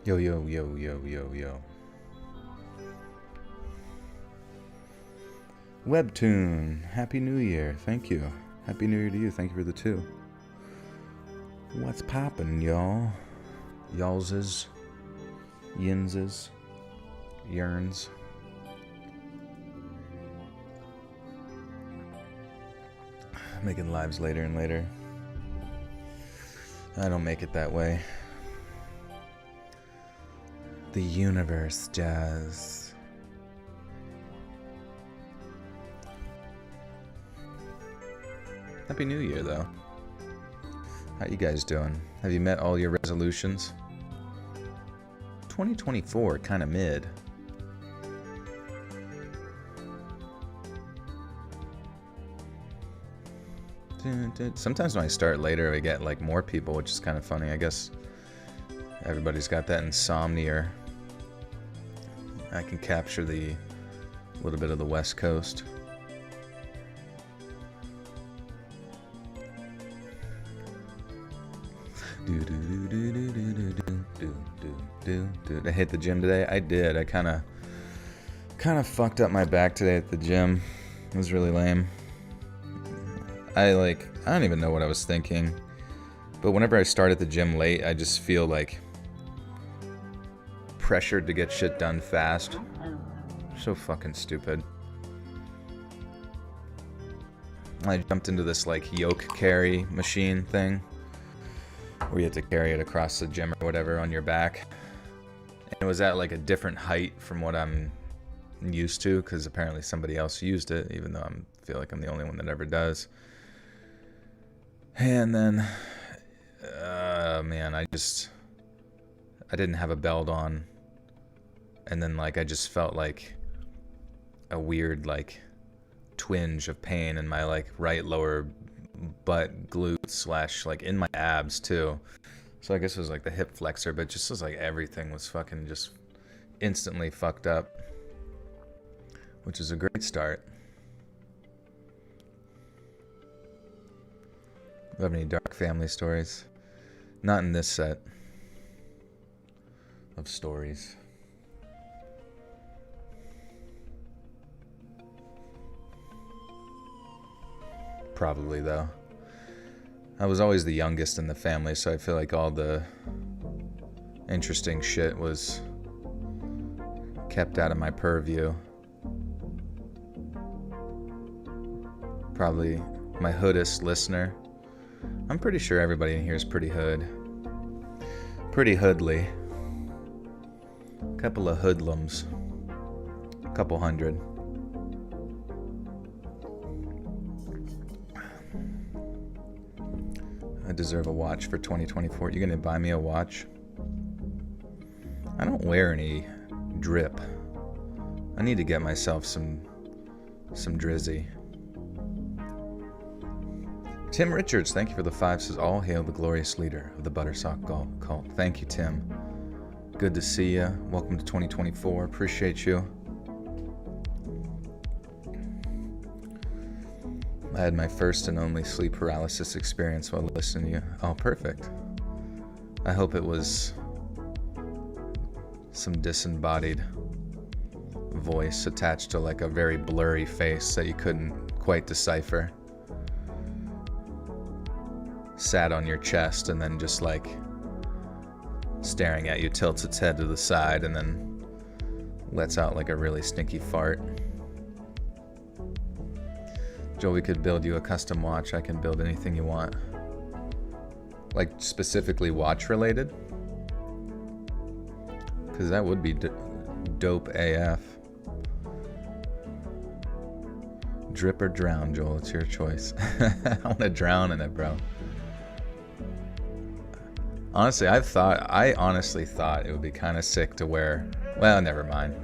Yo, yo, yo, yo, yo, yo. Webtoon, Happy New Year. Thank you. Happy New Year to you. Thank you for the 2. What's poppin', y'all? Y'allses, yinses, yearns. Making lives later and later. I don't make it that way. The universe does. Happy New Year, though. How you guys doing? Have you met all your resolutions? 2024, kind of mid. Sometimes when I start later, I get like more people, which is kind of funny. I guess everybody's got that insomnia. I can capture the little bit of the West Coast. I hit the gym today. I did. I kind of fucked up my back today at the gym. It was really lame. I don't even know what I was thinking. But whenever I start at the gym late, I just feel like pressured to get shit done fast. So fucking stupid. I jumped into this like yoke carry machine thing where you had to carry it across the gym or whatever on your back. And it was at like a different height from what I'm used to, because apparently somebody else used it, even though I feel like I'm the only one that ever does. And then, man, I didn't have a belt on. And then like I just felt like a weird like twinge of pain in my like right lower butt glute / like in my abs too. So I guess it was like the hip flexor, but just was like everything was fucking just instantly fucked up, which is a great start. Do you have any dark family stories? Not in this set of stories. Probably, though. I was always the youngest in the family, so I feel like all the interesting shit was kept out of my purview. Probably my hoodest listener. I'm pretty sure everybody in here is pretty hood. Pretty hoodly. Couple of hoodlums. Couple hundred. I deserve a watch for 2024. You gonna buy me a watch? I don't wear any drip. I need to get myself some drizzy. Tim Richards, thank you for the 5. Says, all hail the glorious leader of the Buttersock cult. Thank you, Tim. Good to see you. Welcome to 2024. Appreciate you. I had my first and only sleep paralysis experience while listening to you. Oh, perfect. I hope it was some disembodied voice attached to like a very blurry face that you couldn't quite decipher. Sat on your chest and then just like staring at you, tilts its head to the side and then lets out like a really stinky fart. Joe, we could build you a custom watch. I can build anything you want. Like specifically watch related? Because that would be dope AF. Drip or drown, Joel, it's your choice. I want to drown in it, bro. Honestly, I honestly thought it would be kind of sick to wear, well, never mind.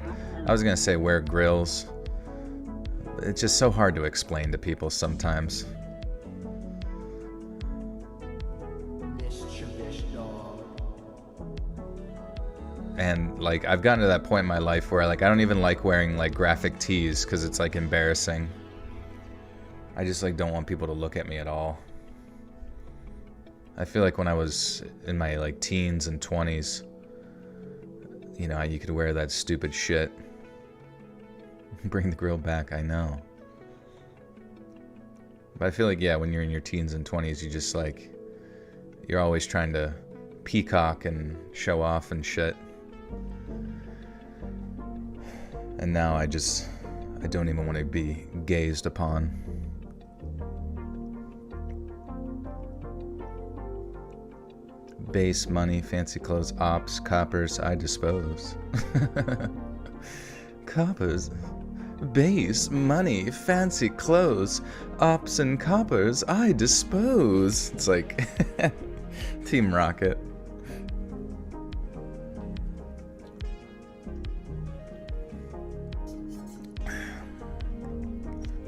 I was going to say wear grills. It's just so hard to explain to people sometimes. And like I've gotten to that point in my life where like I don't even like wearing like graphic tees because it's like embarrassing. I just like don't want people to look at me at all. I feel like when I was in my like teens and 20s, You know, you could wear that stupid shit. Bring the grill back, I know. But I feel like, yeah, when you're in your teens and 20s, you just like, you're always trying to peacock and show off and shit. And now I don't even want to be gazed upon. Base, money, fancy clothes, ops, coppers, I dispose. Coppers, base, money, fancy clothes, ops and coppers, I dispose. It's like Team Rocket.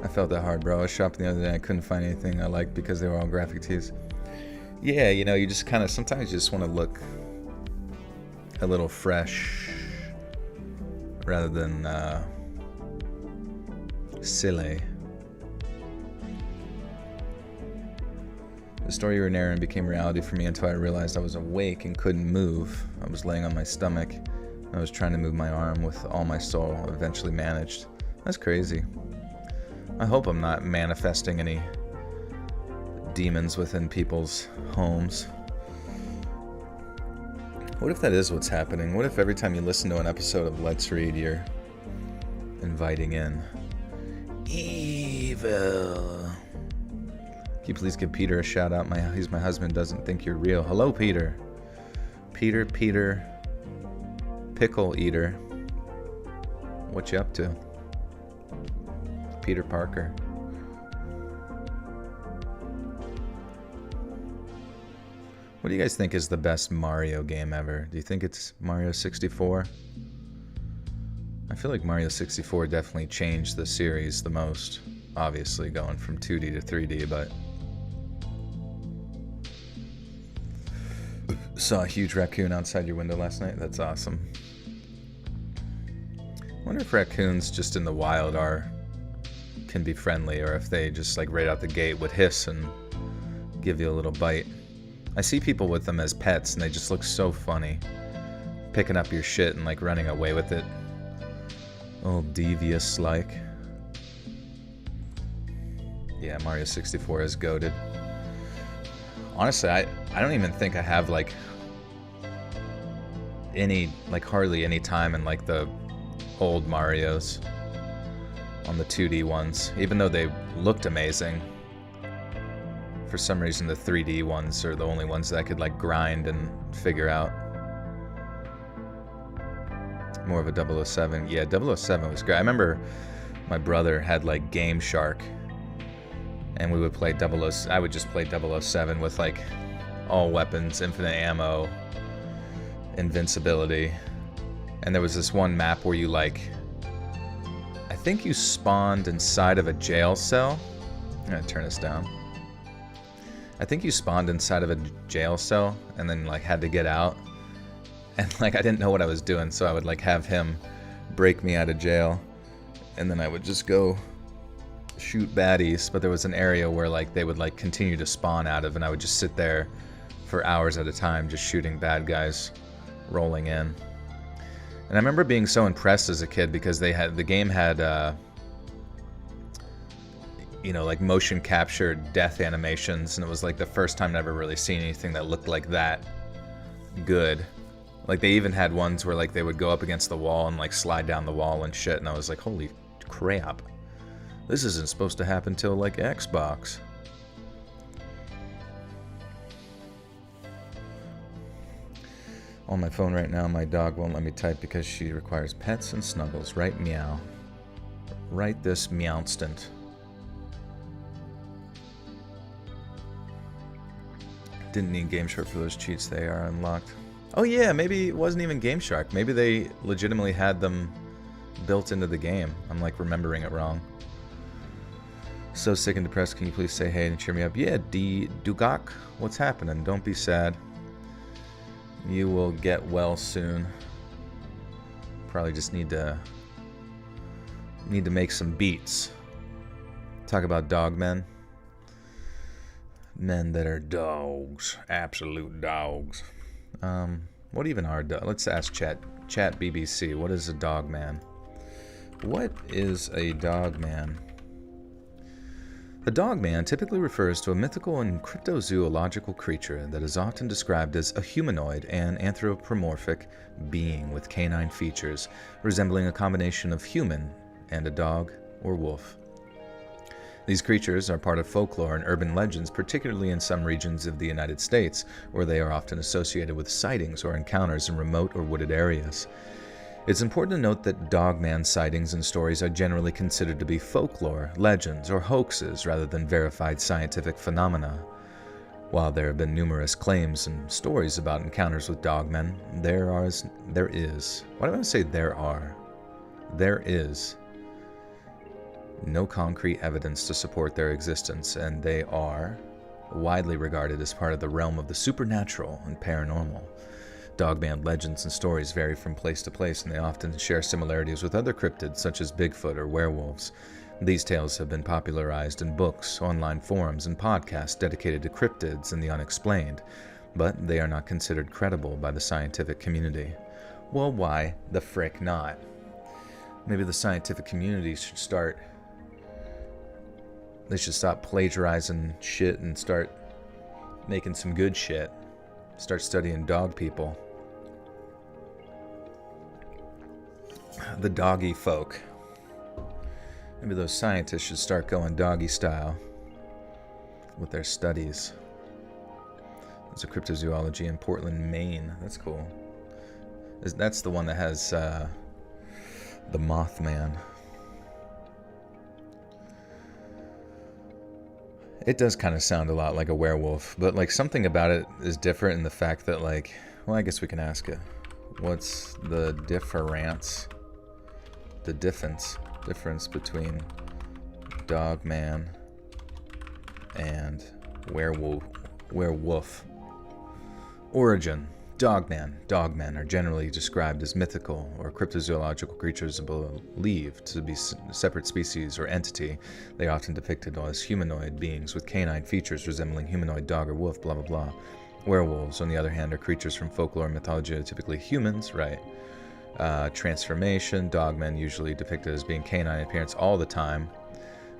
I felt that hard, bro. I was shopping the other day. I couldn't find anything I liked because they were all graphic tees. Yeah, you know, you just kind of, sometimes you just want to look a little fresh rather than silly. The story you were narrating became reality for me until I realized I was awake and couldn't move. I was laying on my stomach. I was trying to move my arm with all my soul. I eventually managed. That's crazy. I hope I'm not manifesting any demons within people's homes. What if that is what's happening? What if every time you listen to an episode of Let's Read, you're inviting in evil? Can you please give Peter a shout out? He's my husband, doesn't think you're real. Hello, Peter. Peter, pickle eater. What you up to? Peter Parker. What do you guys think is the best Mario game ever? Do you think it's Mario 64? I feel like Mario 64 definitely changed the series the most. Obviously, going from 2D to 3D, but... Saw a huge raccoon outside your window last night. That's awesome. I wonder if raccoons just in the wild can be friendly, or if they just like right out the gate would hiss and give you a little bite. I see people with them as pets and they just look so funny, picking up your shit and like running away with it, all devious like. Yeah, Mario 64 is goated. Honestly, I don't even think I have like hardly any time in like the old Marios on the 2D ones, even though they looked amazing. For some reason, the 3D ones are the only ones that I could like grind and figure out. More of a 007. Yeah, 007 was great. I remember my brother had like Game Shark, and we would play 007. I would just play 007 with like all weapons, infinite ammo, invincibility. And there was this one map where you like, I think you spawned inside of a jail cell. I'm gonna turn this down. I think you spawned inside of a jail cell and then like had to get out. And like I didn't know what I was doing, so I would like have him break me out of jail, and then I would just go shoot baddies. But there was an area where like they would like continue to spawn out of, and I would just sit there for hours at a time just shooting bad guys rolling in. And I remember being so impressed as a kid because the game had you know, like motion captured death animations, and it was like the first time I'd ever really seen anything that looked like that good. Like they even had ones where like they would go up against the wall and like slide down the wall and shit, and I was like, holy crap, this isn't supposed to happen till like Xbox. On my phone right now, my dog won't let me type because she requires pets and snuggles. Right, meow. Right this meowstant. Didn't need Game Shark for those cheats. They are unlocked. Oh yeah, maybe it wasn't even Game Shark. Maybe they legitimately had them built into the game. I'm like remembering it wrong. So sick and depressed. Can you please say hey and cheer me up? Yeah, Dugak, what's happening? Don't be sad. You will get well soon. Probably just need to make some beats. Talk about dog men. Men that are dogs. Absolute dogs. What even are dogs? Let's ask Chat BBC. What is a dog man? What is a dog man? The dog man typically refers to a mythical and cryptozoological creature that is often described as a humanoid and anthropomorphic being with canine features, resembling a combination of human and a dog or wolf. These creatures are part of folklore and urban legends, particularly in some regions of the United States, where they are often associated with sightings or encounters in remote or wooded areas. It's important to note that dogman sightings and stories are generally considered to be folklore, legends, or hoaxes rather than verified scientific phenomena. While there have been numerous claims and stories about encounters with dogmen, there is. Why do I want to say there are? There is no concrete evidence to support their existence, and they are widely regarded as part of the realm of the supernatural and paranormal. Dogman legends and stories vary from place to place, and they often share similarities with other cryptids such as Bigfoot or werewolves. These tales have been popularized in books, online forums, and podcasts dedicated to cryptids and the unexplained, but they are not considered credible by the scientific community. Well, why the frick not? Maybe the scientific community should start... They should stop plagiarizing shit and start making some good shit. Start studying dog people. The doggy folk. Maybe those scientists should start going doggy style with their studies. There's a cryptozoology in Portland, Maine. That's cool. That's the one that has the Mothman. It does kind of sound a lot like a werewolf, but like something about it is different in the fact that like, well, I guess we can ask it. What's the difference? The difference between dogman and werewolf. Origin. Dogmen are generally described as mythical or cryptozoological creatures believed to be separate species or entity. They are often depicted as humanoid beings with canine features resembling humanoid dog or wolf, blah blah blah. Werewolves, on the other hand, are creatures from folklore and mythology that are typically humans, right? Transformation. Dogmen usually depicted as being canine in appearance all the time.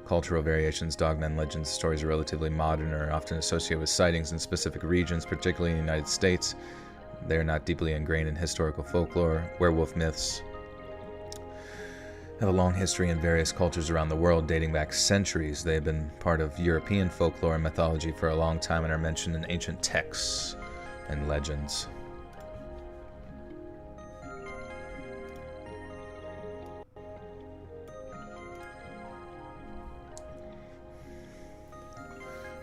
Cultural variations. Dogmen legends stories are relatively modern or often associated with sightings in specific regions, particularly in the United States. They are not deeply ingrained in historical folklore. Werewolf myths have a long history in various cultures around the world, dating back centuries. They have been part of European folklore and mythology for a long time and are mentioned in ancient texts and legends.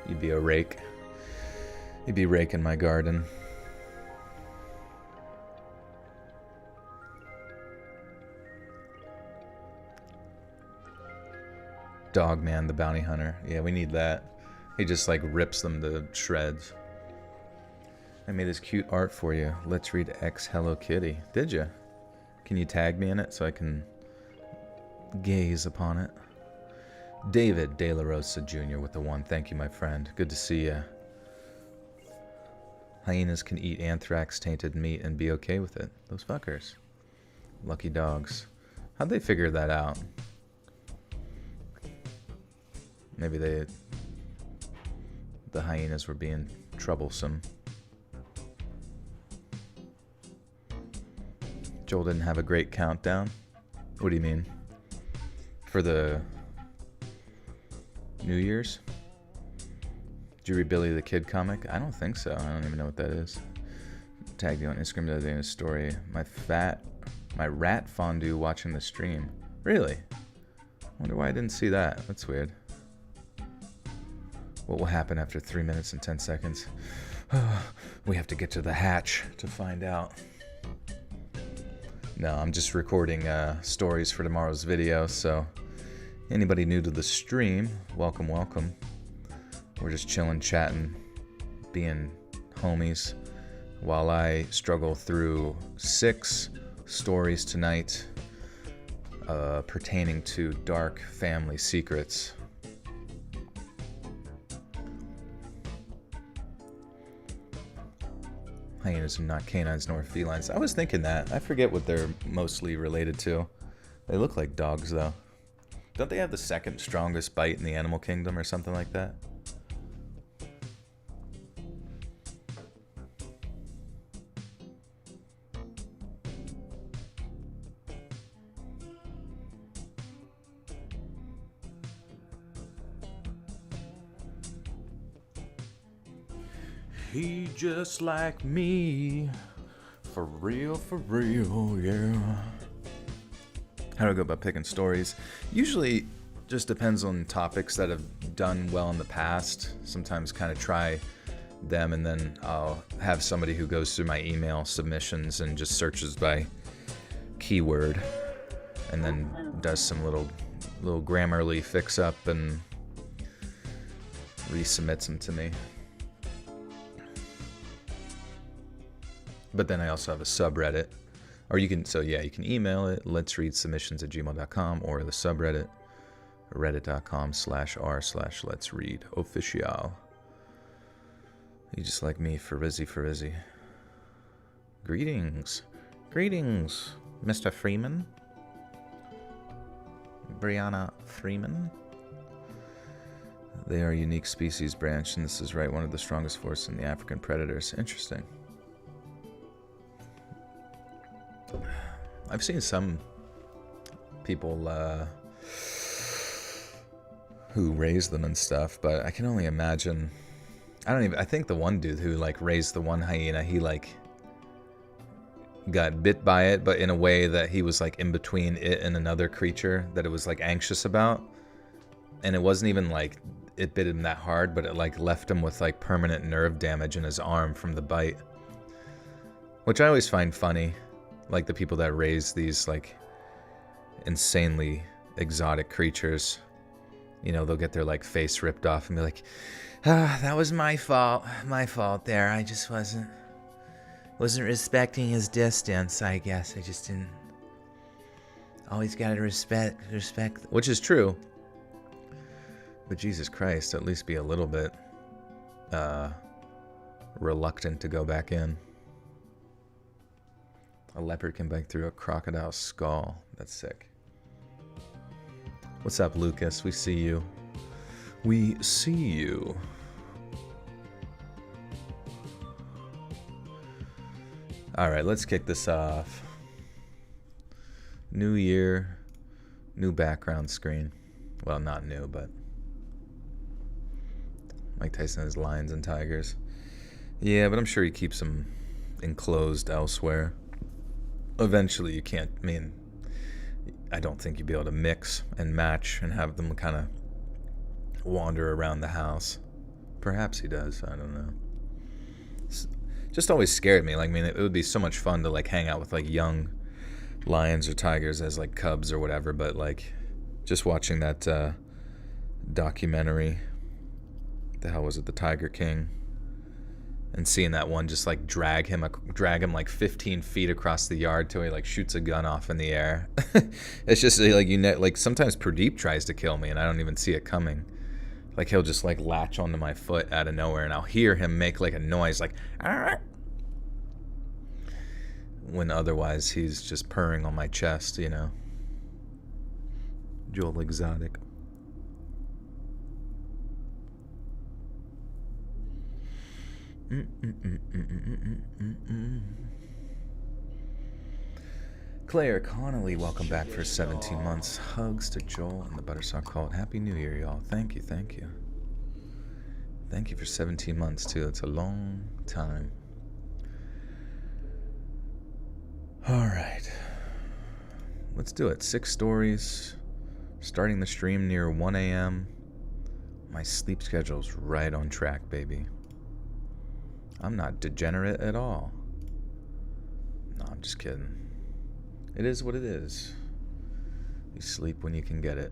You'd be a rake. You'd be raking my garden. Dogman the bounty hunter. Yeah, we need that. He just like rips them to shreds. I made this cute art for you. Let's read X Hello Kitty. Did you? Can you tag me in it so I can gaze upon it? David De La Rosa Jr. with the one. Thank you, my friend. Good to see you. Hyenas can eat anthrax-tainted meat and be okay with it. Those fuckers. Lucky dogs. How'd they figure that out? Maybe the hyenas were being troublesome. Joel didn't have a great countdown? What do you mean? For the New Year's? Did you read Billy the Kid comic? I don't think so. I don't even know what that is. Tagged you on Instagram the other day in a story. My rat fondue watching the stream. Really? Wonder why I didn't see that. That's weird. What will happen after 3 minutes and 10 seconds? We have to get to the hatch to find out. No, I'm just recording stories for tomorrow's video, so anybody new to the stream, welcome, welcome. We're just chilling, chatting, being homies, while I struggle through 6 stories tonight pertaining to dark family secrets. Hyenas are not canines nor felines. I was thinking that. I forget what they're mostly related to. They look like dogs, though. Don't they have the second strongest bite in the animal kingdom or something like that? He just like me. For real, yeah. How do I go about picking stories? Usually just depends on topics that have done well in the past. Sometimes kind of try them, and then I'll have somebody who goes through my email submissions and just searches by keyword, and then does some little Grammarly fix up and resubmits them to me. But then I also have a subreddit, or you can email it, letsreadsubmissions@gmail.com, or the subreddit, reddit.com/r/letsreadofficial. You just like me, Farizzy. Greetings, Mr. Freeman, Brianna Freeman. They are a unique species branch, and this is right one of the strongest forces in the African predators. Interesting. I've seen some people who raise them and stuff, but I can only imagine. I think the one dude who like raised the one hyena, he like got bit by it, but in a way that he was like in between it and another creature that it was like anxious about, and it wasn't even like it bit him that hard, but it like left him with like permanent nerve damage in his arm from the bite, which I always find funny. Like the people that raise these like insanely exotic creatures, you know, they'll get their like face ripped off and be like, that was my fault there. I just wasn't respecting his distance, I guess. I just didn't. Always gotta respect, which is true. But Jesus Christ, at least be a little bit reluctant to go back in. A leopard can bite through a crocodile's skull. That's sick. What's up, Lucas? We see you. Alright, let's kick this off. New year, new background screen. Well, not new, but Mike Tyson has lions and tigers. Yeah, but I'm sure he keeps them enclosed elsewhere. Eventually you can't, I don't think you'd be able to mix and match and have them kind of wander around the house. Perhaps he does, I don't know. It's just always scared me. Like, it would be so much fun to like hang out with like young lions or tigers as like cubs or whatever, but like just watching that documentary, the hell was it, The Tiger King? And seeing that one just like drag him like 15 feet across the yard till he like shoots a gun off in the air. It's just like, like sometimes Pradeep tries to kill me and I don't even see it coming. Like he'll just like latch onto my foot out of nowhere and I'll hear him make like a noise like, argh! When otherwise he's just purring on my chest, you know. Joel Exotic. Claire Connolly, welcome back for 17 months. Hugs to Joel and the Buttersock Cult. Happy New Year, y'all. Thank you. Thank you for 17 months, too. It's a long time. Alright. Let's do it. 6 stories. Starting the stream near 1 a.m. My sleep schedule's right on track, baby. I'm not degenerate at all. No, I'm just kidding. It is what it is. You sleep when you can get it.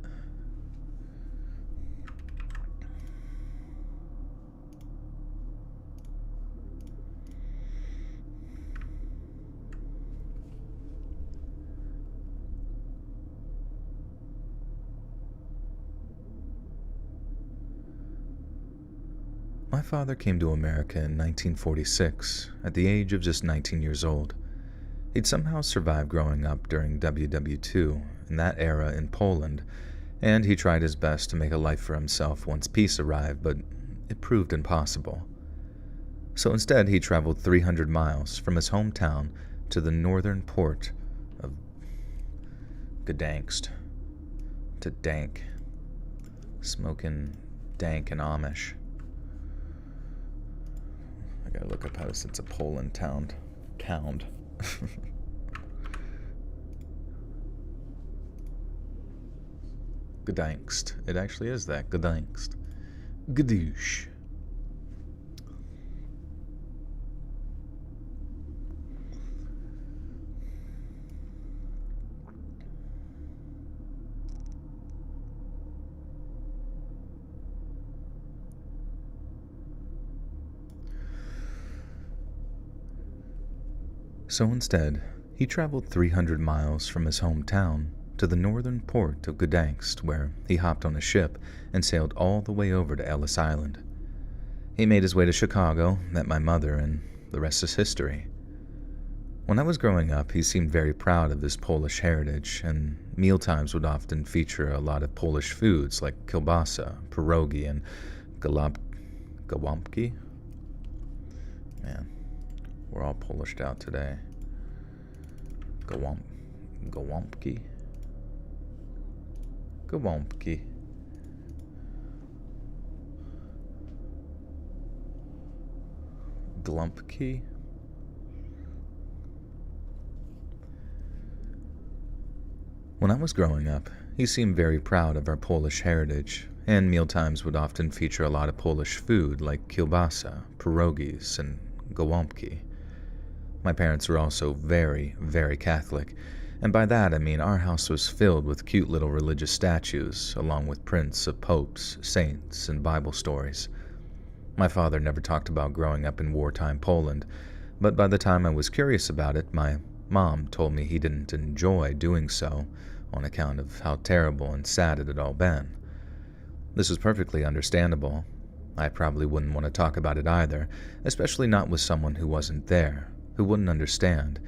My father came to America in 1946 at the age of just 19 years old. He'd somehow survived growing up during WW2 in that era in Poland, and he tried his best to make a life for himself once peace arrived, but it proved impossible. So instead, he traveled 300 miles from his hometown to the northern port of Gdansk to dank, smoking dank and Amish. I gotta look up how to say it's a Poland town. Pound. Gdansk. It actually is that. Gdansk. Gdyż. So instead, he traveled 300 miles from his hometown to the northern port of Gdansk, where he hopped on a ship and sailed all the way over to Ellis Island. He made his way to Chicago, met my mother, and the rest is history. When I was growing up, he seemed very proud of his Polish heritage, and mealtimes would often feature a lot of Polish foods like kielbasa, pierogi, and gołąbki. Man, we're all Polished out today. Gołąbki. Gołąbki. Glumpki. When I was growing up, he seemed very proud of our Polish heritage, and mealtimes would often feature a lot of Polish food like kielbasa, pierogis, and gołąbki. My parents were also very, very Catholic, and by that I mean our house was filled with cute little religious statues, along with prints of popes, saints, and Bible stories. My father never talked about growing up in wartime Poland, but by the time I was curious about it, my mom told me he didn't enjoy doing so on account of how terrible and sad it had all been. This was perfectly understandable. I probably wouldn't want to talk about it either, especially not with someone who wasn't there, who wouldn't understand,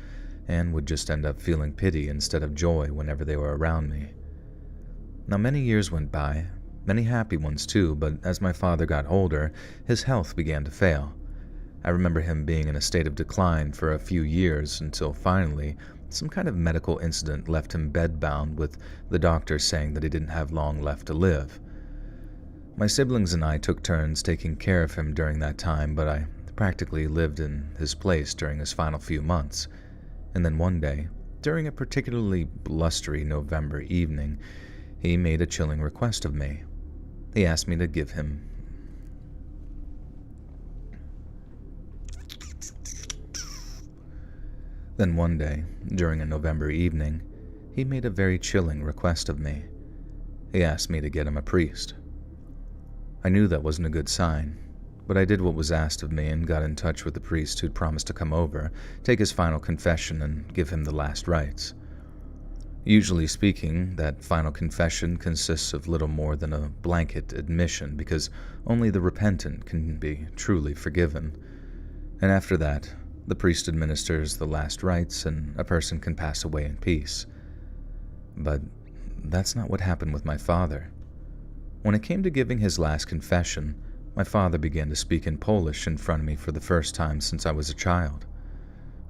and would just end up feeling pity instead of joy whenever they were around me. Now, many years went by, many happy ones too, but as my father got older, his health began to fail. I remember him being in a state of decline for a few years until finally, some kind of medical incident left him bedbound, with the doctor saying that he didn't have long left to live. My siblings and I took turns taking care of him during that time, but I practically lived in his place during his final few months. And then one day, during a particularly blustery November evening, he made a chilling request of me. He asked me to give him Then one day, during a November evening, he made a very chilling request of me. He asked me to get him a priest. I knew that wasn't a good sign, but I did what was asked of me and got in touch with the priest who'd promised to come over, take his final confession, and give him the last rites. Usually speaking, that final confession consists of little more than a blanket admission, because only the repentant can be truly forgiven. And after that, the priest administers the last rites and a person can pass away in peace. But that's not what happened with my father. When it came to giving his last confession, my father began to speak in Polish in front of me for the first time since I was a child.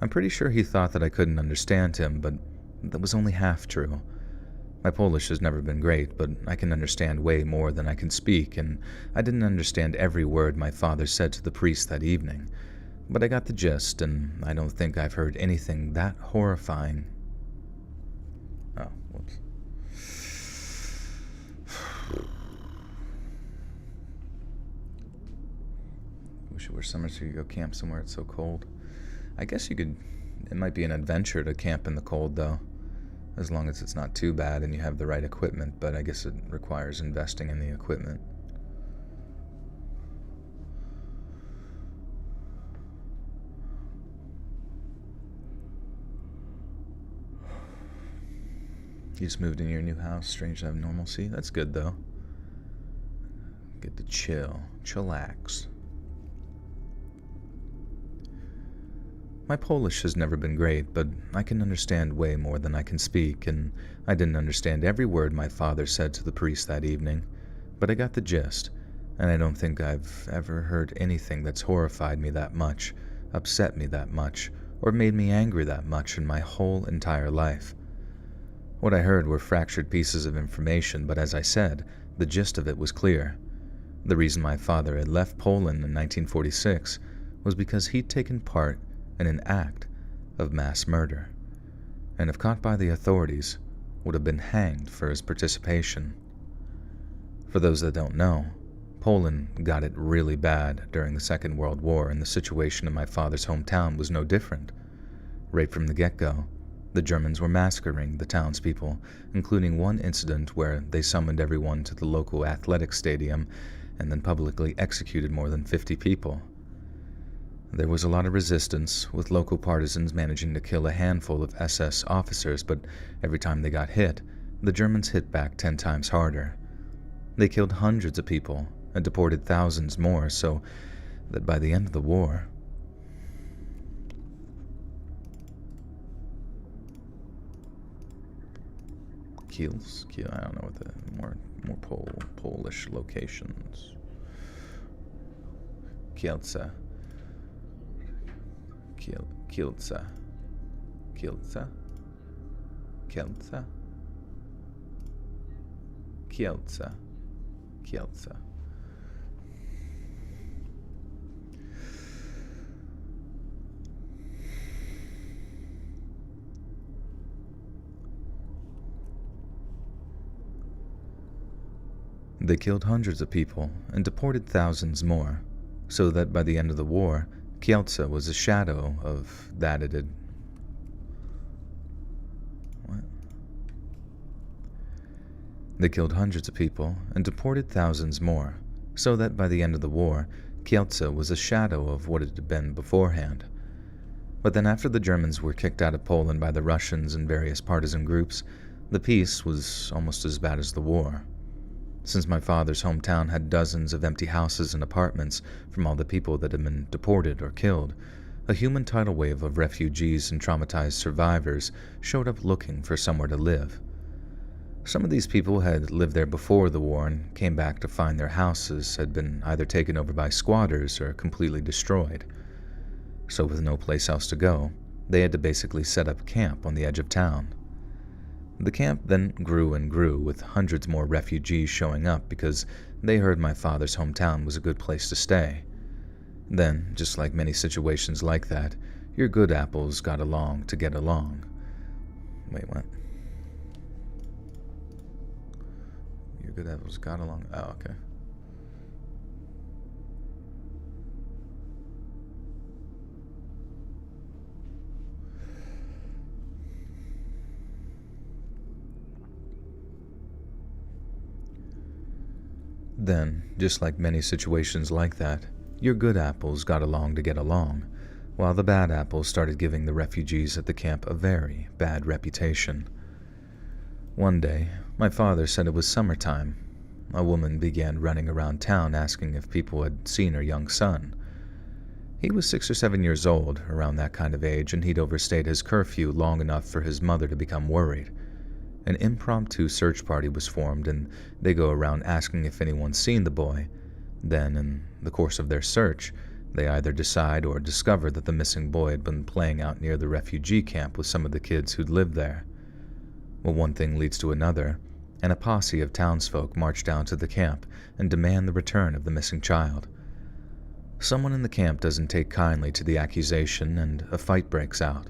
I'm pretty sure he thought that I couldn't understand him, but that was only half true. My Polish has never been great, but I can understand way more than I can speak, and I didn't understand every word my father said to the priest that evening. But I got the gist, and I don't think I've heard anything that horrifying. Oh, whoops. Wish it were summer so you could go camp somewhere it's so cold. I guess you could. It might be an adventure to camp in the cold, though, as long as it's not too bad and you have the right equipment, but I guess it requires investing in the equipment. You just moved into your new house, strange to have normalcy. That's good, though. Get to chillax. My Polish has never been great, but I can understand way more than I can speak, and I didn't understand every word my father said to the priest that evening, but I got the gist, and I don't think I've ever heard anything that's horrified me that much, upset me that much, or made me angry that much in my whole entire life. What I heard were fractured pieces of information, but as I said, the gist of it was clear. The reason my father had left Poland in 1946 was because he'd taken part in an act of mass murder, and if caught by the authorities, would have been hanged for his participation. For those that don't know, Poland got it really bad during the Second World War, and the situation in my father's hometown was no different. Right from the get-go, the Germans were massacring the townspeople, including one incident where they summoned everyone to the local athletic stadium and then publicly executed more than 50 people. There was a lot of resistance, with local partisans managing to kill a handful of SS officers, but every time they got hit, the Germans hit back 10 times harder. They killed hundreds of people and deported thousands more, so that by the end of the war, I don't know what the more Polish locations. Kielce. Kielce. Kielce. Kielce. Kielce. Kielce. They killed hundreds of people and deported thousands more, so that by the end of the war, Kielce was a shadow of that it had... What? They killed hundreds of people and deported thousands more, so that by the end of the war, Kielce was a shadow of what it had been beforehand. But then after the Germans were kicked out of Poland by the Russians and various partisan groups, the peace was almost as bad as the war. Since my father's hometown had dozens of empty houses and apartments from all the people that had been deported or killed, a human tidal wave of refugees and traumatized survivors showed up looking for somewhere to live. Some of these people had lived there before the war and came back to find their houses had been either taken over by squatters or completely destroyed. So with no place else to go, they had to basically set up camp on the edge of town. The camp then grew and grew, with hundreds more refugees showing up because they heard my father's hometown was a good place to stay. Then, just like many situations like that, your good apples got along to get along. Wait, what? Your good apples got along? Oh, okay. Then, just like many situations like that, your good apples got along to get along, while the bad apples started giving the refugees at the camp a very bad reputation. One day, my father said it was summertime. A woman began running around town asking if people had seen her young son. He was 6 or 7 years old, around that kind of age, and he'd overstayed his curfew long enough for his mother to become worried. An impromptu search party was formed, and they go around asking if anyone's seen the boy. Then, in the course of their search, they either decide or discover that the missing boy had been playing out near the refugee camp with some of the kids who'd lived there. Well, one thing leads to another, and a posse of townsfolk march down to the camp and demand the return of the missing child. Someone in the camp doesn't take kindly to the accusation, and a fight breaks out.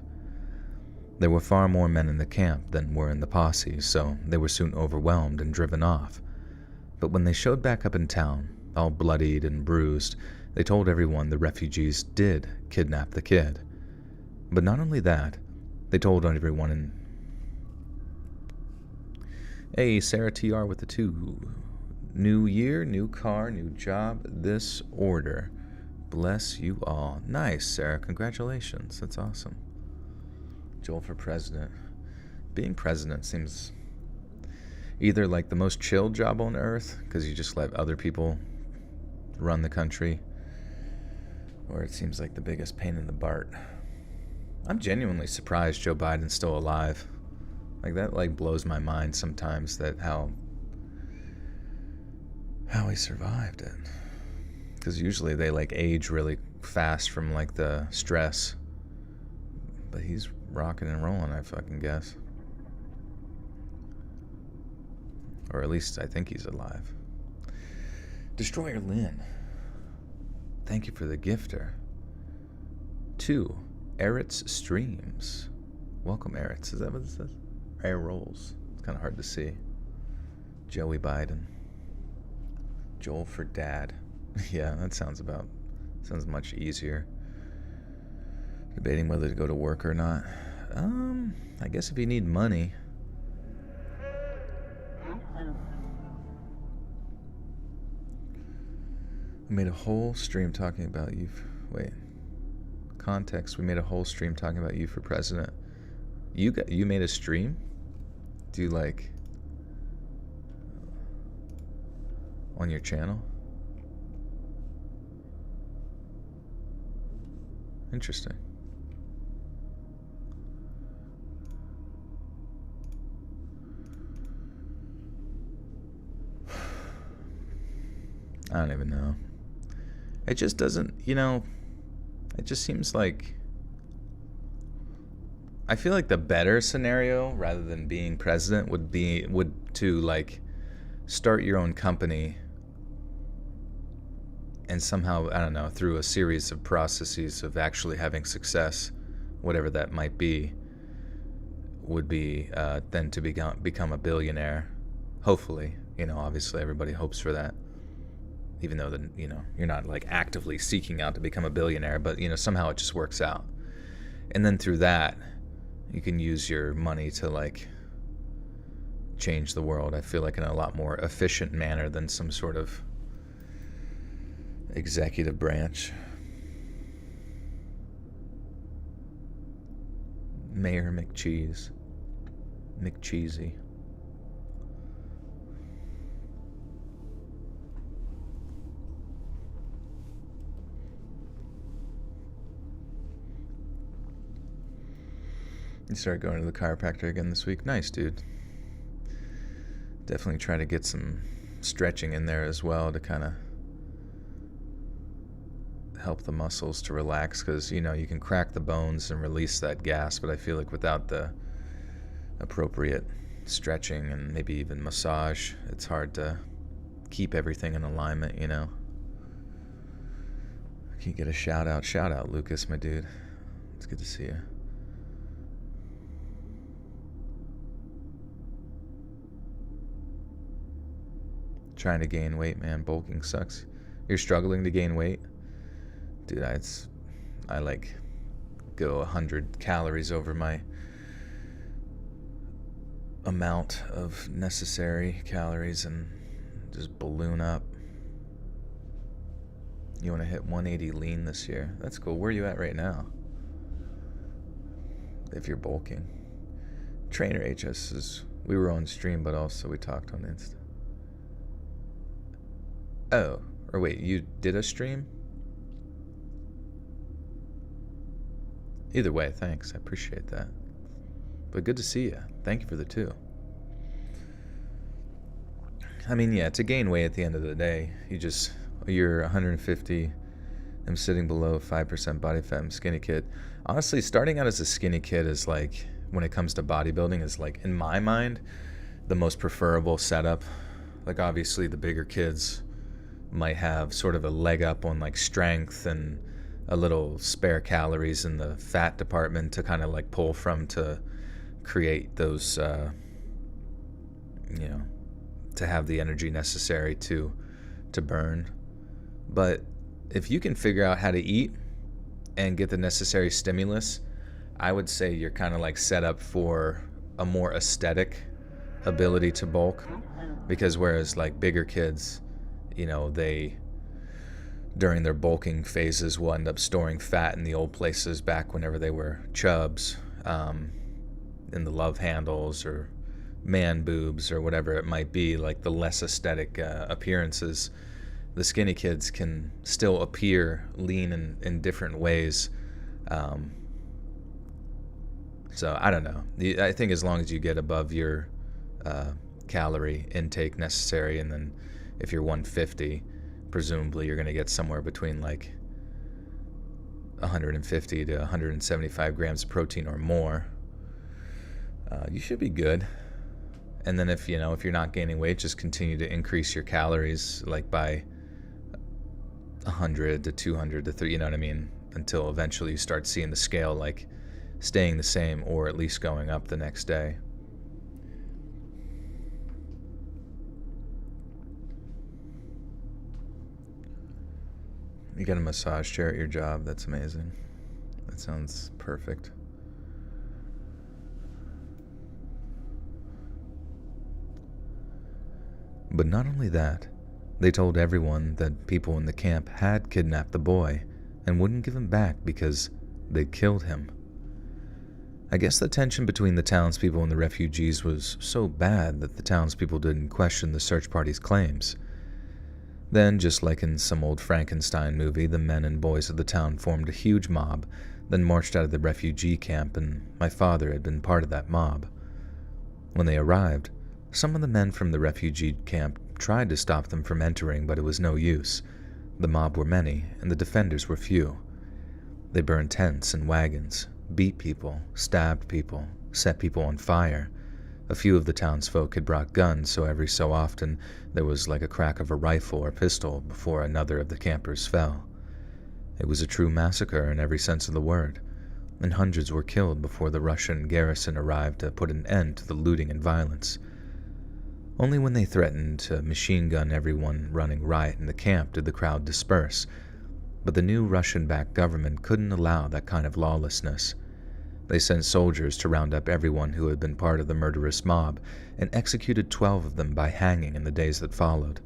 There were far more men in the camp than were in the posse, so they were soon overwhelmed and driven off. But when they showed back up in town, all bloodied and bruised, they told everyone the refugees did kidnap the kid. But not only that, they told everyone in... Hey, Sarah TR with the 2. New year, new car, new job, this order. Bless you all. Nice, Sarah. Congratulations. That's awesome. Joel for president. Being president seems either like the most chill job on earth, because you just let other people run the country, or it seems like the biggest pain in the butt. I'm genuinely surprised Joe Biden's still alive. Like, that like blows my mind sometimes, that how he survived it. Because usually they like age really fast from like the stress. But he's rocking and rolling, I fucking guess. Or at least I think he's alive. Destroyer Lynn, thank you for the gifter. 2, Eretz Streams. Welcome, Eretz. Is that what it says? Air rolls. It's kind of hard to see. Joey Biden. Joel for dad. Yeah, that sounds much easier. Debating whether to go to work or not. I guess if you need money. We made a whole stream talking about you. Wait. Context. We made a whole stream talking about you for president. You made a stream? Do you like on your channel? Interesting. I don't even know. It just doesn't, it just seems like, I feel like the better scenario, rather than being president, would to like start your own company and somehow, I don't know, through a series of processes of actually having success, whatever that might be, would be then to become a billionaire. Hopefully, obviously everybody hopes for that. Even though you're not like actively seeking out to become a billionaire, but somehow it just works out. And then through that, you can use your money to like change the world. I feel like in a lot more efficient manner than some sort of executive branch. Mayor McCheesy. You started going to the chiropractor again this week. Nice, dude. Definitely try to get some stretching in there as well to kind of help the muscles to relax, because you can crack the bones and release that gas, but I feel like without the appropriate stretching and maybe even massage, it's hard to keep everything in alignment. Can you get a shout out, Lucas, my dude? It's good to see you. Trying to gain weight, man. Bulking sucks. You're struggling to gain weight? Dude, I like go 100 calories over my amount of necessary calories and just balloon up. You want to hit 180 lean this year? That's cool. Where are you at right now? If you're bulking. Trainer HS we were on stream, but also we talked on Insta. Oh, or wait, you did a stream? Either way, thanks. I appreciate that. But good to see you. Thank you for the 2. I mean, yeah, to gain weight at the end of the day, you're 150. I'm sitting below 5% body fat. I'm skinny kid. Honestly, starting out as a skinny kid is like, when it comes to bodybuilding, is like, in my mind, the most preferable setup. Like, obviously, the bigger kids might have sort of a leg up on like strength and a little spare calories in the fat department to kind of like pull from to create those to have the energy necessary to burn. But if you can figure out how to eat and get the necessary stimulus, I would say you're kind of like set up for a more aesthetic ability to bulk. Because whereas like bigger kids, they during their bulking phases will end up storing fat in the old places back whenever they were chubs, in the love handles or man boobs or whatever it might be, like the less aesthetic appearances. The skinny kids can still appear lean in different ways, So I don't know. I think as long as you get above your uh, calorie intake necessary, and then if you're 150, presumably you're going to get somewhere between like 150 to 175 grams of protein or more. You should be good. And then if you're not gaining weight, just continue to increase your calories like by 100 to 200 to 3, you know what I mean, until eventually you start seeing the scale like staying the same or at least going up the next day. You got a massage chair at your job. That's amazing. That sounds perfect. But not only that, they told everyone that people in the camp had kidnapped the boy and wouldn't give him back because they'd killed him. I guess the tension between the townspeople and the refugees was so bad that the townspeople didn't question the search party's claims. Then, just like in some old Frankenstein movie, the men and boys of the town formed a huge mob, then marched out of the refugee camp, and my father had been part of that mob. When they arrived, some of the men from the refugee camp tried to stop them from entering, but it was no use. The mob were many, and the defenders were few. They burned tents and wagons, beat people, stabbed people, set people on fire. A few of the townsfolk had brought guns, so every so often there was like a crack of a rifle or pistol before another of the campers fell. It was a true massacre in every sense of the word, and hundreds were killed before the Russian garrison arrived to put an end to the looting and violence. Only when they threatened to machine gun everyone running riot in the camp did the crowd disperse, but the new Russian-backed government couldn't allow that kind of lawlessness. They sent soldiers to round up everyone who had been part of the murderous mob and executed 12 of them by hanging in the days that followed.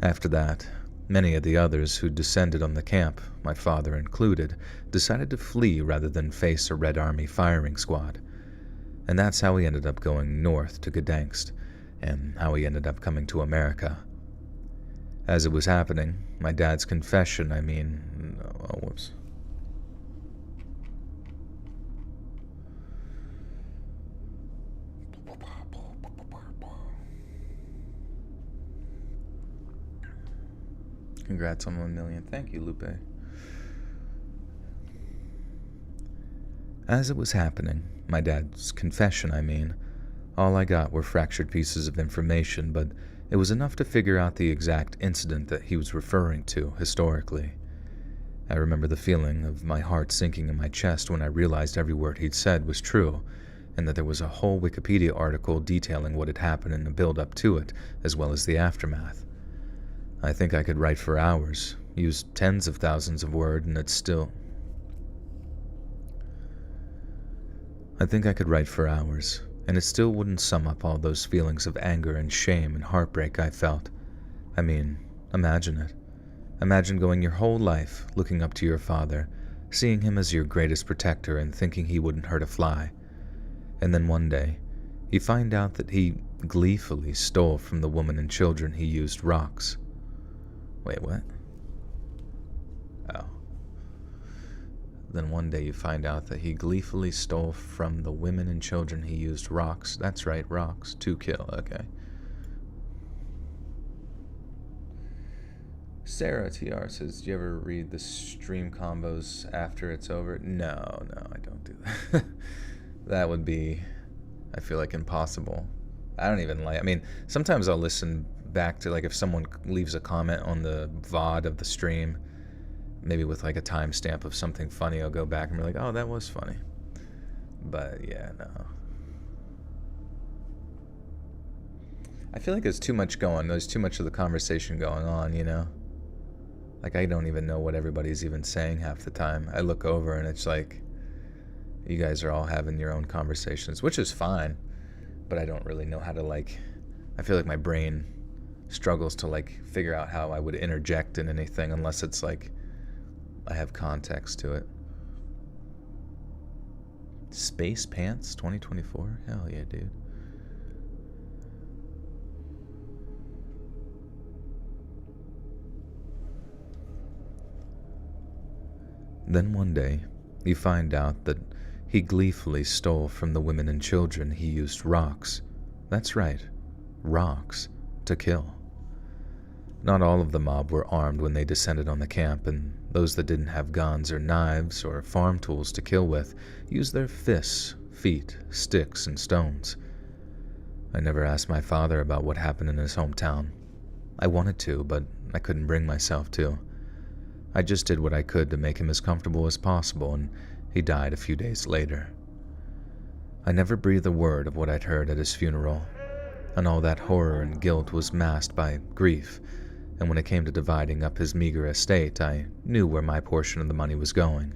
After that, many of the others who descended on the camp, my father included, decided to flee rather than face a Red Army firing squad. And that's how we ended up going north to Gdansk, and how he ended up coming to America. As it was happening, my dad's confession, whoops. Congrats on 1 million. Thank you, Lupe. As it was happening, my dad's confession, all I got were fractured pieces of information, but it was enough to figure out the exact incident that he was referring to historically. I remember the feeling of my heart sinking in my chest when I realized every word he'd said was true, and that there was a whole Wikipedia article detailing what had happened in the build-up to it, as well as the aftermath. I think I could write for hours, use tens of thousands of words, and it's still... I think I could write for hours, and it still wouldn't sum up all those feelings of anger and shame and heartbreak I felt. Imagine it. Imagine going your whole life looking up to your father, seeing him as your greatest protector and thinking he wouldn't hurt a fly. And then one day, you find out that he gleefully stole from the woman and children he used rocks. Wait, what? Oh. Then one day you find out that he gleefully stole from the women and children he used rocks. That's right, rocks. To kill, okay. Sarah TR says, do you ever read the stream combos after it's over? No, I don't do that. That would be, I feel like, impossible. I don't even sometimes I'll listen back to, like, if someone leaves a comment on the VOD of the stream, maybe with like a timestamp of something funny, I'll go back and be like, oh, that was funny. But yeah, no. I feel like there's too much there's too much of the conversation going on, Like, I don't even know what everybody's even saying half the time. I look over and it's like, you guys are all having your own conversations, which is fine, but I don't really know how to, I feel like my brain struggles to, figure out how I would interject in anything unless it's, I have context to it. Space Pants 2024? Hell yeah, dude. Then one day, you find out that He gleefully stole from the women and children. He used rocks. That's right, rocks, to kill. Not all of the mob were armed when they descended on the camp, and those that didn't have guns or knives or farm tools to kill with used their fists, feet, sticks, and stones. I never asked my father about what happened in his hometown. I wanted to, but I couldn't bring myself to. I just did what I could to make him as comfortable as possible, and he died a few days later. I never breathed a word of what I'd heard at his funeral, and all that horror and guilt was masked by grief, and when it came to dividing up his meager estate, I knew where my portion of the money was going.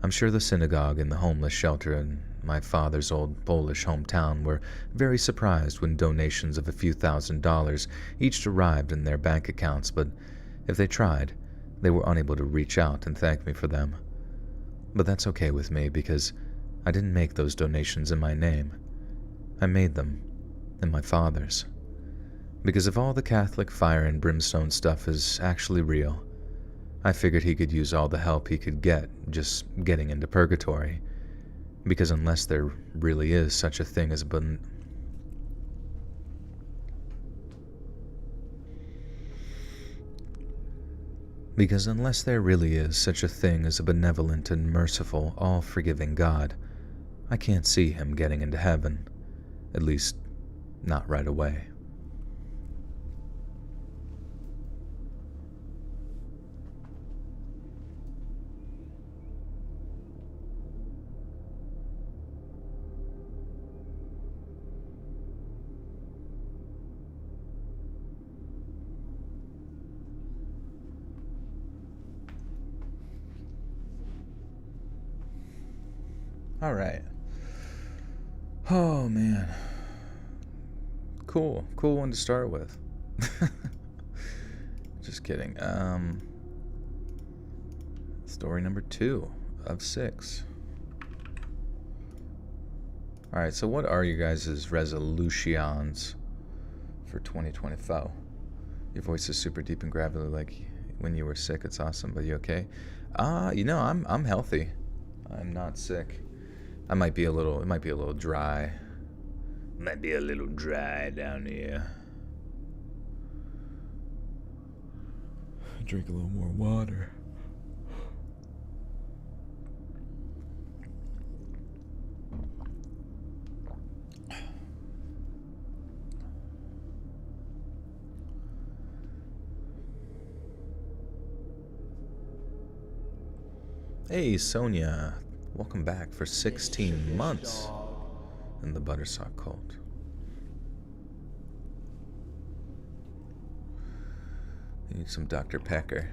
I'm sure the synagogue and the homeless shelter in my father's old Polish hometown were very surprised when donations of a few $1,000s each arrived in their bank accounts, but if they tried, they were unable to reach out and thank me for them. But that's okay with me, because I didn't make those donations in my name. I made them in my father's. Because if all the Catholic fire and brimstone stuff is actually real, I figured he could use all the help he could get just getting into purgatory. Because unless there really is such a thing as a benevolent and merciful, all-forgiving God, I can't see him getting into heaven. At least, not right away. All right. Oh, man. Cool one to start with. Just kidding. Story number 2 of 6. All right, so what are you guys' resolutions for 2024? Your voice is super deep and gravelly, like when you were sick. It's awesome, but you okay? I'm healthy. I'm not sick. It might be a little dry. Might be a little dry down here. Drink a little more water. Hey, Sonia. Welcome back for 16 months in the Buttersock cult. You need some Dr. Pecker.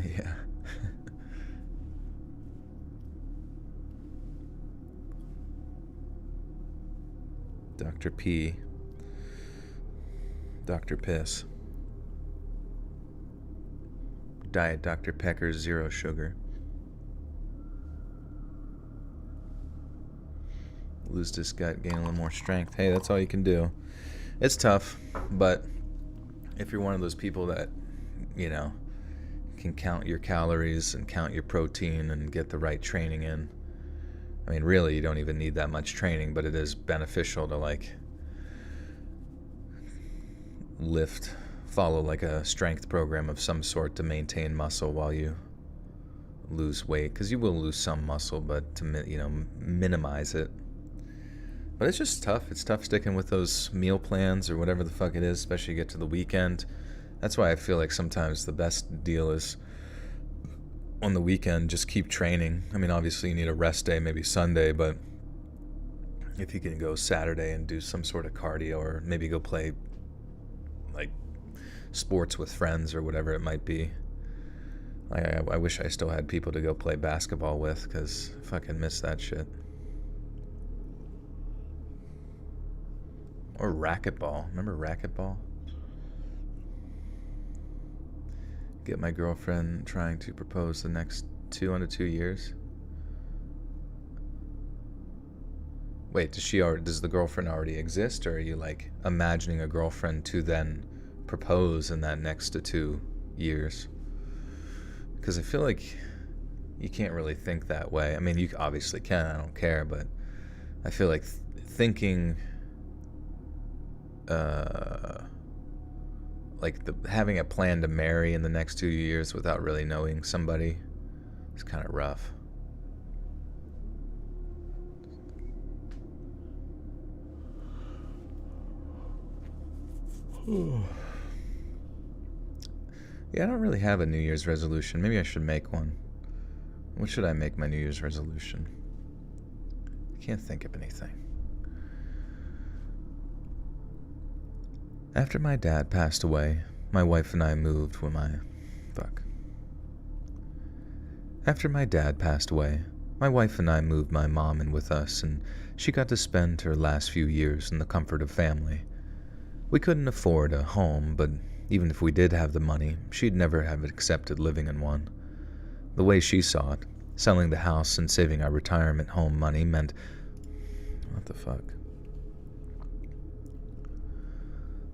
Yeah. Dr. P. Dr. Piss. Diet Dr. Pecker, 0 sugar. Lose this gut, gain a little more strength. Hey, that's all you can do. It's tough, but if you're one of those people that, can count your calories and count your protein and get the right training in, I mean, really, you don't even need that much training, but it is beneficial to, follow, a strength program of some sort to maintain muscle while you lose weight, because you will lose some muscle, but to, minimize it. But it's just tough. It's tough sticking with those meal plans or whatever the fuck it is, especially you get to the weekend. That's why I feel like sometimes the best deal is on the weekend, just keep training. I mean, obviously you need a rest day, maybe Sunday, but if you can go Saturday and do some sort of cardio or maybe go play sports with friends or whatever it might be. I wish I still had people to go play basketball with, because I fucking miss that shit. Or racquetball. Remember racquetball? Get my girlfriend trying to propose the next 2 years. Wait, does the girlfriend already exist, or are you imagining a girlfriend to then propose in that next to 2 years? Because I feel like you can't really think that way. I mean, you obviously can, I don't care, but I feel like thinking, like having a plan to marry in the next 2 years without really knowing somebody is kind of rough. Yeah, I don't really have a New Year's resolution. Maybe I should make one. What should I make my New Year's resolution? I can't think of anything. After my dad passed away, my wife and I moved when After my dad passed away, my wife and I moved my mom in with us, and she got to spend her last few years in the comfort of family. We couldn't afford a home, but even if we did have the money, she'd never have accepted living in one. The way she saw it, selling the house and saving our retirement home money meant... What the fuck?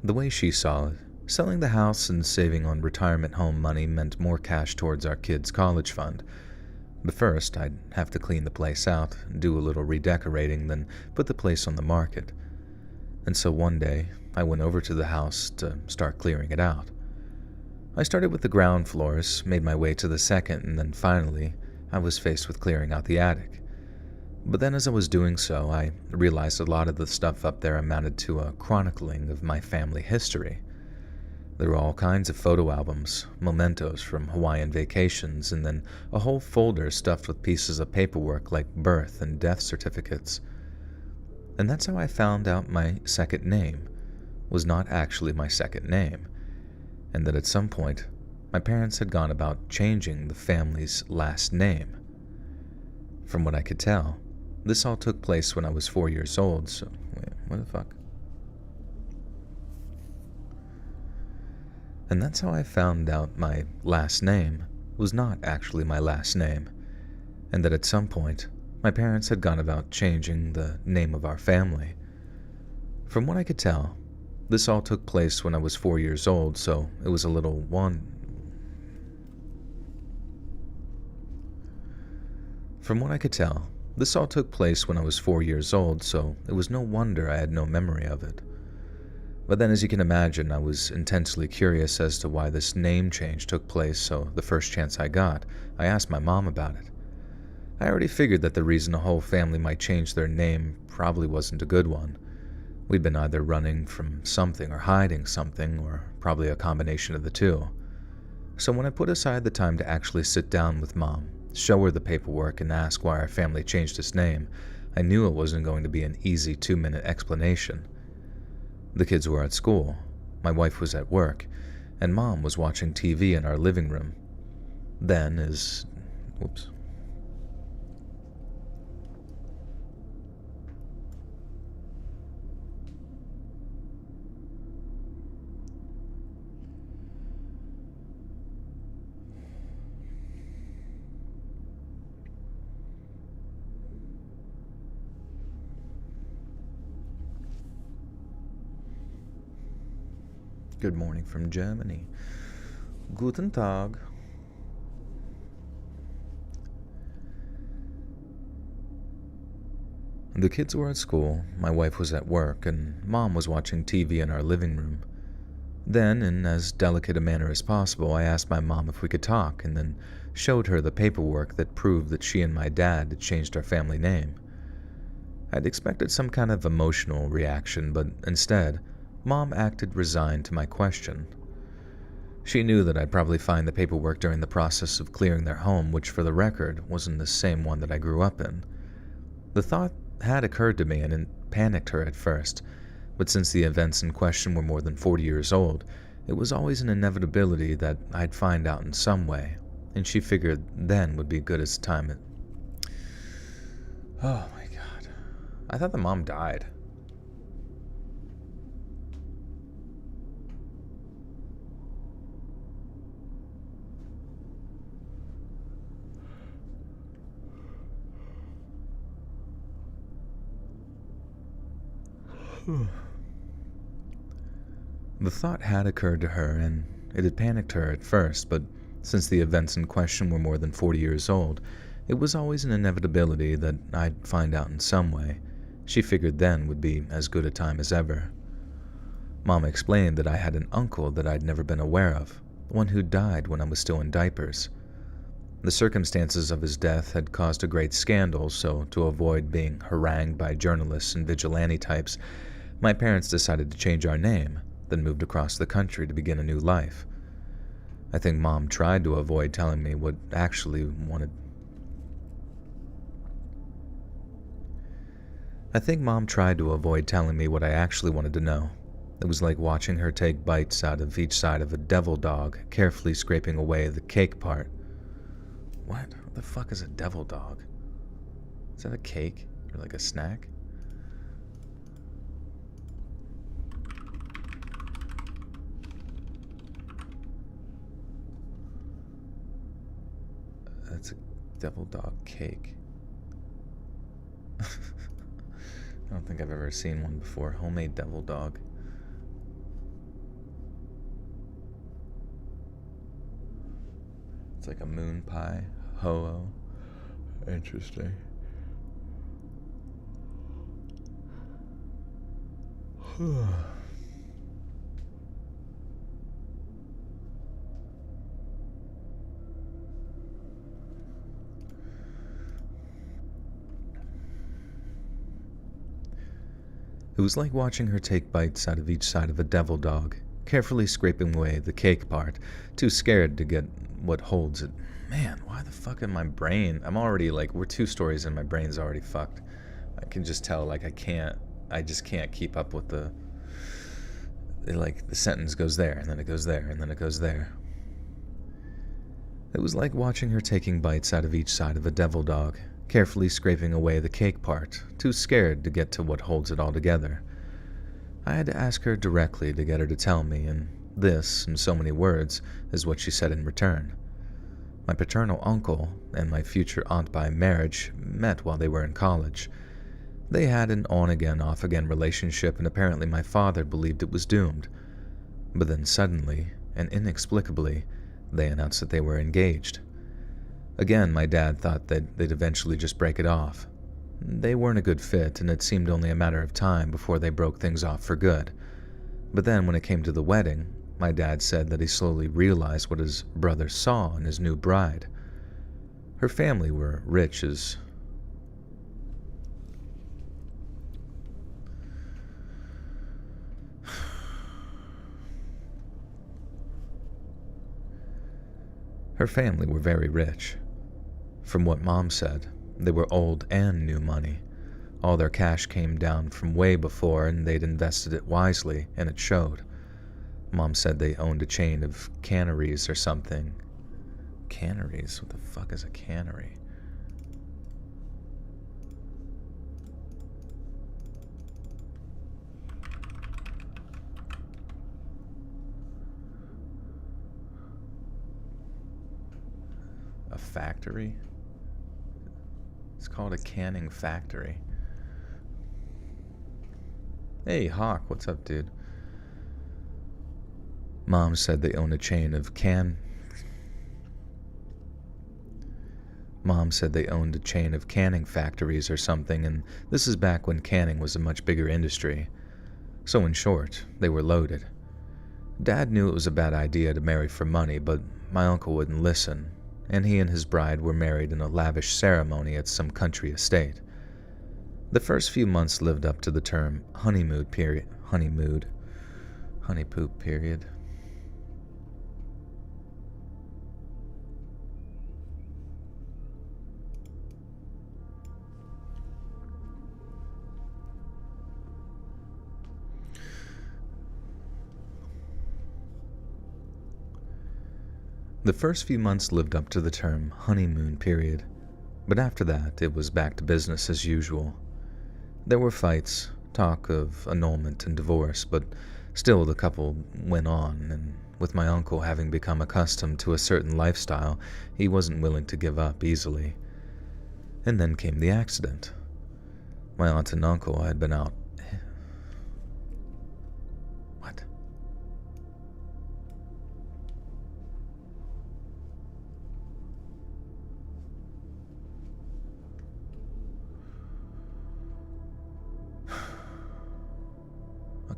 The way she saw it, selling the house and saving on retirement home money meant more cash towards our kids' college fund. But first, I'd have to clean the place out, do a little redecorating, then put the place on the market. And so one day, I went over to the house to start clearing it out. I started with the ground floors, made my way to the second, and then finally, I was faced with clearing out the attic. But then as I was doing so, I realized a lot of the stuff up there amounted to a chronicling of my family history. There were all kinds of photo albums, mementos from Hawaiian vacations, and then a whole folder stuffed with pieces of paperwork like birth and death certificates. And that's how I found out my second name was not actually my second name, and that at some point, my parents had gone about changing the family's last name. From what I could tell, this all took place when I was 4 years old, so... Wait, what the fuck? And that's how I found out my last name was not actually my last name, and that at some point, my parents had gone about changing the name of our family. From what I could tell, this all took place when I was 4 years old, so it was a little From what I could tell, this all took place when I was 4 years old, so it was no wonder I had no memory of it. But then, as you can imagine, I was intensely curious as to why this name change took place, so the first chance I got, I asked my mom about it. I already figured that the reason a whole family might change their name probably wasn't a good one. We'd been either running from something or hiding something, or probably a combination of the two. So when I put aside the time to actually sit down with Mom, show her the paperwork, and ask why our family changed its name, I knew it wasn't going to be an easy 2-minute explanation. The kids were at school, my wife was at work, and Mom was watching TV in our living room. Then, Whoops. Good morning from Germany. Guten Tag. The kids were at school, my wife was at work, and Mom was watching TV in our living room. Then, in as delicate a manner as possible, I asked my mom if we could talk, and then showed her the paperwork that proved that she and my dad had changed our family name. I'd expected some kind of emotional reaction, but instead, Mom acted resigned to my question. She knew that I'd probably find the paperwork during the process of clearing their home, which for the record wasn't the same one that I grew up in. The thought had occurred to me and it panicked her at first, but since the events in question were more than 40 years old, it was always an inevitability that I'd find out in some way, and she figured then would be good as time. Oh my god. I thought the mom died. The thought had occurred to her, and it had panicked her at first, but Since the events in question were more than 40 years old, it was always an inevitability that I'd find out in some way. She figured then would be as good a time as ever. Mom explained that I had an uncle that I'd never been aware of, one who died when I was still in diapers. The circumstances of his death had caused a great scandal, so to avoid being harangued by journalists and vigilante types, my parents decided to change our name, then moved across the country to begin a new life. I think Mom tried to avoid telling me what actually wanted. I think Mom tried to avoid telling me what I actually wanted to know. It was like watching her take bites out of each side of a devil dog, carefully scraping away the cake part. What? What the fuck is a devil dog? Is that a cake? Or like a snack? That's a devil dog cake. I don't think I've ever seen one before. Homemade devil dog. It's like a moon pie. Ho-oh. Interesting. It was like watching her take bites out of each side of a devil dog, carefully scraping away the cake part, too scared to get what holds it. Man, why the fuck in my brain? I'm already like, we're 2 stories and my brain's already fucked. I can just tell, like, I just can't keep up with the sentence goes there, and then it goes there, and then it goes there. It was like watching her taking bites out of each side of a devil dog, carefully scraping away the cake part, too scared to get to what holds it all together. I had to ask her directly to get her to tell me, and this, in so many words, is what she said in return. My paternal uncle and my future aunt by marriage met while they were in college. They had an on-again, off-again relationship, and apparently my father believed it was doomed. But then suddenly, and inexplicably, they announced that they were engaged. Again, my dad thought that they'd eventually just break it off. They weren't a good fit, and it seemed only a matter of time before they broke things off for good. But then when it came to the wedding, my dad said that he slowly realized what his brother saw in his new bride. Her family were rich as... Her family were very rich. From what Mom said, they were old and new money. All their cash came down from way before, and they'd invested it wisely, and it showed. Mom said they owned a chain of canneries or something. Canneries? What the fuck is a cannery? A factory? It's called a canning factory. Hey, Hawk, what's up, dude? Mom said they owned a chain of canning factories or something, and this is back when canning was a much bigger industry. So in short, they were loaded. Dad knew it was a bad idea to marry for money, but my uncle wouldn't listen, and he and his bride were married in a lavish ceremony at some country estate. The first few months lived up to the term honeypoop period. The first few months lived up to the term honeymoon period, but after that it was back to business as usual. There were fights, talk of annulment and divorce, but still the couple went on, and with my uncle having become accustomed to a certain lifestyle, he wasn't willing to give up easily. And then came the accident. My aunt and uncle had been out. What?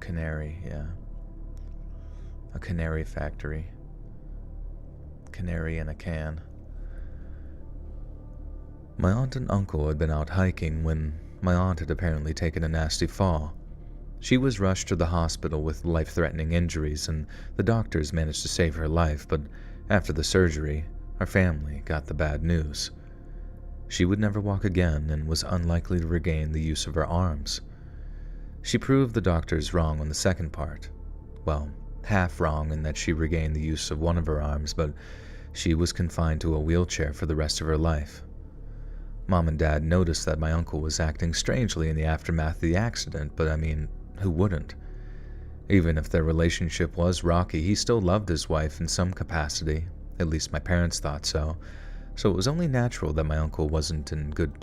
canary, yeah. A canary factory. Canary in a can. My aunt and uncle had been out hiking when my aunt had apparently taken a nasty fall. She was rushed to the hospital with life-threatening injuries, and the doctors managed to save her life, but after the surgery, our family got the bad news. She would never walk again and was unlikely to regain the use of her arms. She proved the doctors wrong on the second part. Well, half wrong in that she regained the use of one of her arms, but she was confined to a wheelchair for the rest of her life. Mom and Dad noticed that my uncle was acting strangely in the aftermath of the accident, but I mean, who wouldn't? Even if their relationship was rocky, he still loved his wife in some capacity. At least my parents thought so. So it was only natural that my uncle wasn't in good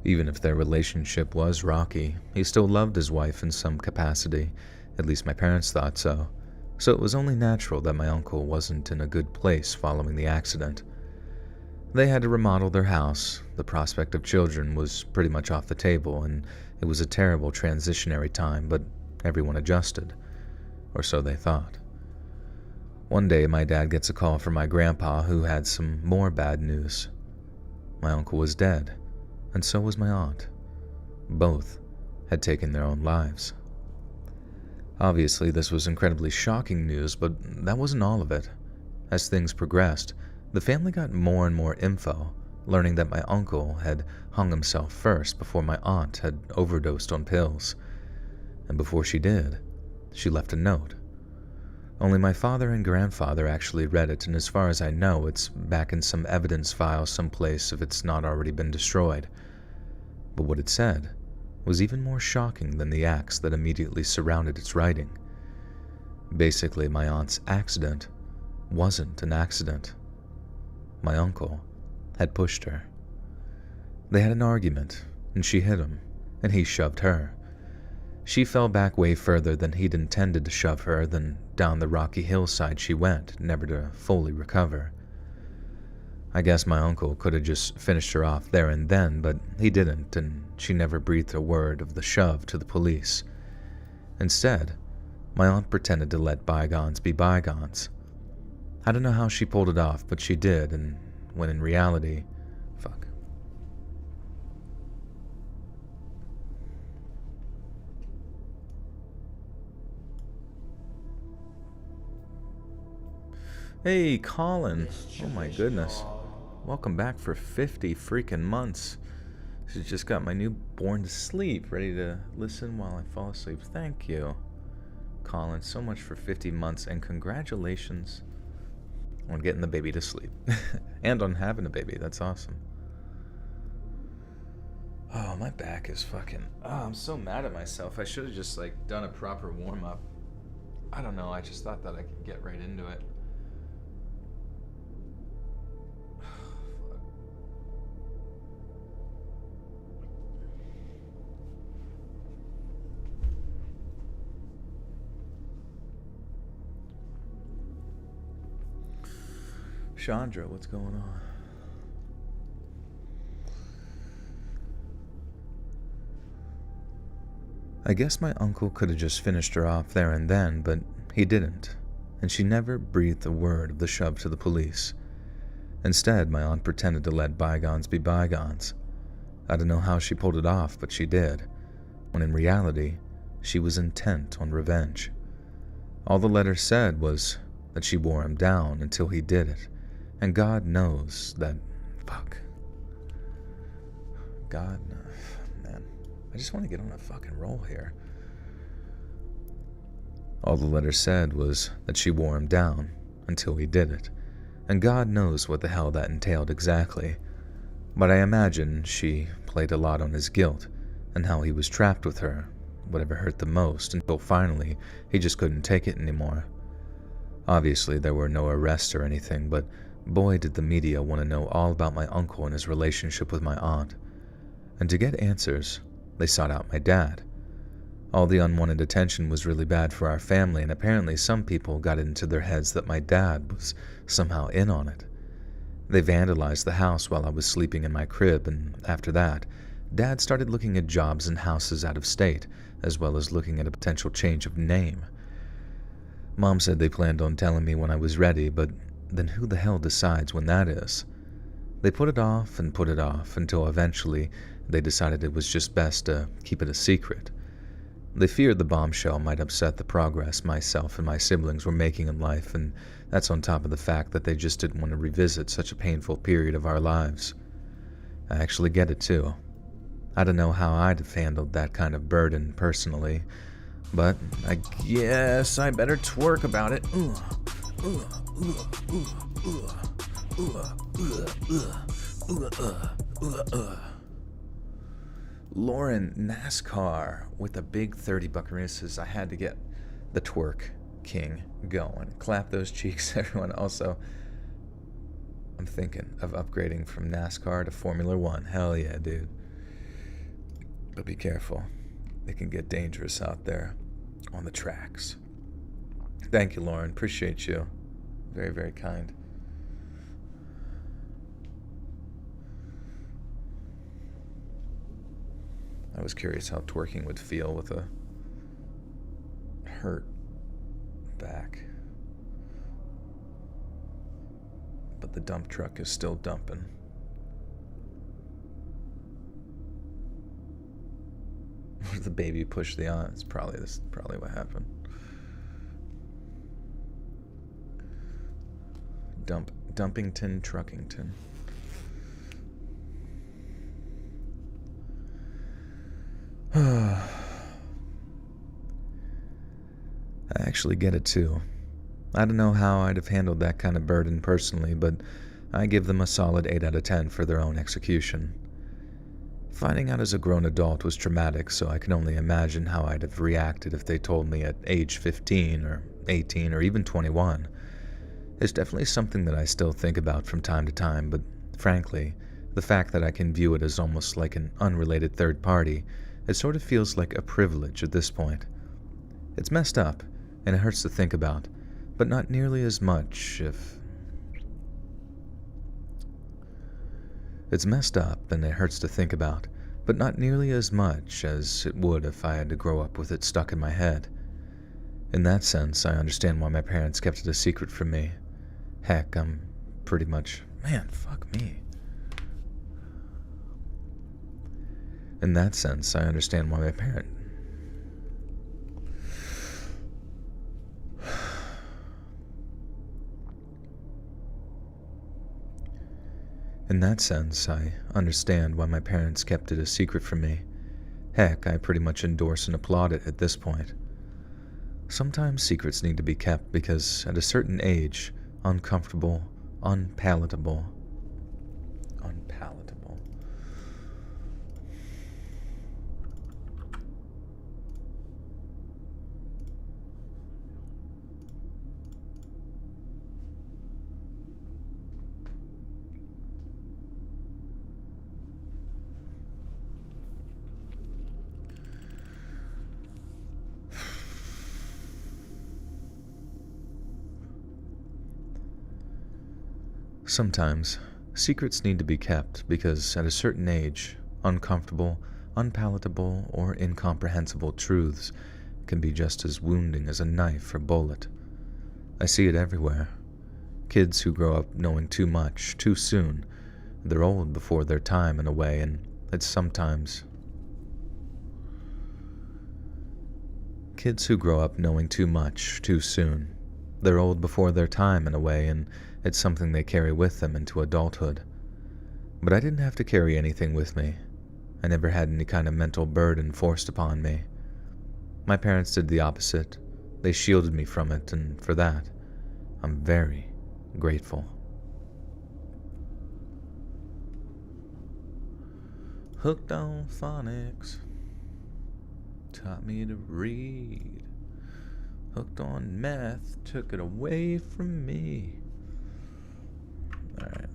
Even if their relationship was rocky, he still loved his wife in some capacity. At least my parents thought so. So it was only natural that my uncle wasn't in a good place following the accident. They had to remodel their house. The prospect of children was pretty much off the table, and it was a terrible transitionary time, but everyone adjusted. Or so they thought. One day, my dad gets a call from my grandpa, who had some more bad news. My uncle was dead, and so was my aunt. Both had taken their own lives. Obviously, this was incredibly shocking news, but that wasn't all of it. As things progressed, the family got more and more info, learning that my uncle had hung himself first before my aunt had overdosed on pills. And before she did, she left a note. Only my father and grandfather actually read it, and as far as I know, it's back in some evidence file someplace if it's not already been destroyed. But what it said was even more shocking than the acts that immediately surrounded its writing. Basically, my aunt's accident wasn't an accident. My uncle had pushed her. They had an argument, and she hit him, and he shoved her. She fell back way further than he'd intended to shove her, then down the rocky hillside she went, never to fully recover. I guess my uncle could have just finished her off there and then, but he didn't, and she never breathed a word of the shove to the police. Instead, my aunt pretended to let bygones be bygones. I don't know how she pulled it off, but she did, and when in reality, fuck. Hey, Colin. Oh my goodness. Welcome back for 50 freaking months. She's just got my newborn to sleep, ready to listen while I fall asleep. Thank you, Colin, so much for 50 months, and congratulations on getting the baby to sleep. And on having a baby. That's awesome. Oh, my back is fucking... Oh, I'm so mad at myself. I should have just, done a proper warm-up. I don't know, I just thought that I could get right into it. Chandra, what's going on? I guess my uncle could have just finished her off there and then, but he didn't, and she never breathed a word of the shove to the police. Instead, my aunt pretended to let bygones be bygones. I don't know how she pulled it off, but she did, when in reality, she was intent on revenge. All the letter said was that she wore him down until he did it. And God knows that... Fuck. God... Man. I just want to get on a fucking roll here. All the letter said was that she wore him down until he did it. And God knows what the hell that entailed exactly. But I imagine she played a lot on his guilt and how he was trapped with her, whatever hurt the most, until finally he just couldn't take it anymore. Obviously, there were no arrests or anything, but boy did the media want to know all about my uncle and his relationship with my aunt. And to get answers, they sought out my dad. All the unwanted attention was really bad for our family, and apparently some people got it into their heads that my dad was somehow in on it. They vandalized the house while I was sleeping in my crib, and after that, Dad started looking at jobs and houses out of state, as well as looking at a potential change of name. Mom said they planned on telling me when I was ready, but then who the hell decides when that is? They put it off and put it off until eventually they decided it was just best to keep it a secret. They feared the bombshell might upset the progress myself and my siblings were making in life, and that's on top of the fact that they just didn't want to revisit such a painful period of our lives. I actually get it too. I don't know how I'd have handled that kind of burden personally, but I guess I better twerk about it. Lauren NASCAR with a big 30 buckaroos. I had to get the twerk king going. Clap those cheeks, everyone. Also, I'm thinking of upgrading from NASCAR to Formula One. Hell yeah, dude. But be careful. It can get dangerous out there on the tracks. Thank you, Lauren. Appreciate you. Very, very kind. I was curious how twerking would feel with a hurt back. But the dump truck is still dumping. The baby pushed the on. This is probably what happened. Dumpington, Truckington. I actually get it too. I don't know how I'd have handled that kind of burden personally, but I give them a solid 8 out of 10 for their own execution. Finding out as a grown adult was traumatic, so I can only imagine how I'd have reacted if they told me at age 15 or 18 or even 21. It's definitely something that I still think about from time to time, but frankly, the fact that I can view it as almost like an unrelated third party, it sort of feels like a privilege at this point. It's messed up, and it hurts to think about, but not nearly as much if... It's messed up, and it hurts to think about, but not nearly as much as it would if I had to grow up with it stuck in my head. In that sense, I understand why my parents kept it a secret from me. Heck, I'm pretty much... Man, fuck me. In that sense, I understand why my parents... In that sense, I understand why my parents kept it a secret from me. Heck, I pretty much endorse and applaud it at this point. Sometimes secrets need to be kept because at a certain age, uncomfortable, unpalatable. Sometimes, secrets need to be kept because at a certain age, uncomfortable, unpalatable, or incomprehensible truths can be just as wounding as a knife or bullet. I see it everywhere. Kids who grow up knowing too much, too soon. They're old before their time in a way, and it's sometimes... Kids who grow up knowing too much, too soon. They're old before their time in a way, and it's something they carry with them into adulthood. But I didn't have to carry anything with me. I never had any kind of mental burden forced upon me. My parents did the opposite. They shielded me from it, and for that, I'm very grateful. Hooked on phonics. Taught me to read. Hooked on meth. Took it away from me. Alright.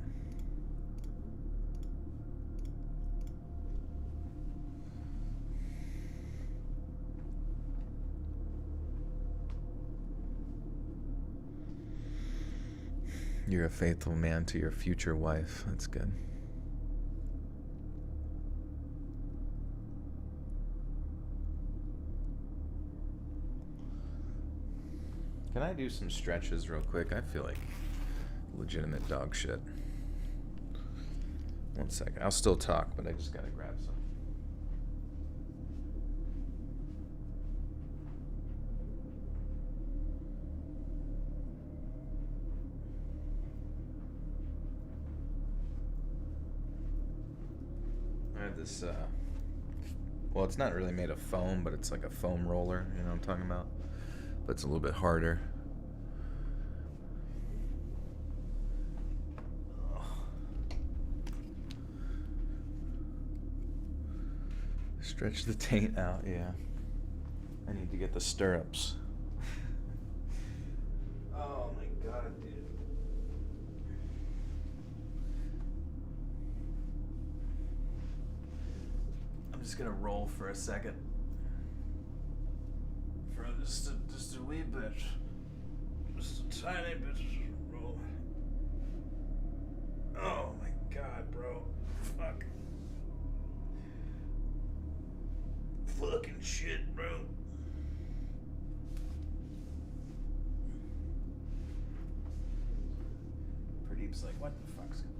You're a faithful man to your future wife. That's good. Can I do some stretches real quick? I feel like legitimate dog shit. One second. I'll still talk, but I just gotta grab some. I have this, well, it's not really made of foam, but it's like a foam roller, you know what I'm talking about? But it's a little bit harder. Stretch the taint out, yeah. I need to get the stirrups. Oh my god, dude. I'm just gonna roll for a second. For just a wee bit. Just a tiny bit of roll. Oh my god, bro. Fuck. Fucking shit, bro. Pradeep's like, what the fuck's going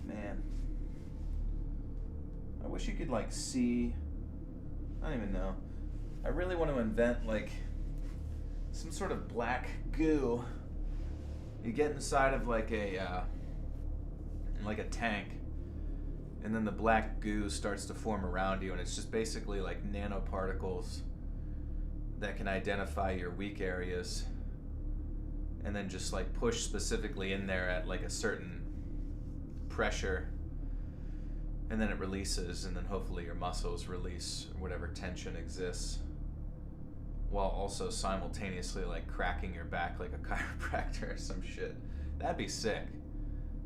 on? Man. I wish you could, like, see... I don't even know. I really want to invent, like, some sort of black goo. You get inside of like a tank, and then the black goo starts to form around you, and it's just basically like nanoparticles that can identify your weak areas, and then just like push specifically in there at like a certain pressure, and then it releases, and then hopefully your muscles release whatever tension exists, while also simultaneously like cracking your back like a chiropractor or some shit. That'd be sick.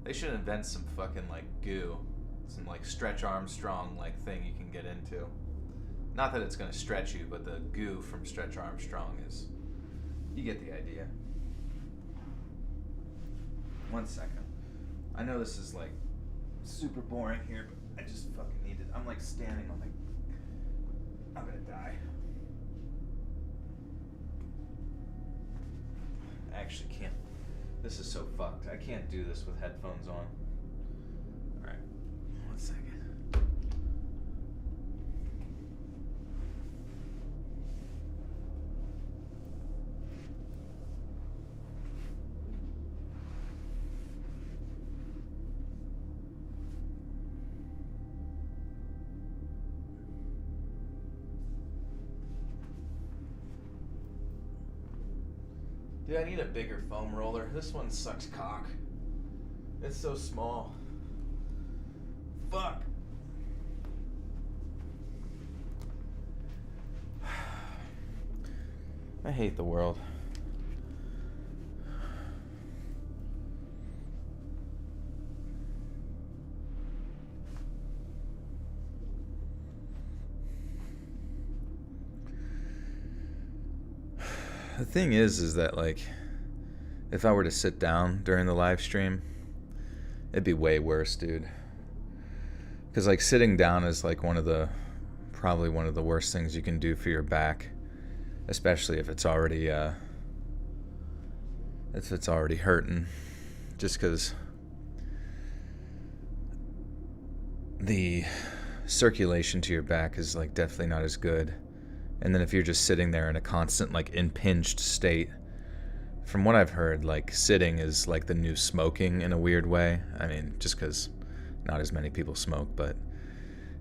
They should invent some fucking like goo, some like Stretch Armstrong like thing you can get into. Not that it's gonna stretch you, but the goo from Stretch Armstrong is, you get the idea. One second. I know this is like super boring here, but I just fucking need it. I'm like standing on like, I'm gonna die. I actually can't. This is so fucked. I can't do this with headphones on. Alright. 1 second. Dude, I need a bigger foam roller. This one sucks cock. It's so small. Fuck. I hate the world. The thing is that like, if I were to sit down during the live stream, it'd be way worse, dude. Because like sitting down is like probably one of the worst things you can do for your back, especially if it's already hurting. Just because the circulation to your back is like definitely not as good. And then if you're just sitting there in a constant like impinged state, from what I've heard, like sitting is like the new smoking in a weird way. I mean, just because not as many people smoke, but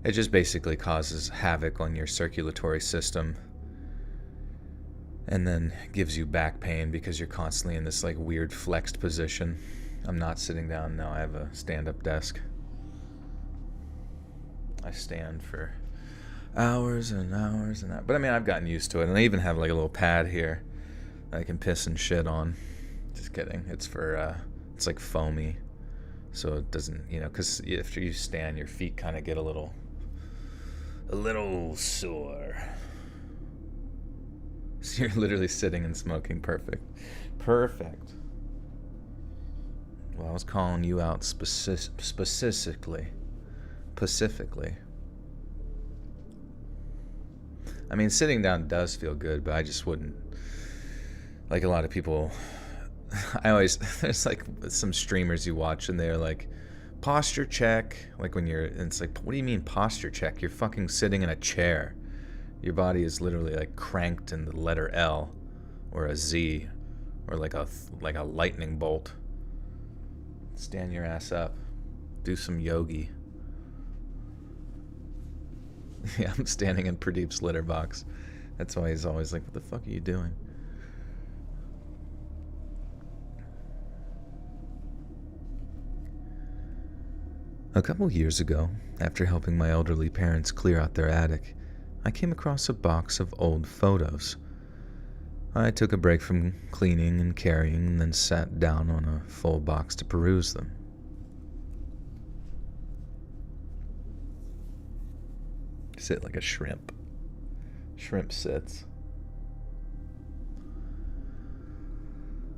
it just basically causes havoc on your circulatory system, and then gives you back pain because you're constantly in this like weird flexed position. I'm not sitting down now. I have a stand-up desk. I stand for hours and hours and hours. But I mean, I've gotten used to it, and I even have like a little pad here that I can piss and shit on. Just kidding. It's for it's like foamy, so it doesn't, you know, because if you stand, your feet kind of get a little sore. You're literally sitting and smoking. Perfect. Perfect. Well, I was calling you out specifically. Pacifically. I mean, sitting down does feel good, but I just wouldn't. Like a lot of people, there's like some streamers you watch and they're like, posture check. Like when you're, and it's like, what do you mean posture check? You're fucking sitting in a chair. Your body is literally like cranked in the letter L or a Z or like a lightning bolt. Stand your ass up. Do some yogi. Yeah, I'm standing in Pradeep's litter box. That's why he's always like, what the fuck are you doing? A couple years ago, after helping my elderly parents clear out their attic, I came across a box of old photos. I took a break from cleaning and carrying and then sat down on a full box to peruse them. Sit like a shrimp. Shrimp sits.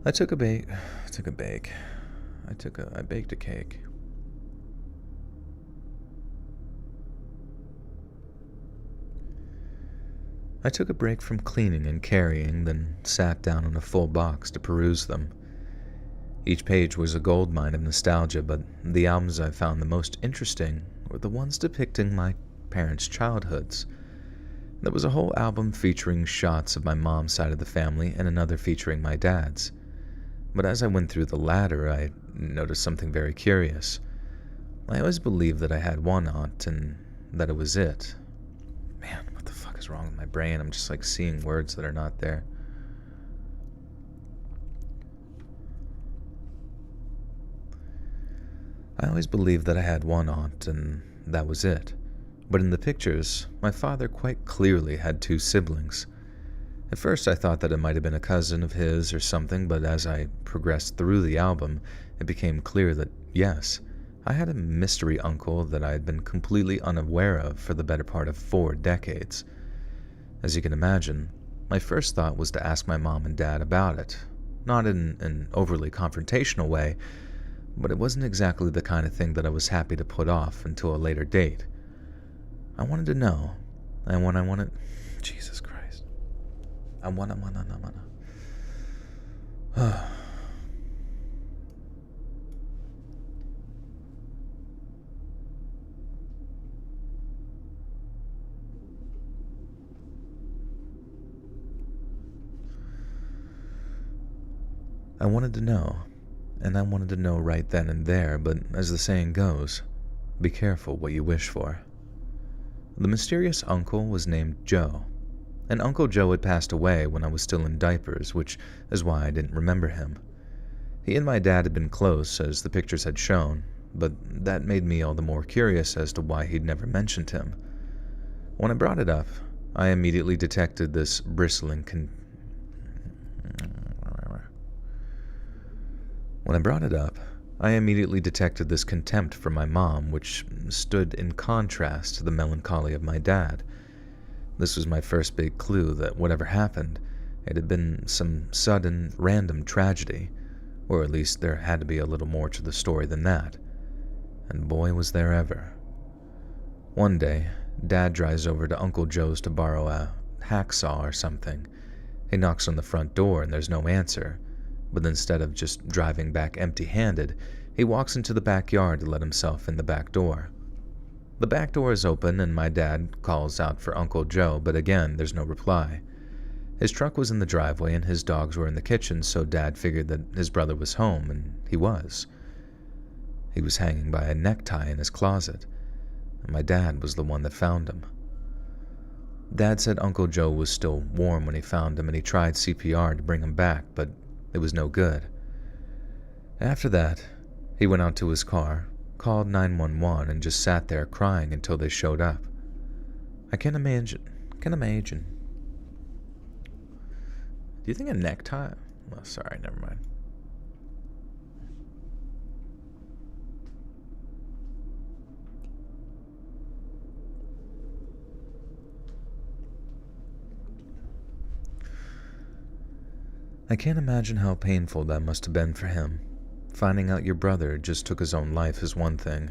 I baked a cake. I took a break from cleaning and carrying, then sat down on a full box to peruse them. Each page was a goldmine of nostalgia, but the albums I found the most interesting were the ones depicting my parents' childhoods. There was a whole album featuring shots of my mom's side of the family and another featuring my dad's. But as I went through the latter, I noticed something very curious. I always believed that I had one aunt and that it was it. Man, what the fuck is wrong with my brain? I'm just like seeing words that are not there. I always believed that I had one aunt and that was it. But in the pictures, my father quite clearly had two siblings. At first I thought that it might have been a cousin of his or something, but as I progressed through the album, it became clear that, yes, I had a mystery uncle that I had been completely unaware of for the better part of 4 decades. As you can imagine, my first thought was to ask my mom and dad about it, not in an overly confrontational way, but it wasn't exactly the kind of thing that I was happy to put off until a later date. I wanted to know, and when I wanted... Jesus Christ. I wanna... I wanted to know, and I wanted to know right then and there, but as the saying goes, be careful what you wish for. The mysterious uncle was named Joe, and Uncle Joe had passed away when I was still in diapers, which is why I didn't remember him. He and my dad had been close, as the pictures had shown, but that made me all the more curious as to why he'd never mentioned him. When I brought it up, I immediately detected this bristling contempt for my mom, which stood in contrast to the melancholy of my dad. This was my first big clue that whatever happened, it had been some sudden, random tragedy, or at least there had to be a little more to the story than that. And boy was there ever. One day, Dad drives over to Uncle Joe's to borrow a hacksaw or something. He knocks on the front door and there's no answer, but instead of just driving back empty-handed, he walks into the backyard to let himself in the back door. The back door is open and my dad calls out for Uncle Joe, but again, there's no reply. His truck was in the driveway and his dogs were in the kitchen, so Dad figured that his brother was home, and he was. He was hanging by a necktie in his closet, and my dad was the one that found him. Dad said Uncle Joe was still warm when he found him and he tried CPR to bring him back, but it was no good. After that, he went out to his car, called 911, and just sat there crying until they showed up. I can imagine. Do you think a necktie? Well, sorry, never mind. I can't imagine how painful that must have been for him. Finding out your brother just took his own life is one thing,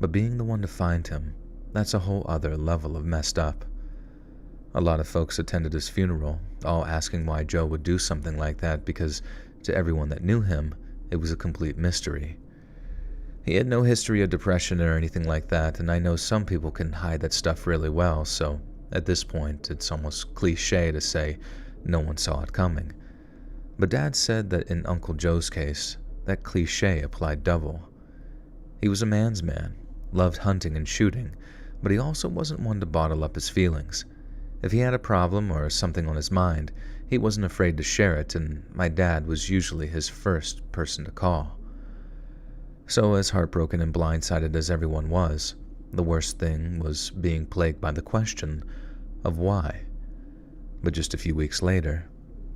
but being the one to find him, that's a whole other level of messed up. A lot of folks attended his funeral, all asking why Joe would do something like that because, to everyone that knew him, it was a complete mystery. He had no history of depression or anything like that, and I know some people can hide that stuff really well, so at this point, it's almost cliche to say no one saw it coming. But Dad said that in Uncle Joe's case, that cliche applied double. He was a man's man, loved hunting and shooting, but he also wasn't one to bottle up his feelings. If he had a problem or something on his mind, he wasn't afraid to share it, and my dad was usually his first person to call. So as heartbroken and blindsided as everyone was, the worst thing was being plagued by the question of why. But just a few weeks later,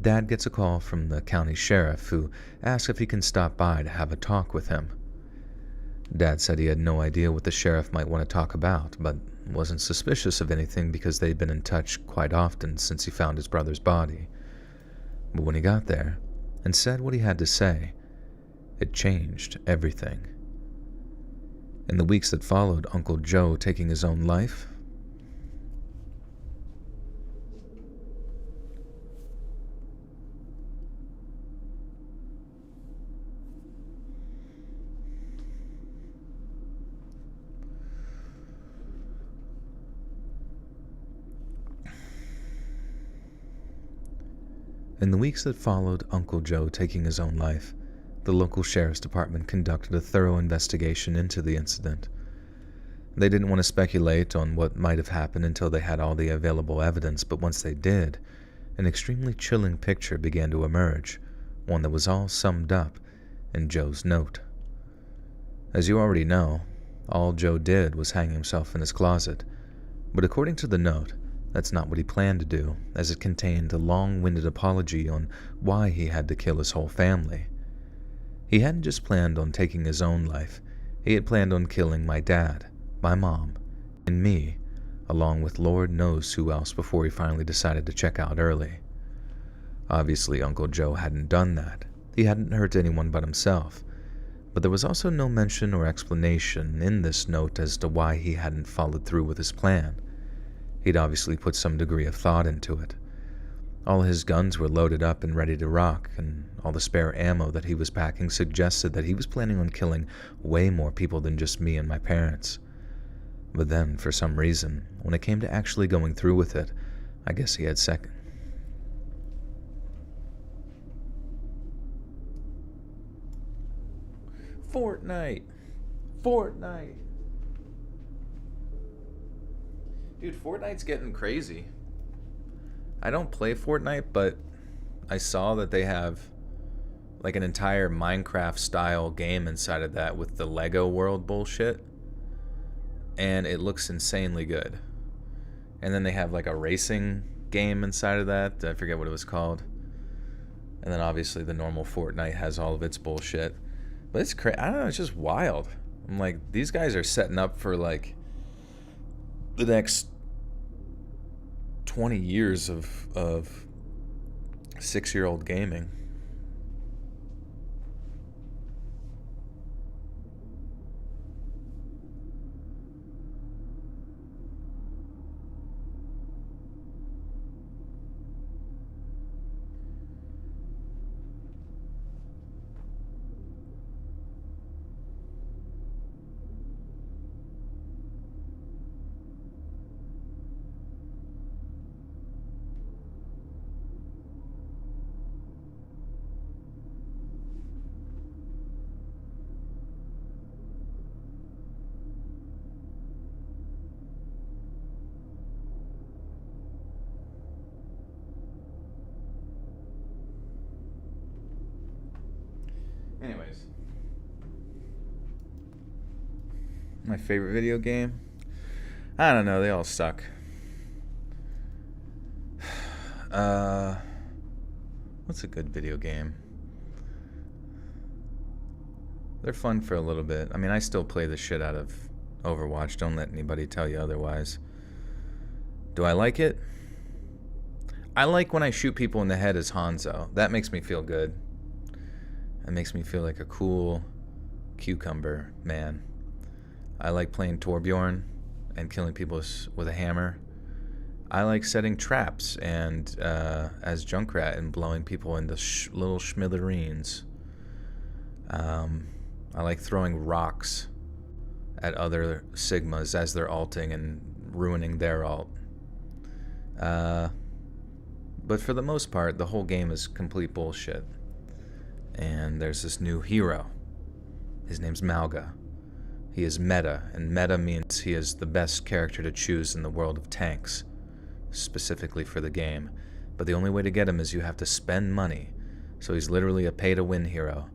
Dad gets a call from the county sheriff who asks if he can stop by to have a talk with him. Dad said he had no idea what the sheriff might want to talk about, but wasn't suspicious of anything because they'd been in touch quite often since he found his brother's body. But when he got there and said what he had to say, it changed everything. In the weeks that followed Uncle Joe taking his own life, Uncle Joe taking his own life, the local sheriff's department conducted a thorough investigation into the incident. They didn't want to speculate on what might have happened until they had all the available evidence, but once they did, an extremely chilling picture began to emerge, one that was all summed up in Joe's note. As you already know, all Joe did was hang himself in his closet, but according to the note, that's not what he planned to do, as it contained a long-winded apology on why he had to kill his whole family. He hadn't just planned on taking his own life, he had planned on killing my dad, my mom, and me, along with Lord knows who else before he finally decided to check out early. Obviously, Uncle Joe hadn't done that. He hadn't hurt anyone but himself. But there was also no mention or explanation in this note as to why he hadn't followed through with his plan. He'd obviously put some degree of thought into it. All his guns were loaded up and ready to rock, and all the spare ammo that he was packing suggested that he was planning on killing way more people than just me and my parents. But then, for some reason, when it came to actually going through with it, I guess he had second. Fortnite! Dude, Fortnite's getting crazy. I don't play Fortnite, but I saw that they have like an entire Minecraft style game inside of that with the Lego world bullshit. And it looks insanely good. And then they have like a racing game inside of that. I forget what it was called. And then obviously the normal Fortnite has all of its bullshit. But it's crazy. I don't know, it's just wild. I'm like, these guys are setting up for like the next 20 years of 6-year-old gaming. Anyways, my favorite video game? I don't know, they all suck. What's a good video game? They're fun for a little bit. I mean, I still play the shit out of Overwatch. Don't let anybody tell you otherwise. Do I like it? I like when I shoot people in the head as Hanzo. That makes me feel good. That makes me feel like a cool cucumber man. I like playing Torbjorn and killing people with a hammer. I like setting traps and as Junkrat and blowing people into little schmithereens. I like throwing rocks at other Sigmas as they're alting and ruining their alt. But for the most part, the whole game is complete bullshit. And there's this new hero. His name's Malga. He is meta, and meta means he is the best character to choose in the world of tanks, specifically for the game. But the only way to get him is you have to spend money. So he's literally a pay-to-win hero.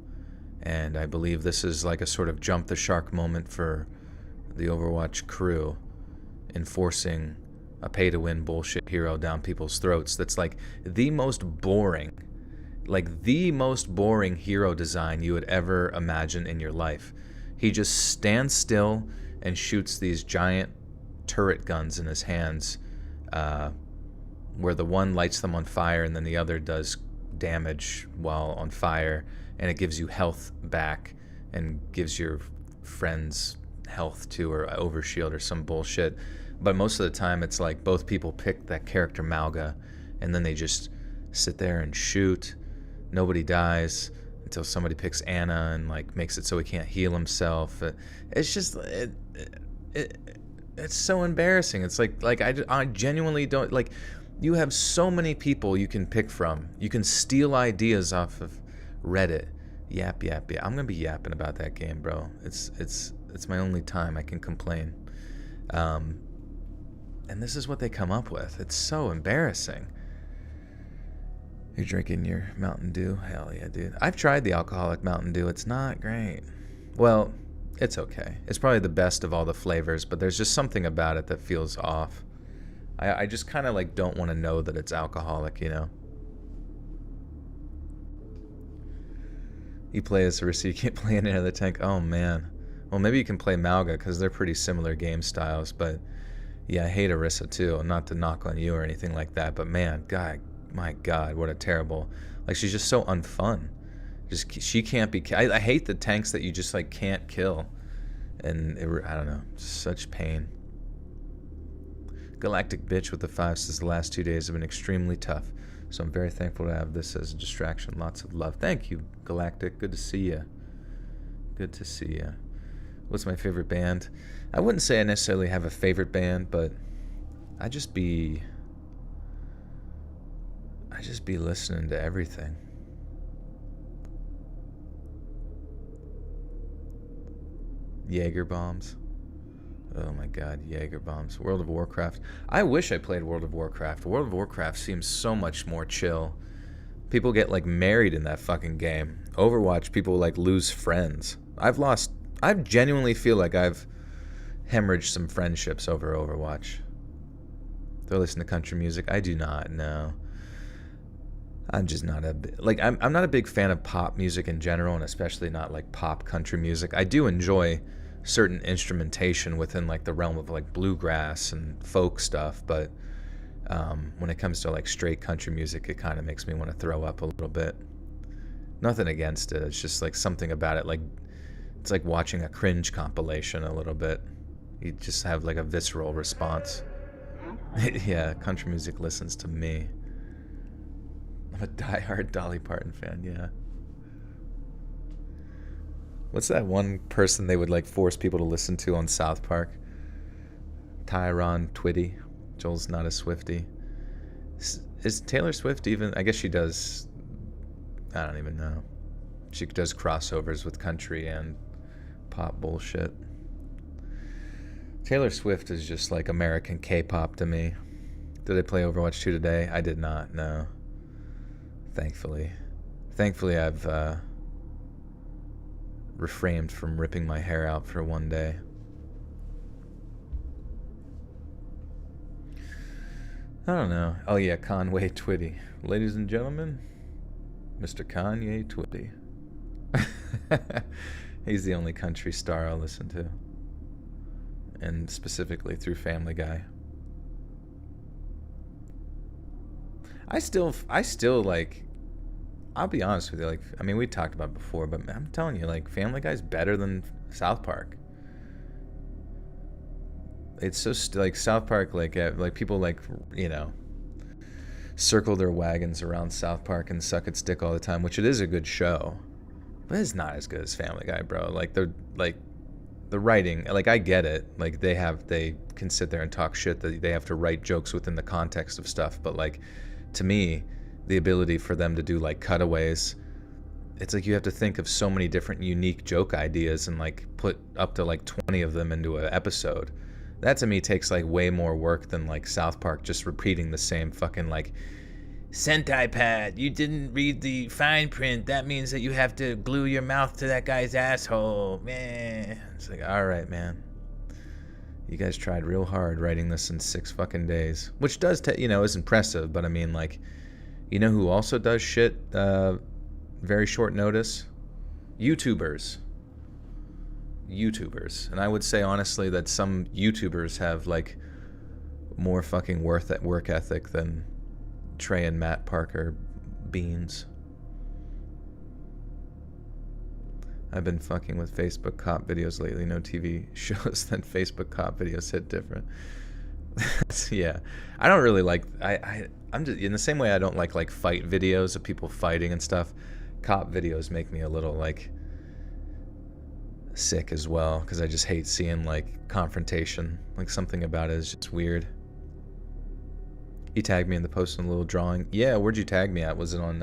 And I believe this is like a sort of jump the shark moment for the Overwatch crew, enforcing a pay-to-win bullshit hero down people's throats. That's like the most boring hero design you would ever imagine in your life. He just stands still and shoots these giant turret guns in his hands, where the one lights them on fire and then the other does damage while on fire, and it gives you health back and gives your friends health too, or overshield or some bullshit. But most of the time it's like both people pick that character Malga and then they just sit there and shoot. Nobody dies until somebody picks Anna and like makes it so he can't heal himself. It's just it's so embarrassing. It's like I genuinely don't like. You have so many people you can pick from. You can steal ideas off of Reddit. Yap. I'm gonna be yapping about that game, bro. It's my only time I can complain. And this is what they come up with. It's so embarrassing. You're drinking your Mountain Dew? Hell yeah, dude. I've tried the alcoholic Mountain Dew. It's not great. Well, it's okay. It's probably the best of all the flavors, but there's just something about it that feels off. I just kind of like don't want to know that it's alcoholic, you know? You play as Orisa, you can't play any other tank. Oh, man. Well, maybe you can play Malga, because they're pretty similar game styles, but yeah, I hate Orisa too. Not to knock on you or anything like that, but man, God, my God, what a terrible... Like, she's just so unfun. She can't be... I hate the tanks that you just, like, can't kill. And, I don't know, such pain. Galactic Bitch with the 5 says the last 2 days have been extremely tough, so I'm very thankful to have this as a distraction. Lots of love. Thank you, Galactic. Good to see you. Good to see you. What's my favorite band? I wouldn't say I necessarily have a favorite band, but I just be listening to everything. Jaeger bombs. Oh my God, Jaeger bombs. World of Warcraft. I wish I played World of Warcraft. World of Warcraft seems so much more chill. People get like married in that fucking game. Overwatch, people like lose friends. I genuinely feel like I've hemorrhaged some friendships over Overwatch. Do I listen to country music? I do not, no. I'm just not I'm not a big fan of pop music in general, and especially not like pop country music. I do enjoy certain instrumentation within like the realm of like bluegrass and folk stuff, but when it comes to like straight country music, it kind of makes me want to throw up a little bit. Nothing against it. It's just like something about it, like it's like watching a cringe compilation a little bit. You just have like a visceral response. Yeah, country music listens to me. I'm a diehard Dolly Parton fan, yeah. What's that one person they would like force people to listen to on South Park? Tyron Twitty. Joel's not a Swiftie. Is Taylor Swift even... I guess she does... I don't even know. She does crossovers with country and pop bullshit. Taylor Swift is just like American K-pop to me. Did I play Overwatch 2 today? I did not, no. Thankfully. Thankfully, I've refrained from ripping my hair out for one day. I don't know. Oh yeah, Conway Twitty. Ladies and gentlemen, Mr. Kanye Twitty. He's the only country star I'll listen to. And specifically through Family Guy. I still like. I'll be honest with you. Like, I mean, we talked about it before, but I'm telling you, like, Family Guy's better than South Park. It's so like South Park, like people like circle their wagons around South Park and suck its dick all the time, which it is a good show, but it's not as good as Family Guy, bro. Like the writing, like I get it, like they can sit there and talk shit, that they have to write jokes within the context of stuff, but like to me, the ability for them to do like cutaways, it's like you have to think of so many different unique joke ideas and like put up to like 20 of them into an episode. That to me takes like way more work than like South Park just repeating the same fucking like, Sentai pad, you didn't read the fine print. That means that you have to glue your mouth to that guy's asshole. Man. It's like, all right, man. You guys tried real hard writing this in 6 fucking days. Which does, is impressive. But I mean, like, you know who also does shit very short notice? YouTubers. And I would say, honestly, that some YouTubers have, like, more fucking work ethic than Trey and Matt Parker Beans. I've been fucking with Facebook cop videos lately. No TV shows than Facebook cop videos hit different. Yeah, I don't really like. I'm just in the same way I don't like fight videos of people fighting and stuff. Cop videos make me a little like sick as well, because I just hate seeing like confrontation. Like something about it is just weird. You tagged me in the post in a little drawing. Yeah, where'd you tag me at? Was it on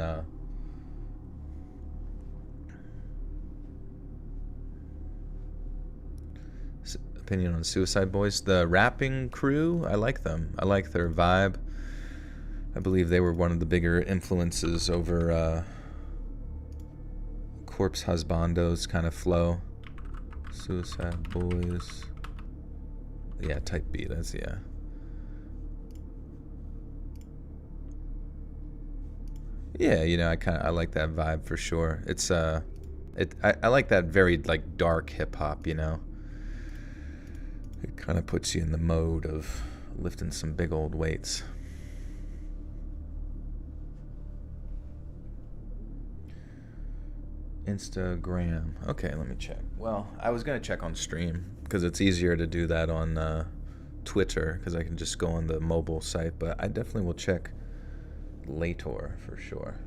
opinion on Suicide Boys? The rapping crew, I like them. I like their vibe. I believe they were one of the bigger influences over Corpse Husbando's kind of flow. Suicide Boys. Yeah, type B, that's, yeah. Yeah, I like that vibe for sure. It's I like that very like dark hip hop, It kind of puts you in the mode of lifting some big old weights. Instagram. Okay, let me check. Well, I was gonna check on stream because it's easier to do that on Twitter because I can just go on the mobile site, but I definitely will check later for sure.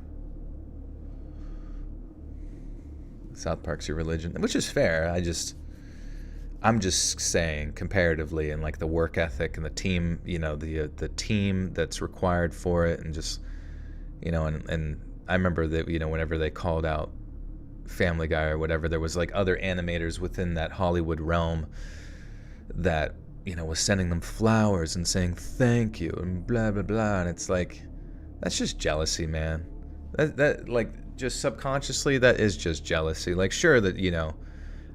South Park's your religion, which is fair. I'm just saying comparatively, and like the work ethic and the team, the team that's required for it, and just and I remember that whenever they called out Family Guy or whatever, there was like other animators within that Hollywood realm that was sending them flowers and saying thank you and blah blah blah, and it's like, that's just jealousy, man. That like just subconsciously, that is just jealousy. Like, sure that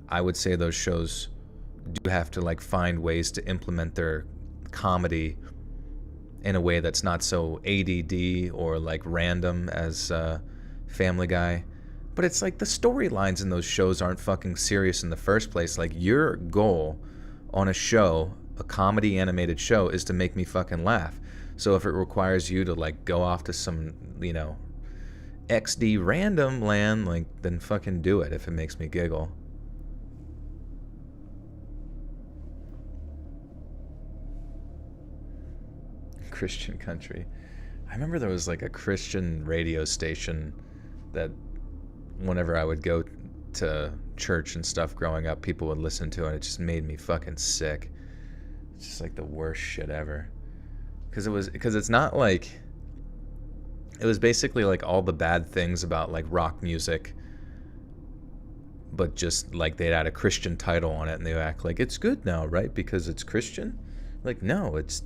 I would say those shows do have to like find ways to implement their comedy in a way that's not so ADD or like random as Family Guy. But it's like the storylines in those shows aren't fucking serious in the first place. Like, your goal on a show, a comedy animated show, is to make me fucking laugh. So if it requires you to like go off to some, XD random land, like, then fucking do it if it makes me giggle. Christian country. I remember there was like a Christian radio station that whenever I would go to church and stuff growing up, people would listen to, and it just made me fucking sick. It's just like the worst shit ever. Because it's not like, it was basically like all the bad things about like rock music, but just like they'd add a Christian title on it, and they act like it's good now, right? Because it's Christian. Like, no, it's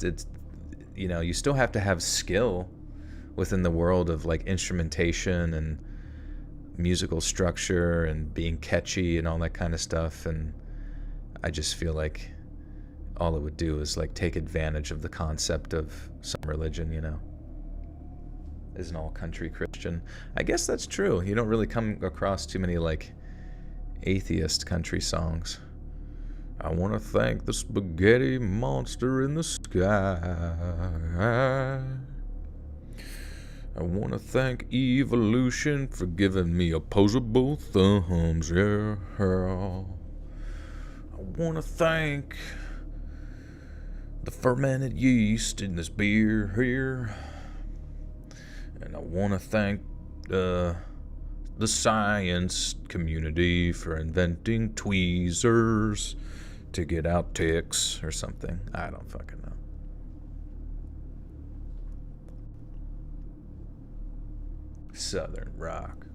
you still have to have skill within the world of like instrumentation and musical structure and being catchy and all that kind of stuff. And I just feel like all it would do is like take advantage of the concept of some religion, Isn't all country Christian? I guess that's true. You don't really come across too many like atheist country songs. I want to thank the spaghetti monster in the sky. I want to thank evolution for giving me opposable thumbs, yeah. I want to thank the fermented yeast in this beer here. And I want to thank the science community for inventing tweezers to get out ticks or something. I don't fucking know. Southern rock.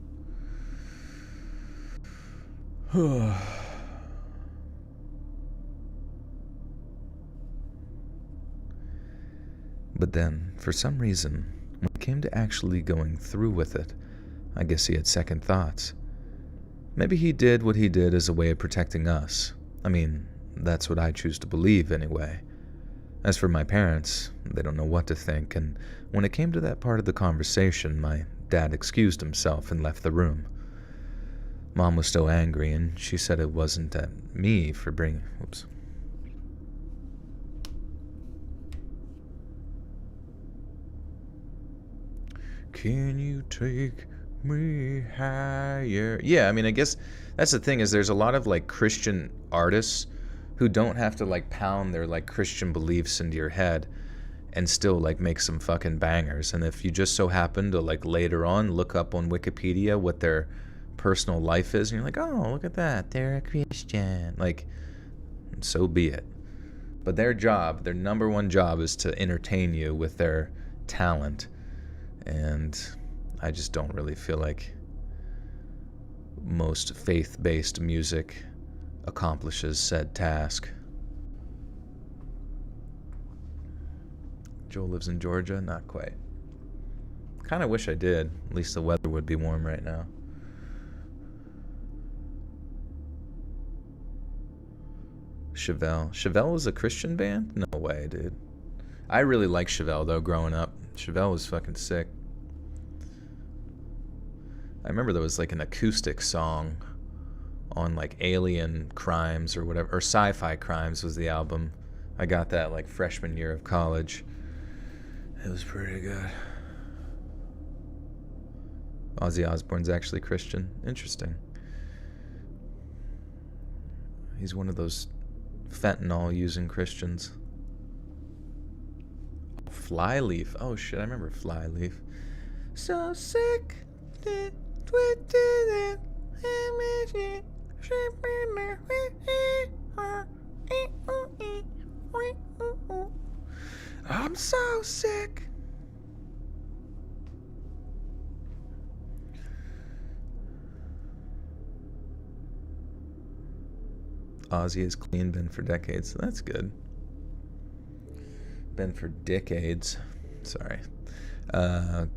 But then, for some reason, when it came to actually going through with it, I guess he had second thoughts. Maybe he did what he did as a way of protecting us. I mean, that's what I choose to believe anyway. As for my parents, they don't know what to think, and when it came to that part of the conversation, my dad excused himself and left the room. Mom was still angry, and she said it wasn't at me for bringing... Oops. Can you take me higher? Yeah, I mean, I guess that's the thing, is there's a lot of like Christian artists who don't have to like pound their like Christian beliefs into your head and still like make some fucking bangers. And if you just so happen to like later on look up on Wikipedia what their personal life is, and you're like, oh, look at that, they're a Christian, like, so be it. But their job, their number one job, is to entertain you with their talent. And I just don't really feel like most faith-based music accomplishes said task. Joel lives in Georgia? Not quite. Kind of wish I did. At least the weather would be warm right now. Chevelle. Chevelle was a Christian band? No way, dude. I really liked Chevelle, though, growing up. Chevelle was fucking sick. I remember there was like an acoustic song on like Alien Crimes or whatever, or Sci-Fi Crimes was the album. I got that like freshman year of college. It was pretty good. Ozzy Osbourne's actually Christian. Interesting. He's one of those fentanyl using Christians. Flyleaf. Oh shit, I remember Flyleaf. So sick. I'm so sick. Ozzy has clean been for decades, so that's good. Been for decades. Sorry.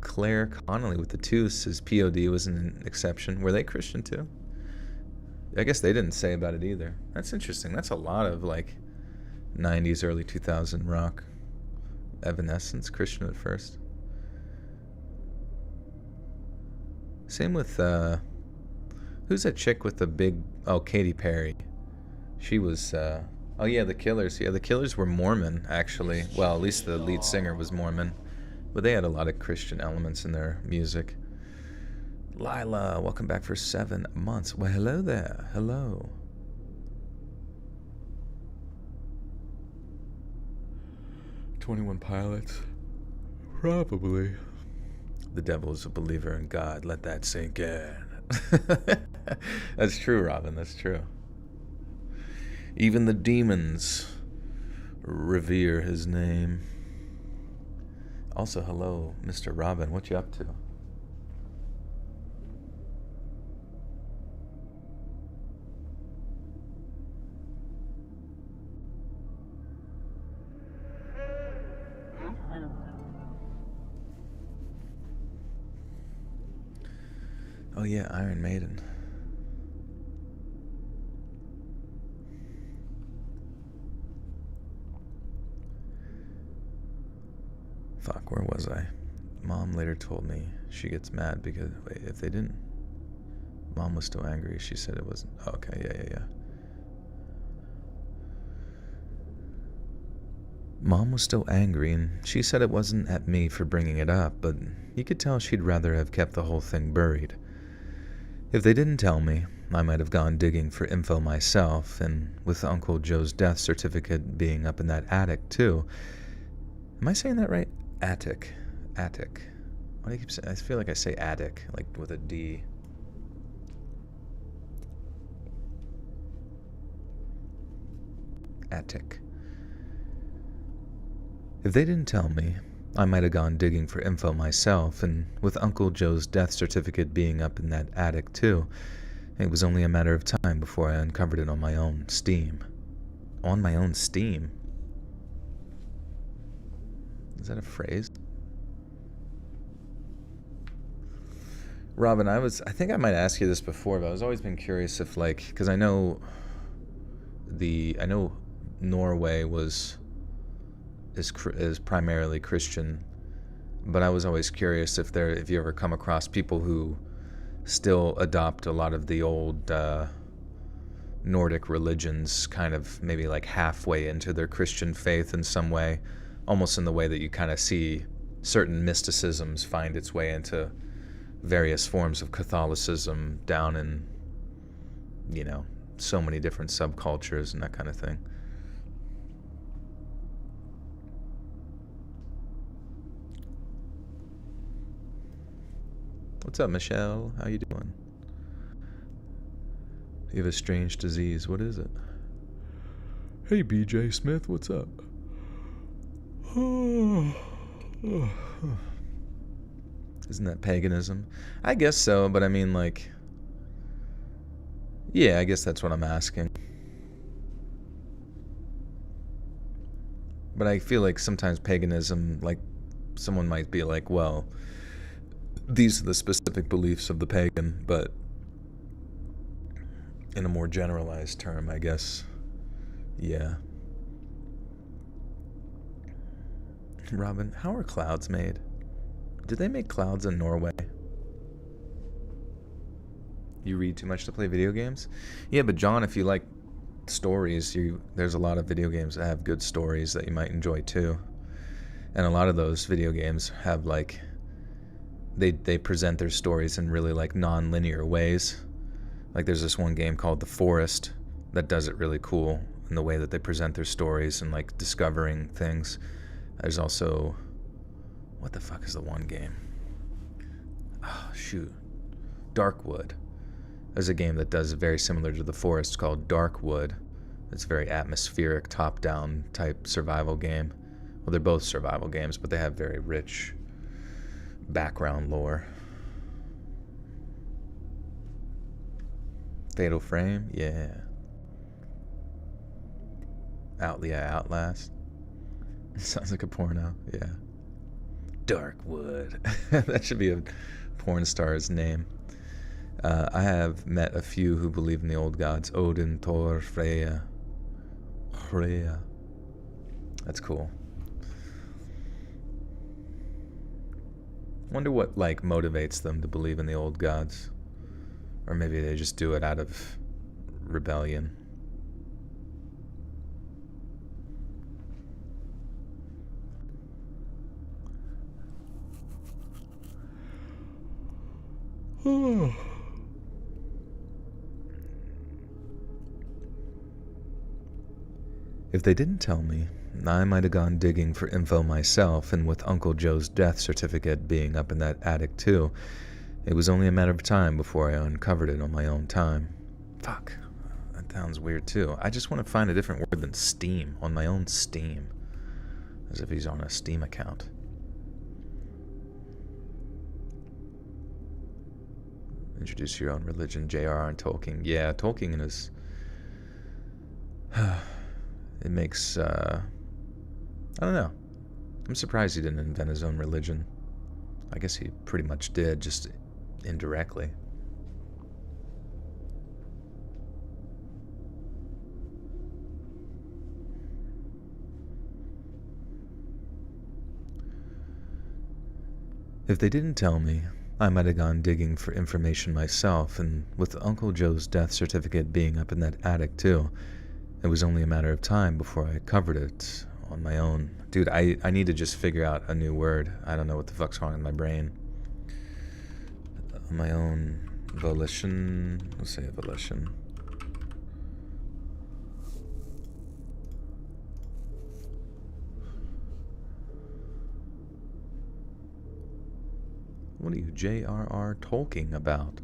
Claire Connolly with the tooth says POD was an exception. Were they Christian too? I guess they didn't say about it either. That's interesting. That's a lot of like 90s, early 2000 rock. Evanescence, Christian at first. Same with, who's that chick with the big, oh, Katy Perry. She was, oh yeah, the Killers. Yeah, the Killers were Mormon, actually. Well, at least the lead singer was Mormon. But they had a lot of Christian elements in their music. Lila, welcome back for 7 months. Well, hello there. Hello. 21 Pilots. Probably. The devil is a believer in God. Let that sink in. That's true, Robin. That's true. Even the demons revere his name. Also, hello, Mr. Robin. What you up to? Oh yeah, Iron Maiden. Fuck, where was I? Mom later told me she gets mad because, wait, if they didn't... Mom was still angry. She said it wasn't... Oh, okay, yeah. Mom was still angry, and she said it wasn't at me for bringing it up, but you could tell she'd rather have kept the whole thing buried. If they didn't tell me, I might have gone digging for info myself, and with Uncle Joe's death certificate being up in that attic, too. Am I saying that right? Attic. Attic. Why do I keep saying? I feel like I say attic, like with a D. Attic. If they didn't tell me, I might have gone digging for info myself, and with Uncle Joe's death certificate being up in that attic too, it was only a matter of time before I uncovered it on my own steam. On my own steam? Is that a phrase? Robin, I think I might ask you this before, but I was always been curious if, like, because I know Norway is primarily Christian, but I was always curious if you ever come across people who still adopt a lot of the old Nordic religions, kind of maybe like halfway into their Christian faith in some way, almost in the way that you kind of see certain mysticisms find its way into various forms of Catholicism down in, so many different subcultures and that kind of thing. What's up, Michelle? How you doing? You have a strange disease. What is it? Hey, BJ Smith, what's up? Isn't that paganism? I guess so, but I mean, like, yeah, I guess that's what I'm asking. But I feel like sometimes paganism, like, someone might be like, well, these are the specific beliefs of the pagan, but in a more generalized term, I guess, yeah. Robin, how are clouds made? Did they make clouds in Norway? You read too much to play video games? Yeah, but John, if you like stories, there's a lot of video games that have good stories that you might enjoy too. And a lot of those video games have like they present their stories in really like non-linear ways. Like there's this one game called The Forest that does it really cool in the way that they present their stories and like discovering things. There's also, what the fuck is the one game? Oh, shoot. Darkwood. There's a game that does very similar to The Forest called Darkwood. It's a very atmospheric, top-down type survival game. Well, they're both survival games, but they have very rich background lore. Fatal Frame? Yeah. Outlast? Sounds like a porno. Yeah. Darkwood. That should be a porn star's name. I have met a few who believe in the old gods. Odin, Thor, Freya. That's cool. Wonder what, like, motivates them to believe in the old gods. Or maybe they just do it out of rebellion. If they didn't tell me, I might have gone digging for info myself, and with Uncle Joe's death certificate being up in that attic too, it was only a matter of time before I uncovered it on my own time. Fuck, that sounds weird too. I just want to find a different word than Steam, on my own Steam. As if he's on a Steam account. Introduce your own religion, J.R.R. and Tolkien. Yeah, Tolkien is... it makes... I don't know. I'm surprised he didn't invent his own religion. I guess he pretty much did, just indirectly. If they didn't tell me, I might have gone digging for information myself, and with Uncle Joe's death certificate being up in that attic too, it was only a matter of time before I covered it on my own. Dude, I need to just figure out a new word. I don't know what the fuck's wrong with my brain. On my own volition. Let's say volition. What are you, J.R.R. Tolkien, about?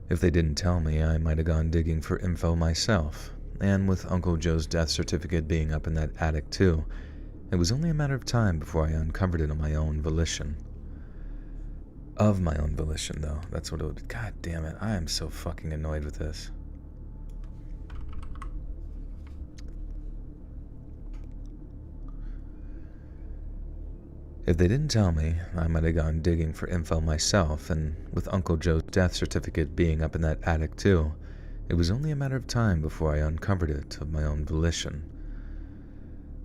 If they didn't tell me, I might have gone digging for info myself. And with Uncle Joe's death certificate being up in that attic too, it was only a matter of time before I uncovered it on my own volition. Of my own volition, though. That's what it would... God damn it, I am so fucking annoyed with this. If they didn't tell me, I might have gone digging for info myself, and with Uncle Joe's death certificate being up in that attic too, it was only a matter of time before I uncovered it of my own volition.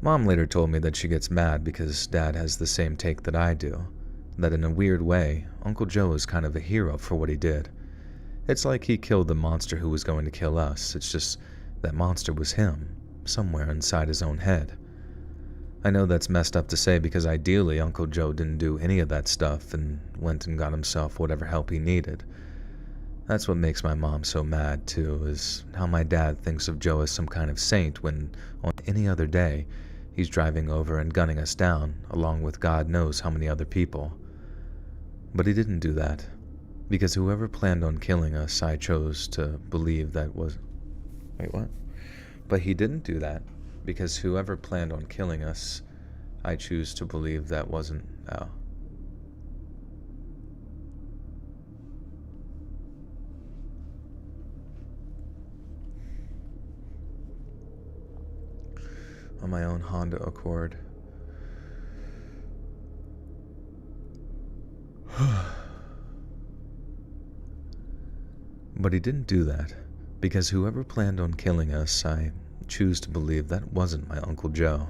Mom later told me that she gets mad because Dad has the same take that I do, that in a weird way, Uncle Joe is kind of a hero for what he did. It's like he killed the monster who was going to kill us, it's just that monster was him, somewhere inside his own head. I know that's messed up to say because ideally Uncle Joe didn't do any of that stuff and went and got himself whatever help he needed. That's what makes my mom so mad too, is how my dad thinks of Joe as some kind of saint when on any other day he's driving over and gunning us down along with God knows how many other people. But he didn't do that because whoever planned on killing us, I chose to believe that was... Wait, what? But he didn't do that. Because whoever planned on killing us, I choose to believe that wasn't... Oh. On my own Honda Accord. But he didn't do that, because whoever planned on killing us, I choose to believe that wasn't my Uncle Joe.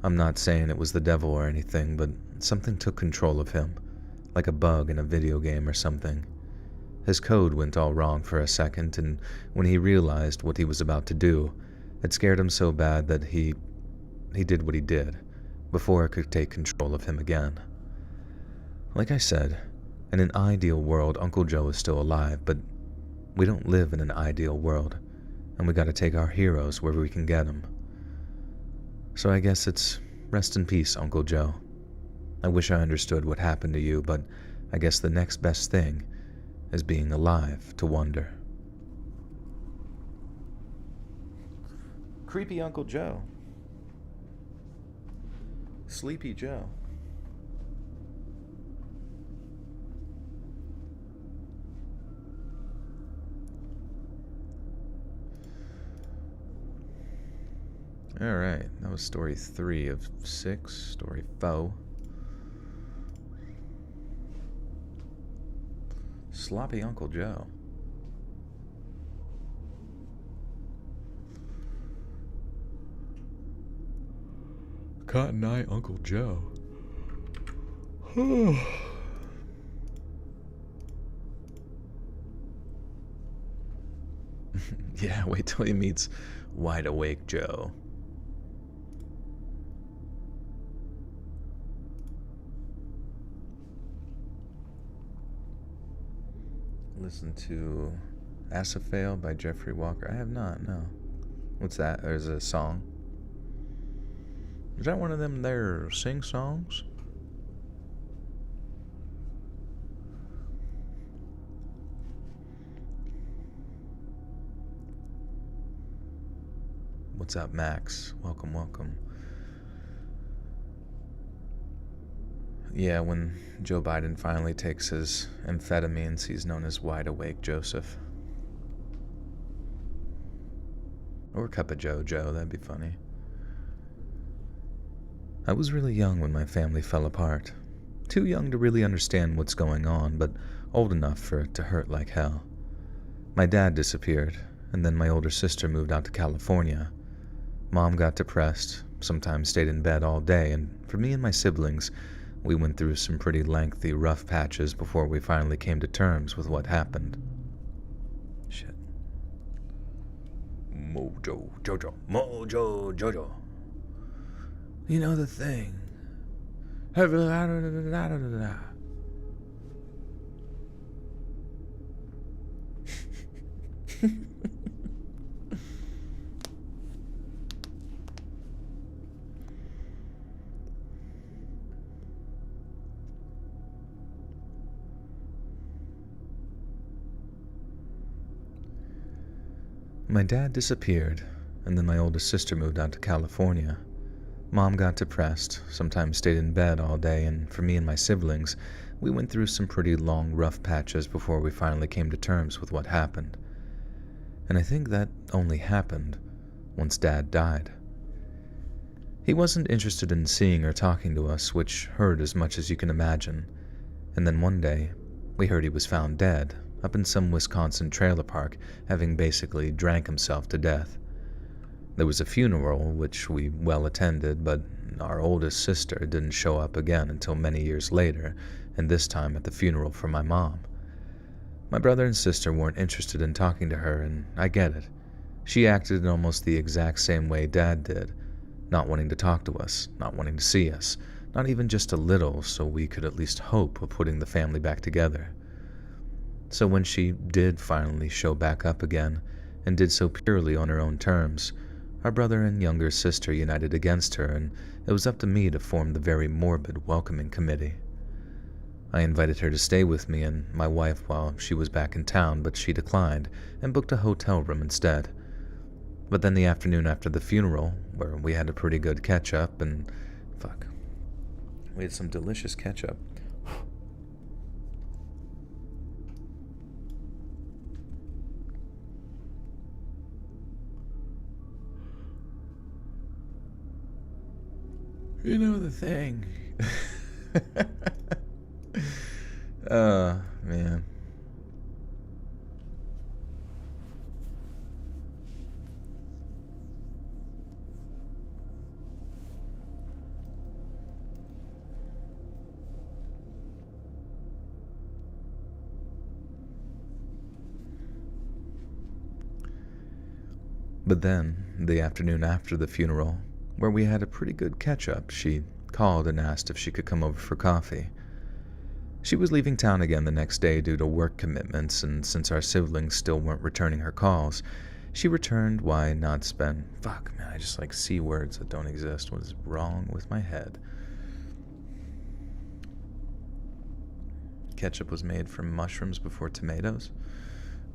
I'm not saying it was the devil or anything, but something took control of him, like a bug in a video game or something. His code went all wrong for a second, and when he realized what he was about to do, it scared him so bad that he did what he did, before it could take control of him again. Like I said, in an ideal world, Uncle Joe is still alive, but we don't live in an ideal world. And we gotta take our heroes where we can get them. So I guess it's rest in peace, Uncle Joe. I wish I understood what happened to you, but I guess the next best thing is being alive to wonder. Creepy Uncle Joe. Sleepy Joe. Alright, that was story 3 of 6, story 4. Sloppy Uncle Joe. Cotton Eye Uncle Joe. Yeah, wait till he meets Wide Awake Joe. Listen to Asaphael by Jeffrey Walker. I have not, no. What's that? There's a song. Is that one of them there sing songs? What's up, Max? Welcome, welcome. Yeah, when Joe Biden finally takes his amphetamines, he's known as Wide Awake Joseph. Or Cup of Joe, that'd be funny. I was really young when my family fell apart. Too young to really understand what's going on, but old enough for it to hurt like hell. My dad disappeared, and then my older sister moved out to California. Mom got depressed, sometimes stayed in bed all day, and for me and my siblings, we went through some pretty lengthy, rough patches before we finally came to terms with what happened. Shit. Mojo Jojo. Mojo Jojo. You know the thing. My dad disappeared, and then my oldest sister moved out to California. Mom got depressed, sometimes stayed in bed all day, and for me and my siblings, we went through some pretty long, rough patches before we finally came to terms with what happened. And I think that only happened once Dad died. He wasn't interested in seeing or talking to us, which hurt as much as you can imagine. And then one day, we heard he was found dead, up in some Wisconsin trailer park, having basically drank himself to death. There was a funeral, which we well attended, but our oldest sister didn't show up again until many years later, and this time at the funeral for my mom. My brother and sister weren't interested in talking to her, and I get it. She acted in almost the exact same way Dad did, not wanting to talk to us, not wanting to see us, not even just a little, so we could at least hope of putting the family back together. So when she did finally show back up again, and did so purely on her own terms, our brother and younger sister united against her, and it was up to me to form the very morbid welcoming committee. I invited her to stay with me and my wife while she was back in town, but she declined and booked a hotel room instead. But then the afternoon after the funeral, where we had a pretty good catch-up and... we had some delicious ketchup. You know the thing. Man. But then, the afternoon after the funeral, where we had a pretty good catch-up, she called and asked if she could come over for coffee. She was leaving town again the next day due to work commitments, and since our siblings still weren't returning her calls, she returned. Why not spend... Fuck, man, I just like see words that don't exist. What is wrong with my head? Ketchup was made from mushrooms before tomatoes?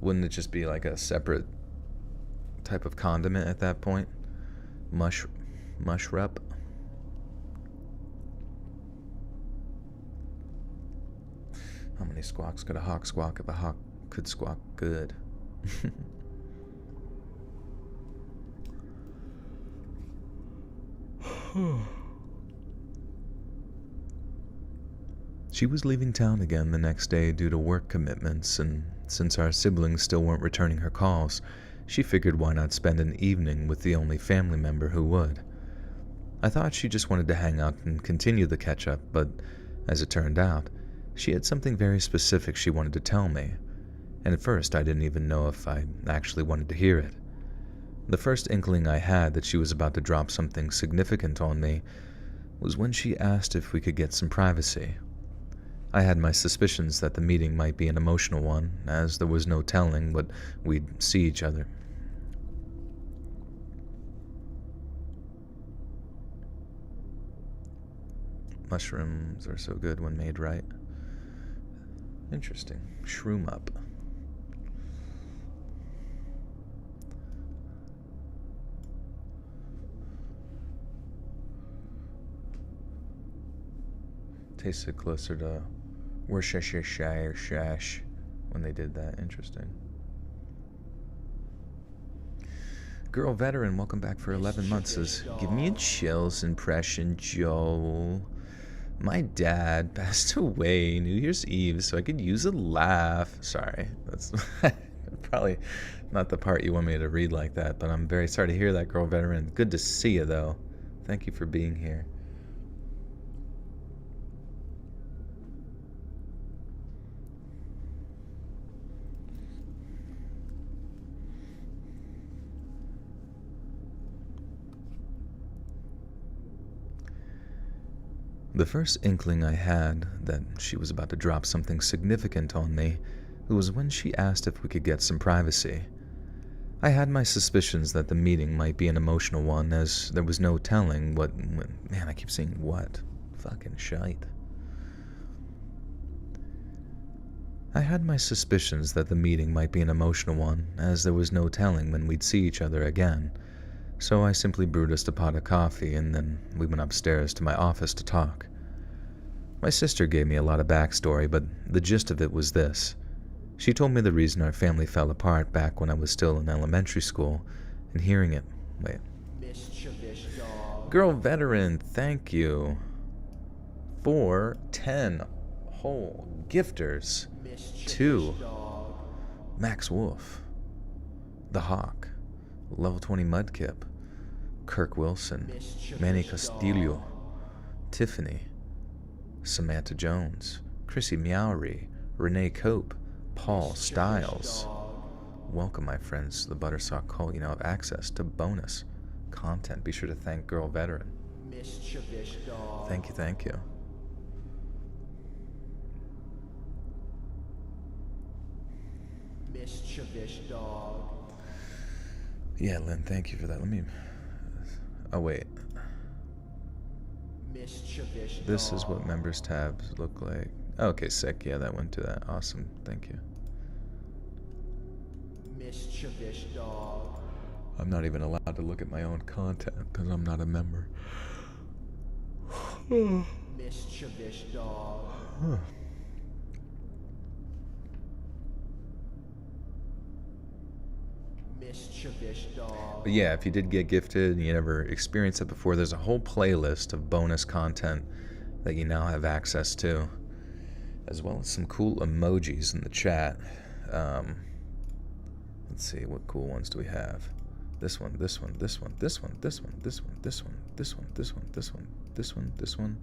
Wouldn't it just be like a separate type of condiment at that point? Mushrup? How many squawks could a hawk squawk if a hawk could squawk good? She was leaving town again the next day due to work commitments, and since our siblings still weren't returning her calls, she figured why not spend an evening with the only family member who would. I thought she just wanted to hang out and continue the catch-up, but as it turned out, she had something very specific she wanted to tell me, and at first I didn't even know if I actually wanted to hear it. The first inkling I had that she was about to drop something significant on me was when she asked if we could get some privacy. I had my suspicions that the meeting might be an emotional one, as there was no telling what we'd see each other. Mushrooms are so good when made right. Interesting. Shroom up. Tasted closer to Worcestershire when they did that. Interesting. Girl Veteran, welcome back for 11 months. Says, give me a chills impression, Joel. My dad passed away New Year's Eve, so I could use a laugh. Sorry, that's probably not the part you want me to read like that, but I'm very sorry to hear that, Girl Veteran. Good to see you, though. Thank you for being here. The first inkling I had that she was about to drop something significant on me was when she asked if we could get some privacy. I had my suspicions that the meeting might be an emotional one, as there was no telling what... Man, I keep saying what. Fucking shite. I had my suspicions that the meeting might be an emotional one, as there was no telling when we'd see each other again, so I simply brewed us a pot of coffee and then we went upstairs to my office to talk. My sister gave me a lot of backstory, but the gist of it was this. She told me the reason our family fell apart back when I was still in elementary school, and hearing it... Wait. Girl Veteran, thank you for 10 whole gifters. 2. Max Wolf. The Hawk. Level 20 Mudkip. Kirk Wilson. Manny Castillo. Tiffany. Samantha Jones. Chrissy Meowry. Renee Cope. Paul Stiles. Welcome, my friends, to the Buttersock Cult. You now have access to bonus content. Be sure to thank Girl Veteran. Thank you, thank you. Mischievous dog. Yeah, Lynn, thank you for that. Let me... Oh, wait. Mischievous dog. This is what members tabs look like. Okay, sick. Yeah, that went to that. Awesome. Thank you. Mischievous dog. I'm not even allowed to look at my own content because I'm not a member. Mischievous dog. Huh. But yeah, if you did get gifted and you never experienced it before, there's a whole playlist of bonus content that you now have access to, as well as some cool emojis in the chat. Let's see, what cool ones do we have? This one, this one, this one, this one, this one, this one, this one, this one, this one, this one, this one, this one,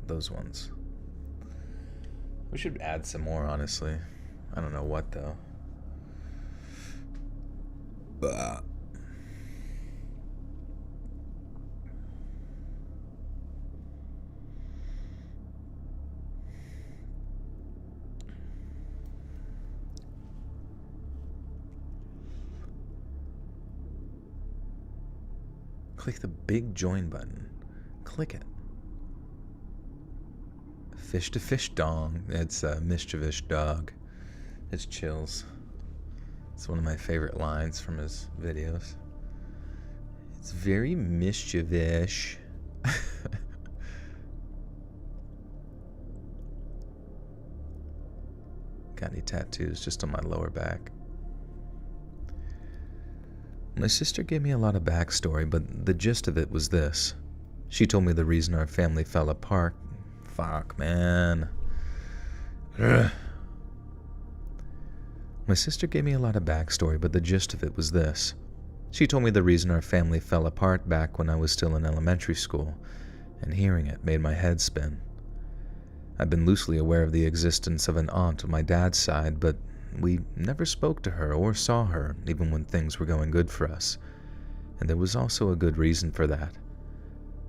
those ones. We should add some more, honestly. I don't know what, though. Bah. Click the big join button. Click it. Fish to fish dong. It's a mischievous dog. It's chills. It's one of my favorite lines from his videos. It's very mischievous. Got any tattoos? Just on my lower back. My sister gave me a lot of backstory, but the gist of it was this. She told me the reason our family fell apart. Fuck, man. Ugh. My sister gave me a lot of backstory, but the gist of it was this. She told me the reason our family fell apart back when I was still in elementary school, and hearing it made my head spin. I've been loosely aware of the existence of an aunt on my dad's side, but we never spoke to her or saw her, even when things were going good for us. And there was also a good reason for that.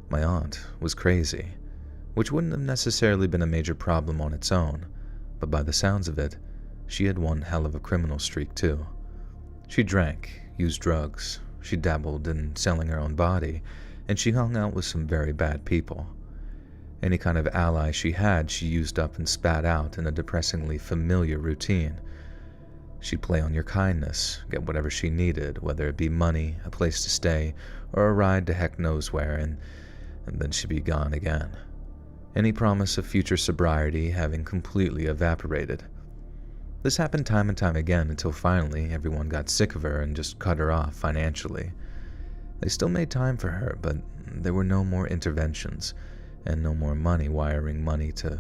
My aunt was crazy, which wouldn't have necessarily been a major problem on its own, but by the sounds of it, she had one hell of a criminal streak too. She drank, used drugs, she dabbled in selling her own body, and she hung out with some very bad people. Any kind of ally she had, she used up and spat out in a depressingly familiar routine. She'd play on your kindness, get whatever she needed, whether it be money, a place to stay, or a ride to heck knows where, and then she'd be gone again. Any promise of future sobriety having completely evaporated. This happened time and time again until finally everyone got sick of her and just cut her off financially. They still made time for her, but there were no more interventions, and no more money wiring money to...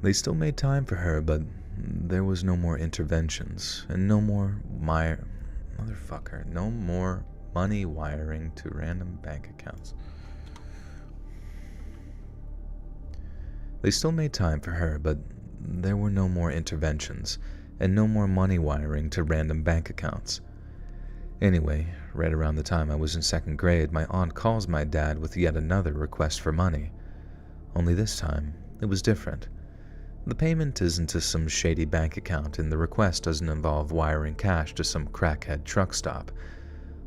They still made time for her, but there was no more interventions, and no more no more money wiring to random bank accounts. They still made time for her, but there were no more interventions, and no more money wiring to random bank accounts. Anyway, right around the time I was in second grade, my aunt calls my dad with yet another request for money. Only this time, it was different. The payment isn't to some shady bank account, and the request doesn't involve wiring cash to some crackhead truck stop.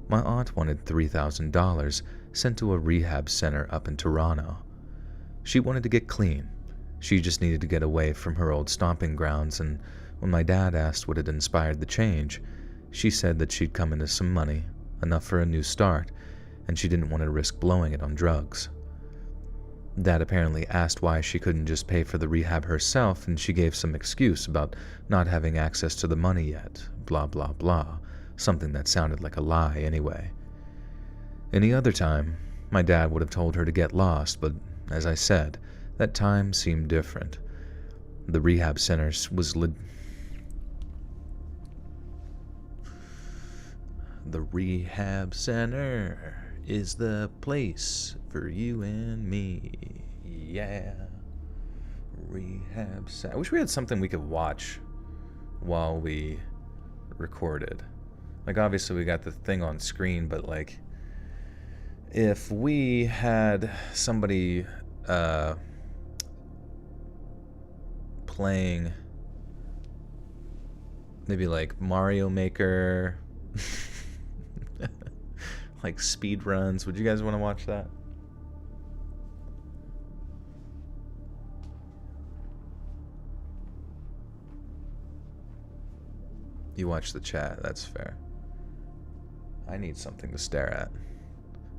My aunt wanted $3,000 sent to a rehab center up in Toronto. She wanted to get clean. She just needed to get away from her old stomping grounds, and when my dad asked what had inspired the change, she said that she'd come into some money, enough for a new start, and she didn't want to risk blowing it on drugs. Dad apparently asked why she couldn't just pay for the rehab herself, and she gave some excuse about not having access to the money yet, blah blah blah, something that sounded like a lie anyway. Any other time, my dad would have told her to get lost, but as I said, that time seemed different. The rehab center was The rehab center is the place for you and me. Yeah. Rehab center. I wish we had something we could watch while we recorded. Like, obviously we got the thing on screen, but like, if we had somebody playing maybe like Mario Maker, like speed runs, would you guys want to watch that? You watch the chat, that's fair. I need something to stare at.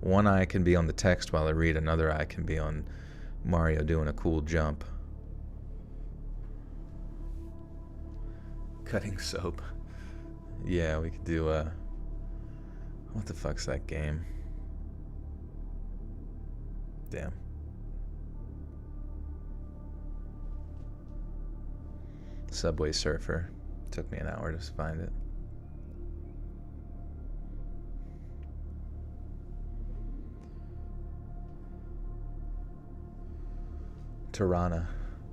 One eye can be on the text while I read, another eye can be on Mario doing a cool jump. Cutting soap. Yeah, we could do what the fuck's that game? Damn. Subway Surfer. Took me an hour to find it. Tirana.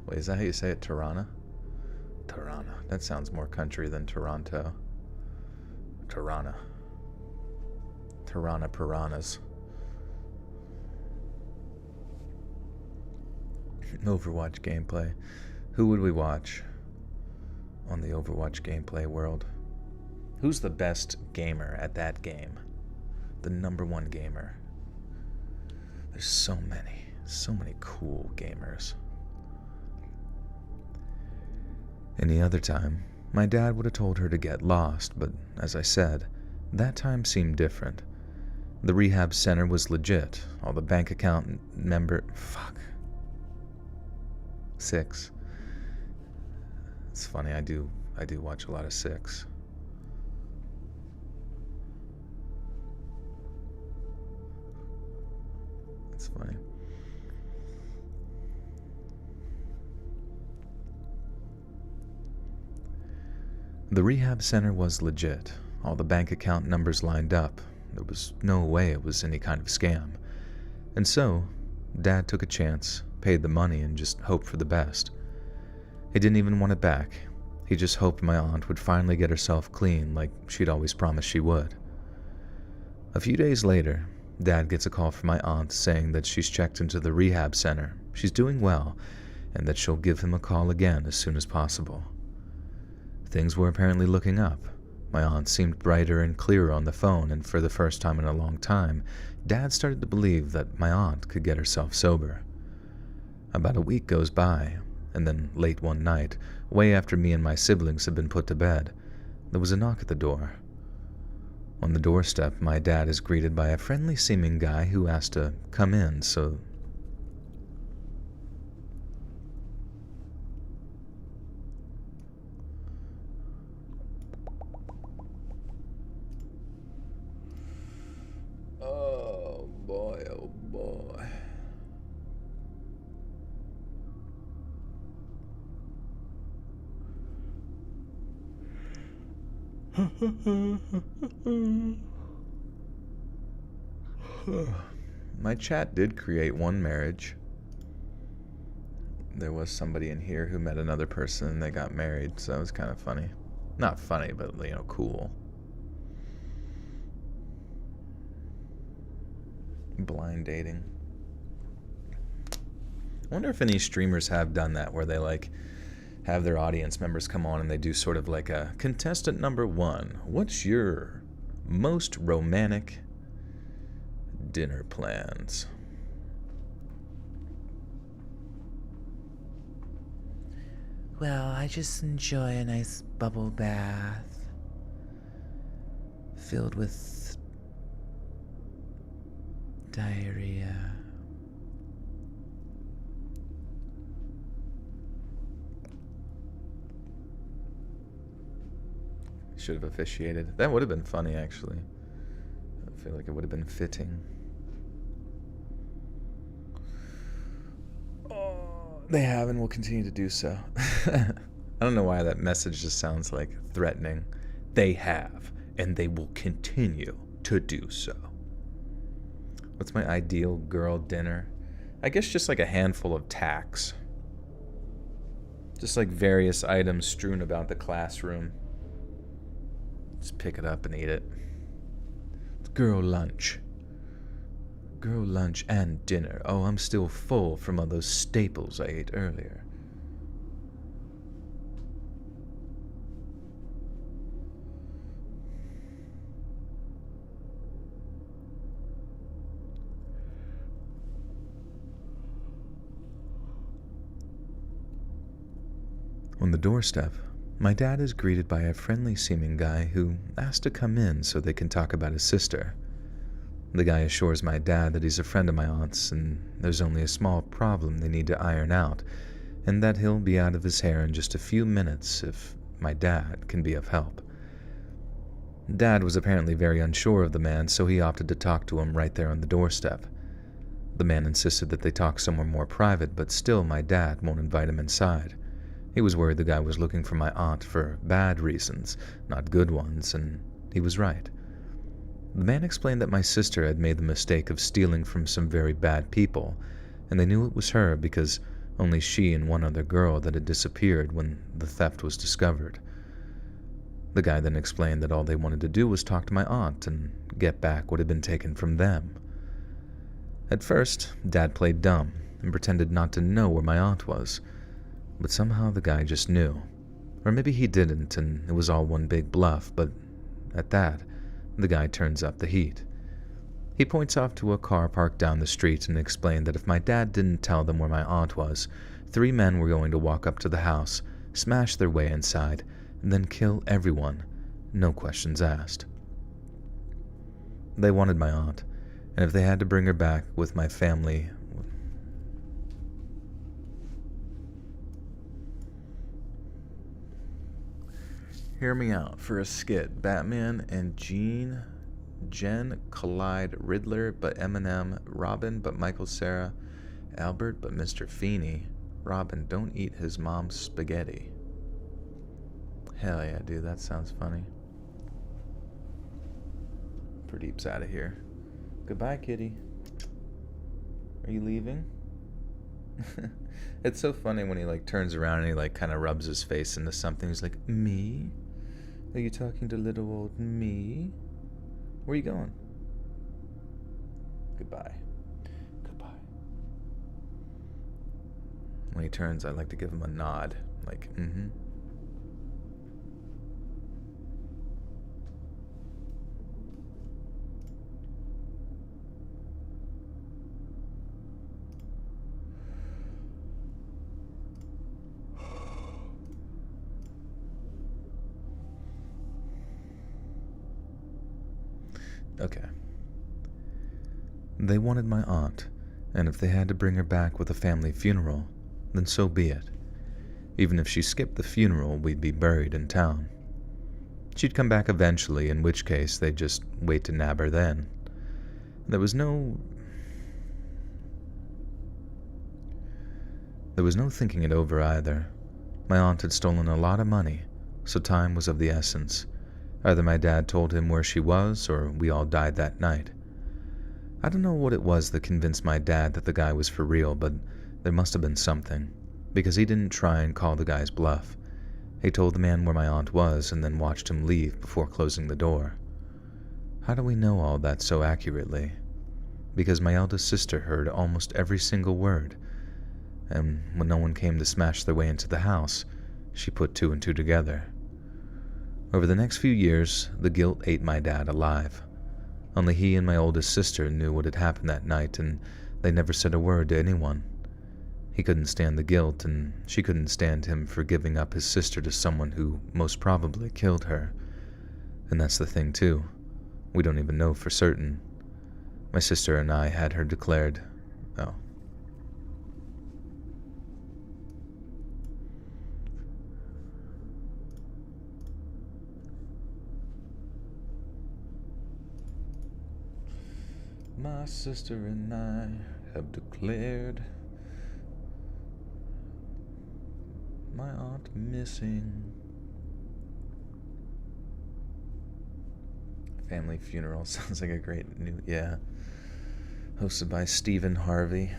Wait, is that how you say it? Tirana? Tirana. That sounds more country than Toronto. Tirana. Tirana piranhas. Overwatch gameplay. Who would we watch on the Overwatch gameplay world? Who's the best gamer at that game? The number one gamer. There's so many cool gamers. Any other time, my dad would have told her to get lost, but as I said, that time seemed different. The rehab center was legit. All the bank account Fuck. 6. It's funny, I do watch a lot of 6. It's funny. The rehab center was legit. All the bank account numbers lined up. There was no way it was any kind of scam. And so, Dad took a chance, paid the money, and just hoped for the best. He didn't even want it back. He just hoped my aunt would finally get herself clean like she'd always promised she would. A few days later, Dad gets a call from my aunt saying that she's checked into the rehab center, she's doing well, and that she'll give him a call again as soon as possible. Things were apparently looking up. My aunt seemed brighter and clearer on the phone, and for the first time in a long time, Dad started to believe that my aunt could get herself sober. About a week goes by, and then late one night, way after me and my siblings had been put to bed, there was a knock at the door. On the doorstep, my dad is greeted by a friendly-seeming guy who asked to come in, so... Oh boy, oh boy. My chat did create one marriage. There was somebody in here who met another person and they got married, so that was kind of funny. Not funny, but, cool. Blind dating. I wonder if any streamers have done that, where they, have their audience members come on and they do sort of like a contestant number 1. What's your most romantic dinner plans? Well, I just enjoy a nice bubble bath filled with diarrhea. Should have officiated. That would have been funny, actually. I feel like it would have been fitting. They have and will continue to do so. I don't know why that message just sounds like threatening. They have and they will continue to do so. What's my ideal girl dinner? I guess just like a handful of tacks. Just like various items strewn about the classroom. Just pick it up and eat it. It's girl lunch. Girl lunch and dinner. Oh, I'm still full from all those staples I ate earlier. On the doorstep, my dad is greeted by a friendly-seeming guy who asks to come in so they can talk about his sister. The guy assures my dad that he's a friend of my aunt's and there's only a small problem they need to iron out, and that he'll be out of his hair in just a few minutes if my dad can be of help. Dad was apparently very unsure of the man, so he opted to talk to him right there on the doorstep. The man insisted that they talk somewhere more private, but still my dad won't invite him inside. He was worried the guy was looking for my aunt for bad reasons, not good ones, and he was right. The man explained that my sister had made the mistake of stealing from some very bad people, and they knew it was her because only she and one other girl that had disappeared when the theft was discovered. The guy then explained that all they wanted to do was talk to my aunt and get back what had been taken from them. At first, Dad played dumb and pretended not to know where my aunt was, but somehow the guy just knew. Or maybe he didn't and it was all one big bluff, but at that, the guy turns up the heat. He points off to a car parked down the street and explained that if my dad didn't tell them where my aunt was, 3 men were going to walk up to the house, smash their way inside, and then kill everyone, no questions asked. They wanted my aunt, and if they had to bring her back with my family... Hear me out. For a skit, Batman and Jen collide. Riddler but Eminem, Robin but Michael Cera, Albert but Mr. Feeney. Robin, don't eat his mom's spaghetti. Hell yeah, dude, that sounds funny. Pradeep's out of here. Goodbye, kitty. Are you leaving? It's so funny when he turns around and he kind of rubs his face into something. He's like, me? Are you talking to little old me? Where are you going? Goodbye. Goodbye. When he turns, I like to give him a nod. Mm-hmm. Okay. They wanted my aunt, and if they had to bring her back with a family funeral, then so be it. Even if she skipped the funeral, we'd be buried in town. She'd come back eventually, in which case they'd just wait to nab her then. There was no thinking it over either. My aunt had stolen a lot of money, so time was of the essence. Either my dad told him where she was, or we all died that night. I don't know what it was that convinced my dad that the guy was for real, but there must have been something, because he didn't try and call the guy's bluff. He told the man where my aunt was and then watched him leave before closing the door. How do we know all that so accurately? Because my eldest sister heard almost every single word, and when no one came to smash their way into the house, she put two and two together. Over the next few years, the guilt ate my dad alive. Only he and my oldest sister knew what had happened that night, and they never said a word to anyone. He couldn't stand the guilt, and she couldn't stand him for giving up his sister to someone who most probably killed her. And that's the thing, too. We don't even know for certain. My sister and I had her declared... Oh. My sister and I have declared my aunt missing. Family funeral sounds like a great new... Yeah. Hosted by Stephen Harvey.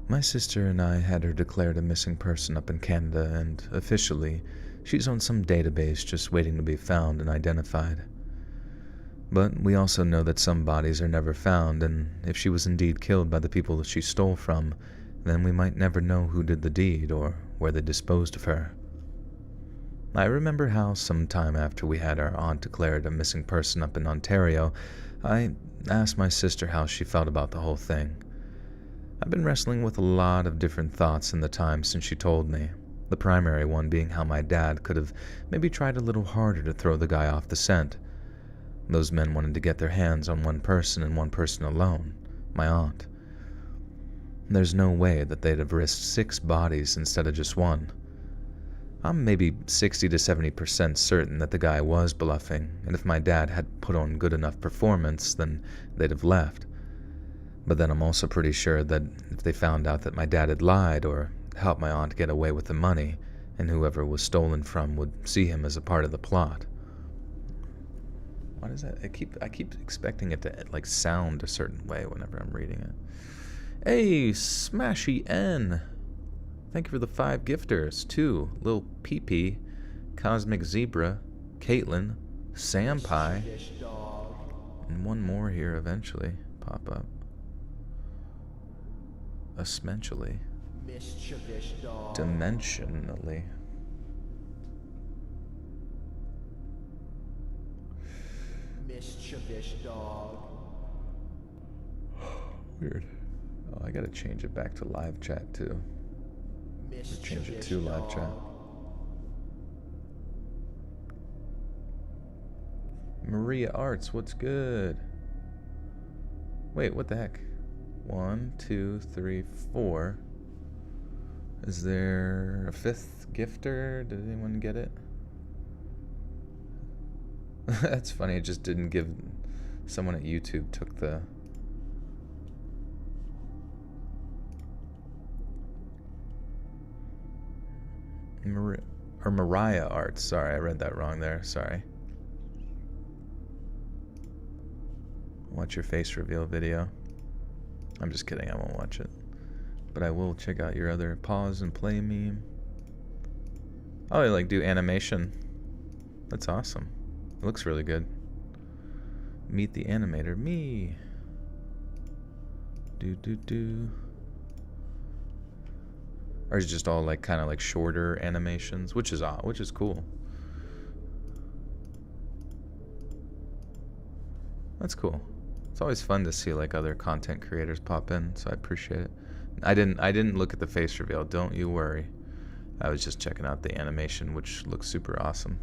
My sister and I had her declared a missing person up in Canada, and officially, she's on some database just waiting to be found and identified. But we also know that some bodies are never found, and if she was indeed killed by the people that she stole from, then we might never know who did the deed or where they disposed of her. I remember how some time after we had our aunt declared a missing person up in Ontario, I asked my sister how she felt about the whole thing. I've been wrestling with a lot of different thoughts in the time since she told me, the primary one being how my dad could have maybe tried a little harder to throw the guy off the scent. Those men wanted to get their hands on one person and one person alone, my aunt. There's no way that they'd have risked 6 bodies instead of just one. I'm maybe 60 to 70% certain that the guy was bluffing, and if my dad had put on good enough performance, then they'd have left. But then I'm also pretty sure that if they found out that my dad had lied or helped my aunt get away with the money, and whoever was stolen from would see him as a part of the plot. Why does that? I keep expecting it to like sound a certain way whenever I'm reading it. Hey, Smashy N. Thank you for the 5 gifters. 2, Lil PP, Cosmic Zebra, Caitlin, Sam Pie, and one more here eventually pop up. Dimensionally. Mischievous dog. Weird. Oh, I gotta change it back to live chat too. Or change it to live chat. Maria Arts, what's good? Wait, what the heck? 1, 2, 3, 4. Is there a 5th gifter? Did anyone get it? That's funny, it just didn't give... Someone at YouTube took the... Mariah Arts. Sorry, I read that wrong there. Sorry. Watch your face reveal video. I'm just kidding, I won't watch it. But I will check out your other pause and play meme. Oh, I like do animation. That's awesome. It looks really good. Meet the animator. Me. Do. Or is it just all like kind of like shorter animations, which is cool. That's cool. It's always fun to see like other content creators pop in, so I appreciate it. I didn't look at the face reveal, don't you worry. I was just checking out the animation, which looks super awesome.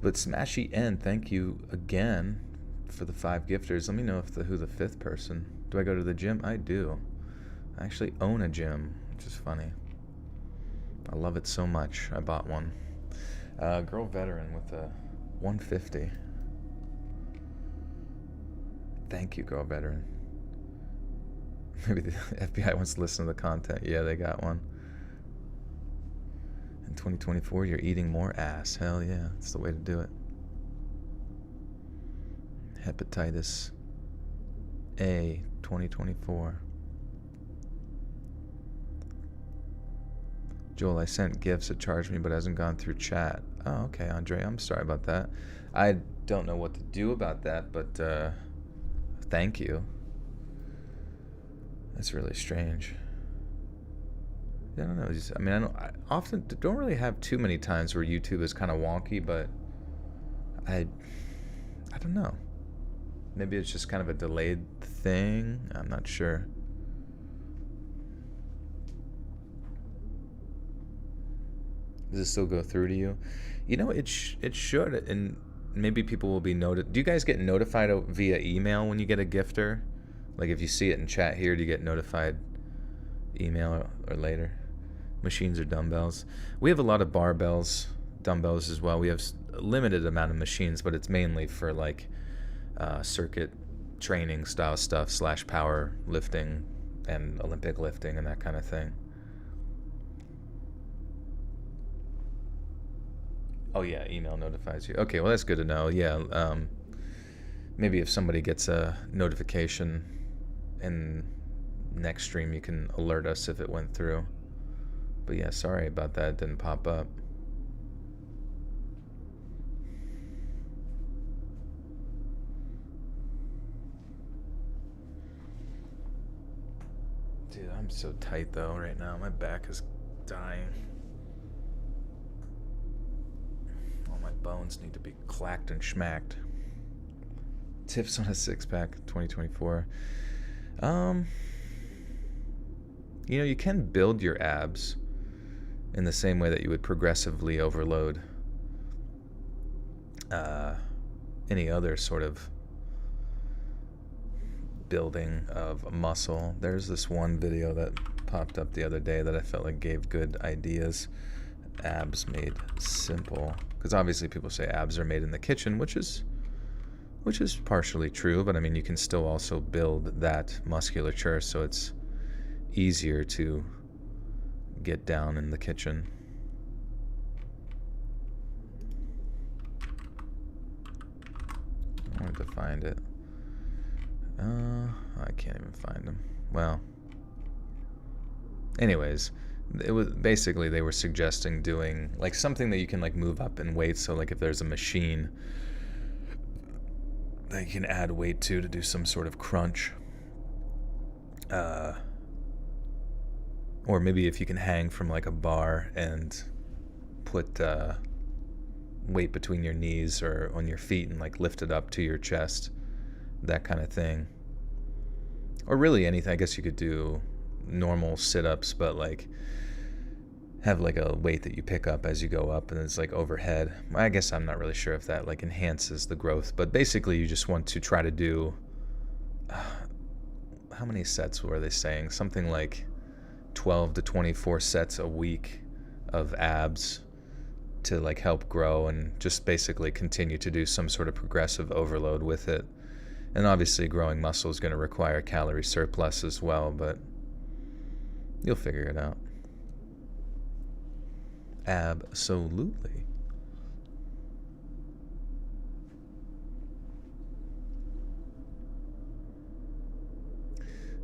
But Smashy N, thank you again for the 5 gifters. Let me know if who the 5th person. Do I go to the gym? I do. I actually own a gym, which is funny. I love it so much. I bought one. Girl veteran with a 150. Thank you, girl veteran. Maybe the FBI wants to listen to the content. Yeah, they got one. In 2024, you're eating more ass. Hell yeah, that's the way to do it. Hepatitis A 2024. Joel, I sent gifts. It charged me, but hasn't gone through chat. Oh, okay, Andre. I'm sorry about that. I don't know what to do about that, but thank you. That's really strange. I don't know. I mean, I often don't really have too many times where YouTube is kind of wonky, but I don't know. Maybe it's just kind of a delayed thing. I'm not sure. Does it still go through to you? You know, it should, and maybe people will be noted. Do you guys get notified via email when you get a gifter? Like if you see it in chat here, do you get notified email or later? Machines or dumbbells? We have a lot of barbells, dumbbells as well. We have a limited amount of machines, but it's mainly for like circuit training style stuff / power lifting and Olympic lifting and that kind of thing. Oh yeah, email notifies you. Okay, well that's good to know. Yeah, maybe if somebody gets a notification in next stream, you can alert us if it went through. But yeah, sorry about that. It didn't pop up. Dude, I'm so tight though right now. My back is dying. All my bones need to be clacked and schmacked. Tips on a six-pack 2024. You know, you can build your abs in the same way that you would progressively overload any other sort of building of muscle. There's this one video that popped up the other day that I felt like gave good ideas. Abs made simple. Because obviously people say abs are made in the kitchen, which is partially true, but I mean you can still also build that musculature, so it's easier to get down in the kitchen. I wanted to find it. I can't even find them. Well, anyways, it was basically they were suggesting doing like something that you can like move up in weight. So like if there's a machine that you can add weight to do some sort of crunch, or maybe if you can hang from like a bar and put weight between your knees or on your feet and like lift it up to your chest, that kind of thing. Or really anything. I guess you could do normal sit-ups, but like have like a weight that you pick up as you go up and it's like overhead. I guess I'm not really sure if that like enhances the growth, but basically you just want to try to do how many sets were they saying? Something like 12 to 24 sets a week of abs to like help grow and just basically continue to do some sort of progressive overload with it. And obviously growing muscle is going to require calorie surplus as well, but you'll figure it out. Absolutely.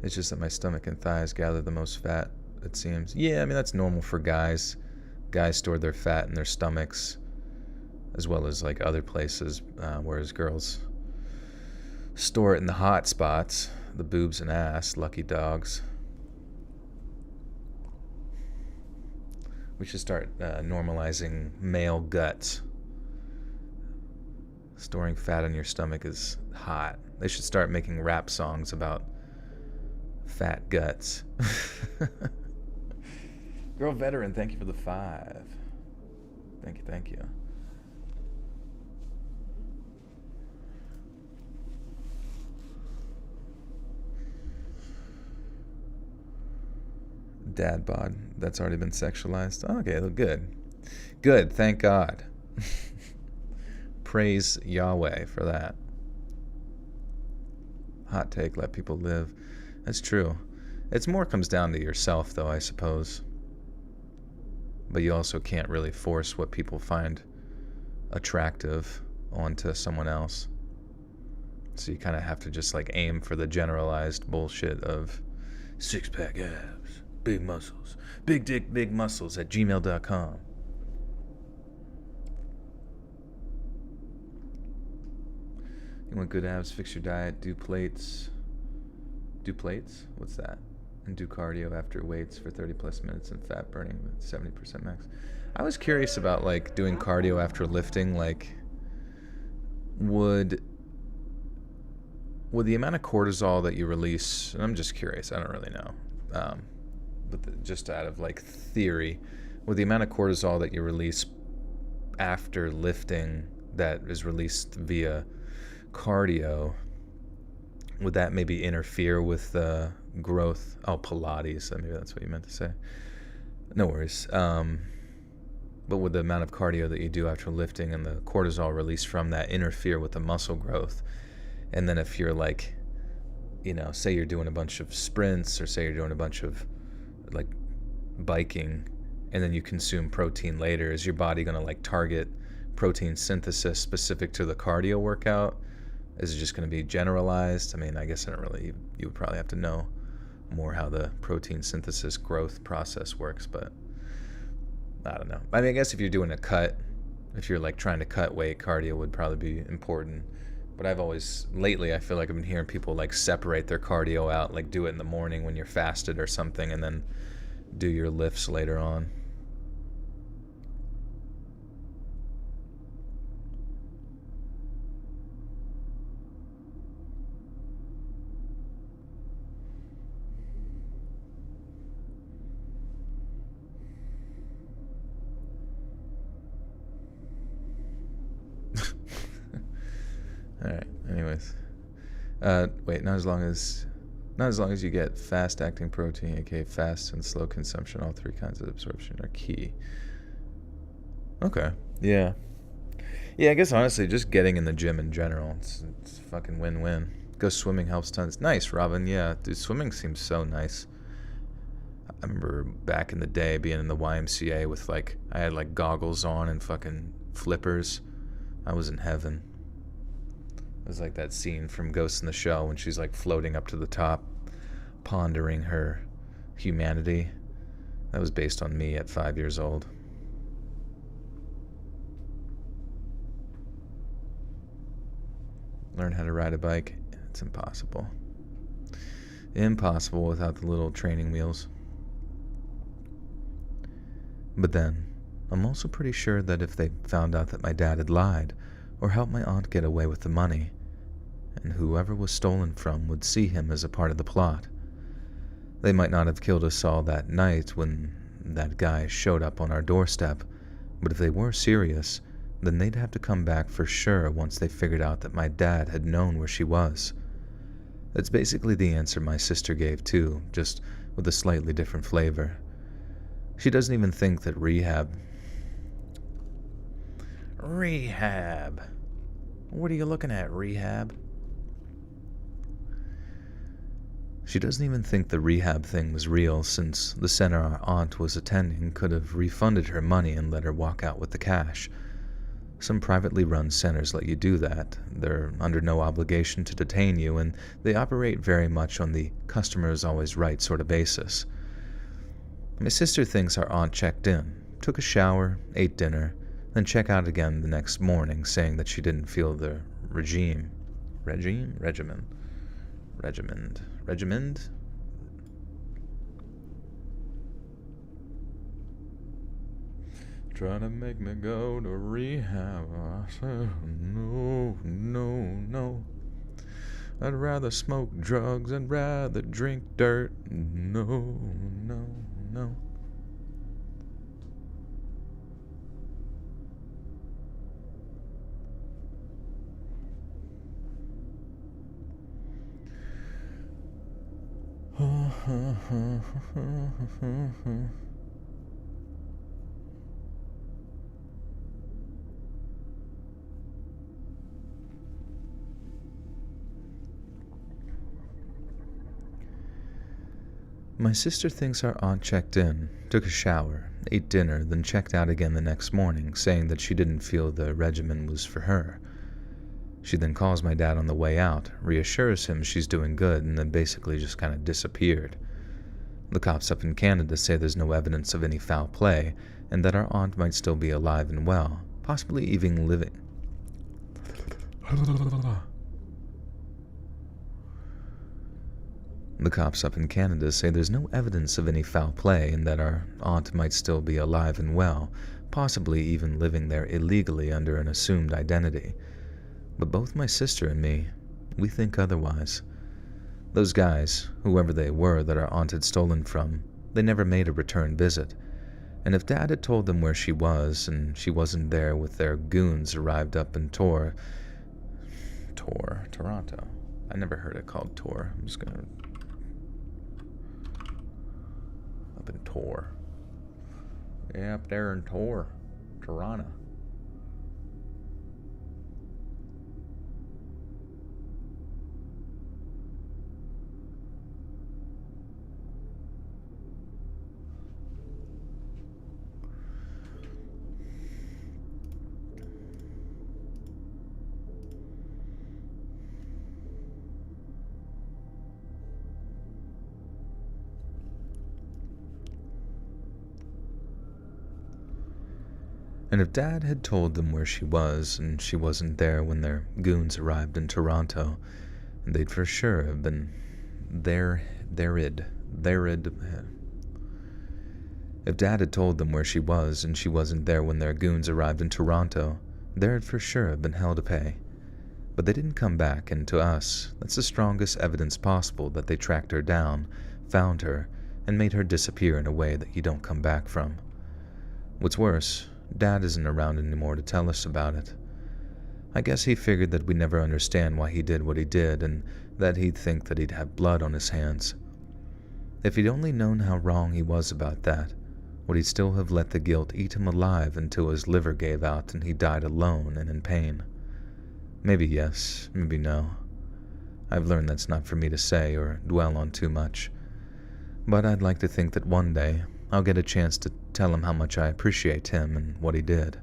It's just that my stomach and thighs gather the most fat, it seems. Yeah, I mean, that's normal for guys. Guys store their fat in their stomachs as well as like other places, whereas girls store it in the hot spots, the boobs and ass. Lucky dogs. We should start normalizing male guts. Storing fat in your stomach is hot. They should start making rap songs about fat guts. Girl veteran, thank you for the 5. Thank you. Dad bod. That's already been sexualized. Okay, good. Good, thank God. Praise Yahweh for that. Hot take, let people live. That's true. It's more comes down to yourself, though, I suppose. But you also can't really force what people find attractive onto someone else. So you kind of have to just like aim for the generalized bullshit of six-pack abs, big muscles, big dick, big muscles at gmail.com. You want good abs, fix your diet, do plates. Do plates? What's that? And do cardio after weights for 30 plus minutes and fat burning with 70% max. I was curious about like doing cardio after lifting. Like, would the amount of cortisol that you release, and I'm just curious, I don't really know, but just out of like theory, with the amount of cortisol that you release after lifting that is released via cardio, would that maybe interfere with the growth? Oh, Pilates, maybe that's what you meant to say. No worries. But would the amount of cardio that you do after lifting and the cortisol release from that interfere with the muscle growth? And then if you're like, you know, say you're doing a bunch of sprints, or say you're doing a bunch of like biking, and then you consume protein later, is your body going to like target protein synthesis specific to the cardio workout? Is it just going to be generalized? I mean, I guess I don't really, you would probably have to know more how the protein synthesis growth process works, but I don't know. I mean, I guess if you're doing a cut, if you're like trying to cut weight, cardio would probably be important. But I've always, lately, I feel like I've been hearing people like separate their cardio out, like do it in the morning when you're fasted or something, and then do your lifts later on. All right. Anyways, wait. Not as long as you get fast-acting protein, aka fast and slow consumption. All three kinds of absorption are key. Okay. Yeah. Yeah. I guess honestly, just getting in the gym in general, it's fucking win-win. Go swimming helps tons. Nice, Robin. Yeah, dude. Swimming seems so nice. I remember back in the day being in the YMCA with like I had like goggles on and fucking flippers. I was in heaven. It was like that scene from Ghost in the Shell when she's like floating up to the top, pondering her humanity. That was based on me at 5 years old. Learn how to ride a bike. It's impossible. Impossible without the little training wheels. But then, I'm also pretty sure that if they found out that my dad had lied, or helped my aunt get away with the money, and whoever was stolen from would see him as a part of the plot, they might not have killed us all that night when that guy showed up on our doorstep, but if they were serious, then they'd have to come back for sure once they figured out that my dad had known where she was. That's basically the answer my sister gave too, just with a slightly different flavor. She doesn't even think that rehab... Rehab? What are you looking at, rehab? She doesn't even think the rehab thing was real, since the center our aunt was attending could have refunded her money and let her walk out with the cash. Some privately run centers let you do that. They're under no obligation to detain you, and they operate very much on the customer is always right sort of basis. My sister thinks our aunt checked in, took a shower, ate dinner, then checked out again the next morning, saying that she didn't feel the regimen. Trying to make me go to rehab. I said, no. I'd rather smoke drugs, I'd rather drink dirt. No. My sister thinks our aunt checked in, took a shower, ate dinner, then checked out again the next morning, saying that she didn't feel the regimen was for her. She then calls my dad on the way out, reassures him she's doing good, and then basically just kind of disappeared. The cops up in Canada say there's no evidence of any foul play, and that our aunt might still be alive and well, possibly even living. The cops up in Canada say there's no evidence of any foul play and that our aunt might still be alive and well, possibly even living there illegally under an assumed identity. But both my sister and me, we think otherwise. Those guys, whoever they were that our aunt had stolen from, they never made a return visit. And if Dad had told them where she was and she wasn't there with their goons arrived up in Toronto. I never heard it called Tor. I'm just gonna... Up in Tor. Yeah, up there in Toronto. And if Dad had told them where she was, and she wasn't there when their goons arrived in Toronto, they'd for sure have been there'd. If Dad had told them where she was, and she wasn't there when their goons arrived in Toronto, there'd for sure have been hell to pay. But they didn't come back, and to us, that's the strongest evidence possible that they tracked her down, found her, and made her disappear in a way that you don't come back from. What's worse, Dad isn't around anymore to tell us about it. I guess he figured that we'd never understand why he did what he did, and that he'd think that he'd have blood on his hands. If he'd only known how wrong he was about that, would he still have let the guilt eat him alive until his liver gave out and he died alone and in pain? Maybe yes, maybe no. I've learned that's not for me to say or dwell on too much. But I'd like to think that one day I'll get a chance to tell him how much I appreciate him and what he did.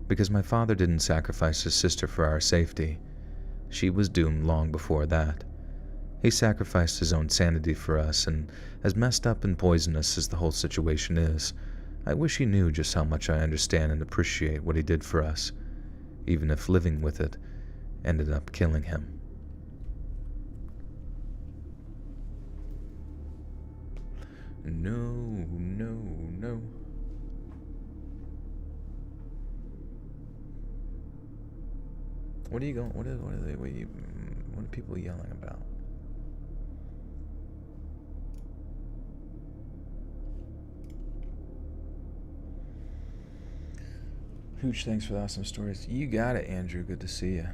Because my father didn't sacrifice his sister for our safety. She was doomed long before that. He sacrificed his own sanity for us, and as messed up and poisonous as the whole situation is, I wish he knew just how much I understand and appreciate what he did for us, even if living with it ended up killing him. No. What are you going? What are people yelling about? Hooch, thanks for the awesome stories. You got it, Andrew. Good to see you.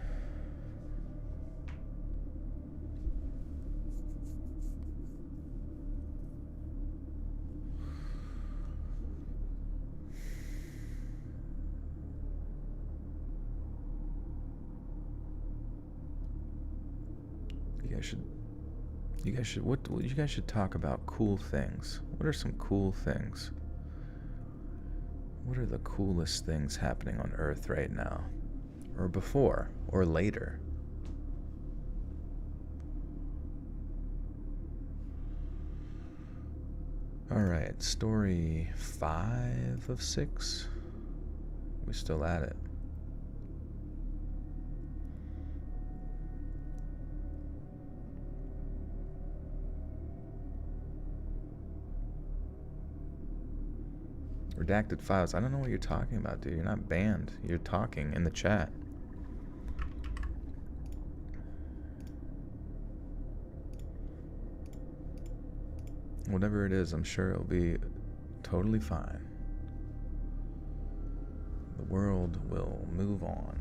You guys should talk about cool things. What are some cool things? What are the coolest things happening on Earth right now? Or before, or later? Alright, story 5 of 6. We're still at it. Redacted files. I don't know what you're talking about, dude. You're not banned. You're talking in the chat. Whatever it is, I'm sure it'll be totally fine. The world will move on.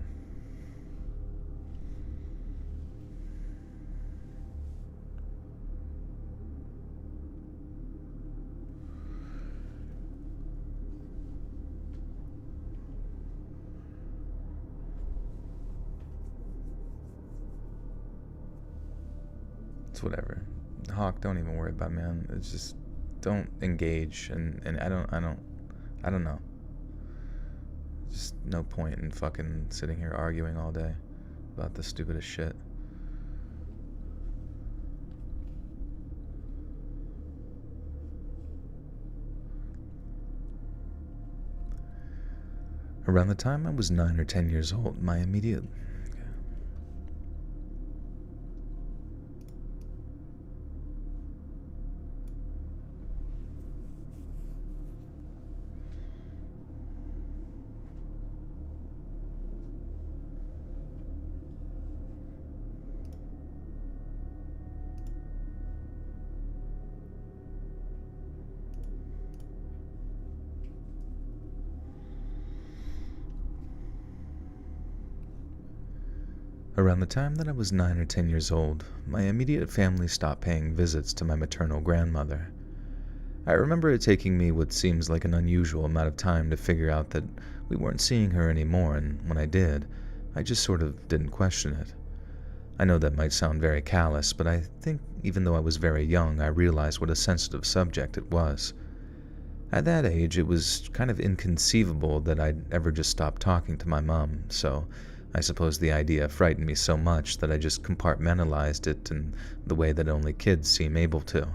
It's whatever. Hawk, don't even worry about it, man. It's just don't engage, and I don't know. Just no point in fucking sitting here arguing all day about the stupidest shit. Around the time I was 9 or 10 years old, my immediate... Around the time that I was 9 or 10 years old, my immediate family stopped paying visits to my maternal grandmother. I remember it taking me what seems like an unusual amount of time to figure out that we weren't seeing her anymore, and when I did, I just sort of didn't question it. I know that might sound very callous, but I think even though I was very young, I realized what a sensitive subject it was. At that age, it was kind of inconceivable that I'd ever just stop talking to my mom, so I suppose the idea frightened me so much that I just compartmentalized it in the way that only kids seem able to.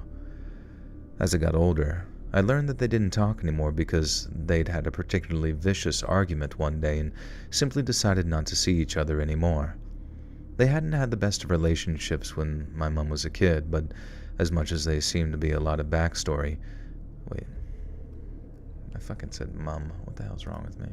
As I got older, I learned that they didn't talk anymore because they'd had a particularly vicious argument one day and simply decided not to see each other anymore. They hadn't had the best of relationships when my mom was a kid, but as much as they seemed to be a lot of backstory... Wait. I fucking said mum. What the hell's wrong with me?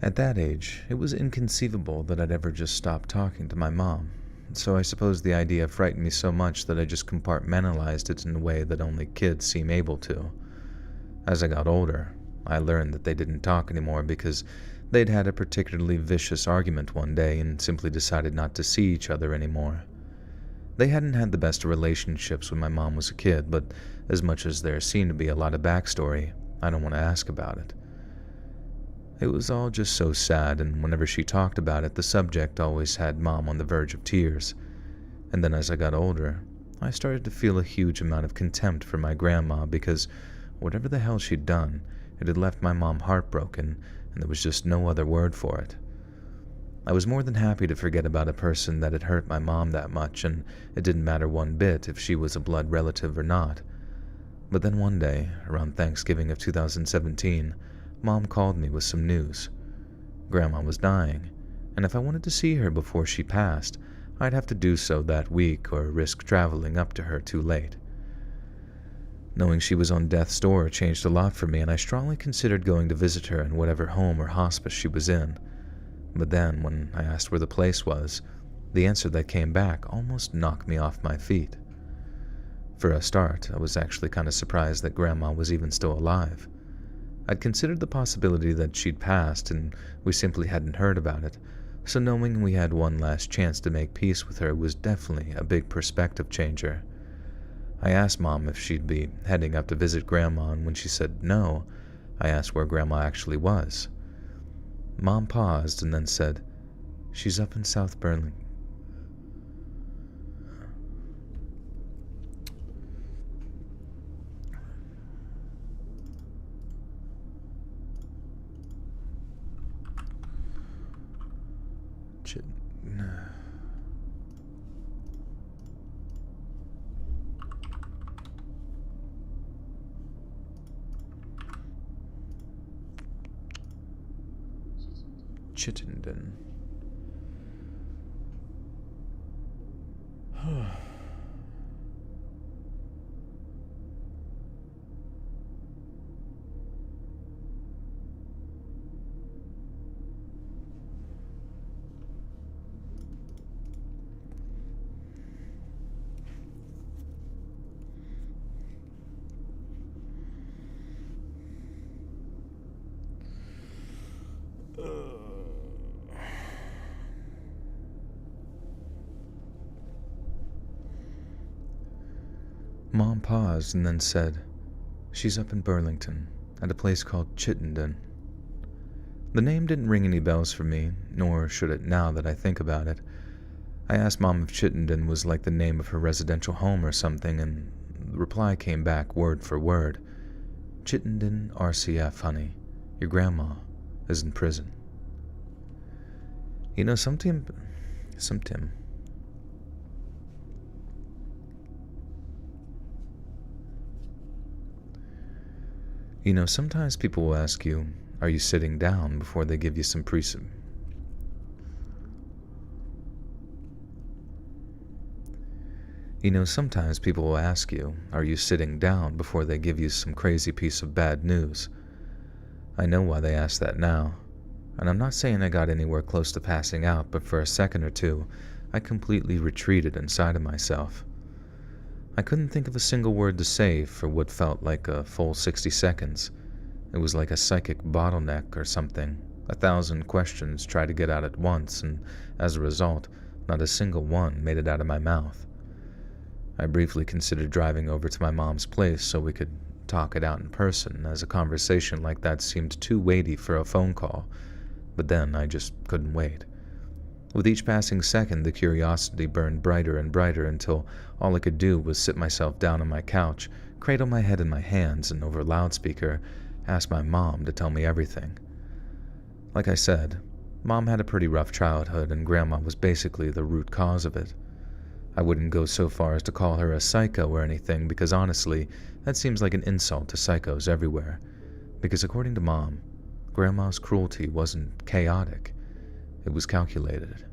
At that age, it was inconceivable that I'd ever just stop talking to my mom, so I suppose the idea frightened me so much that I just compartmentalized it in a way that only kids seem able to. As I got older, I learned that they didn't talk anymore because they'd had a particularly vicious argument one day and simply decided not to see each other anymore. They hadn't had the best of relationships when my mom was a kid, but as much as there seemed to be a lot of backstory, I don't want to ask about it. It was all just so sad, and whenever she talked about it, the subject always had Mom on the verge of tears. And then as I got older, I started to feel a huge amount of contempt for my grandma because whatever the hell she'd done, it had left my mom heartbroken, and there was just no other word for it. I was more than happy to forget about a person that had hurt my mom that much, and it didn't matter one bit if she was a blood relative or not. But then one day, around Thanksgiving of 2017, Mom called me with some news. Grandma was dying, and if I wanted to see her before she passed, I'd have to do so that week or risk traveling up to her too late. Knowing she was on death's door changed a lot for me, and I strongly considered going to visit her in whatever home or hospice she was in. But then, when I asked where the place was, the answer that came back almost knocked me off my feet. For a start, I was actually kind of surprised that Grandma was even still alive. I'd considered the possibility that she'd passed and we simply hadn't heard about it, so knowing we had one last chance to make peace with her was definitely a big perspective changer. I asked Mom if she'd be heading up to visit Grandma, and when she said no, I asked where Grandma actually was. Mom paused and then said, "She's up in South Burlington." Chittenden. Mom paused and then said, "She's up in Burlington, at a place called Chittenden." The name didn't ring any bells for me, nor should it now that I think about it. I asked Mom if Chittenden was like the name of her residential home or something, and the reply came back word for word. "Chittenden RCF, honey. Your grandma is in prison." You know, sometimes people will ask you, "Are you sitting down?" before they give you some sometimes people will ask you, "Are you sitting down?" before they give you some crazy piece of bad news. I know why they ask that now, and I'm not saying I got anywhere close to passing out, but for a second or two, I completely retreated inside of myself. I couldn't think of a single word to say for what felt like a full 60 seconds. It was like a psychic bottleneck or something. 1,000 questions tried to get out at once, and as a result, not a single one made it out of my mouth. I briefly considered driving over to my mom's place so we could talk it out in person, as a conversation like that seemed too weighty for a phone call, but then I just couldn't wait. With each passing second, the curiosity burned brighter and brighter until all I could do was sit myself down on my couch, cradle my head in my hands, and over loudspeaker, ask my mom to tell me everything. Like I said, Mom had a pretty rough childhood, and Grandma was basically the root cause of it. I wouldn't go so far as to call her a psycho or anything, because honestly, that seems like an insult to psychos everywhere. Because according to Mom, Grandma's cruelty wasn't chaotic, it was calculated.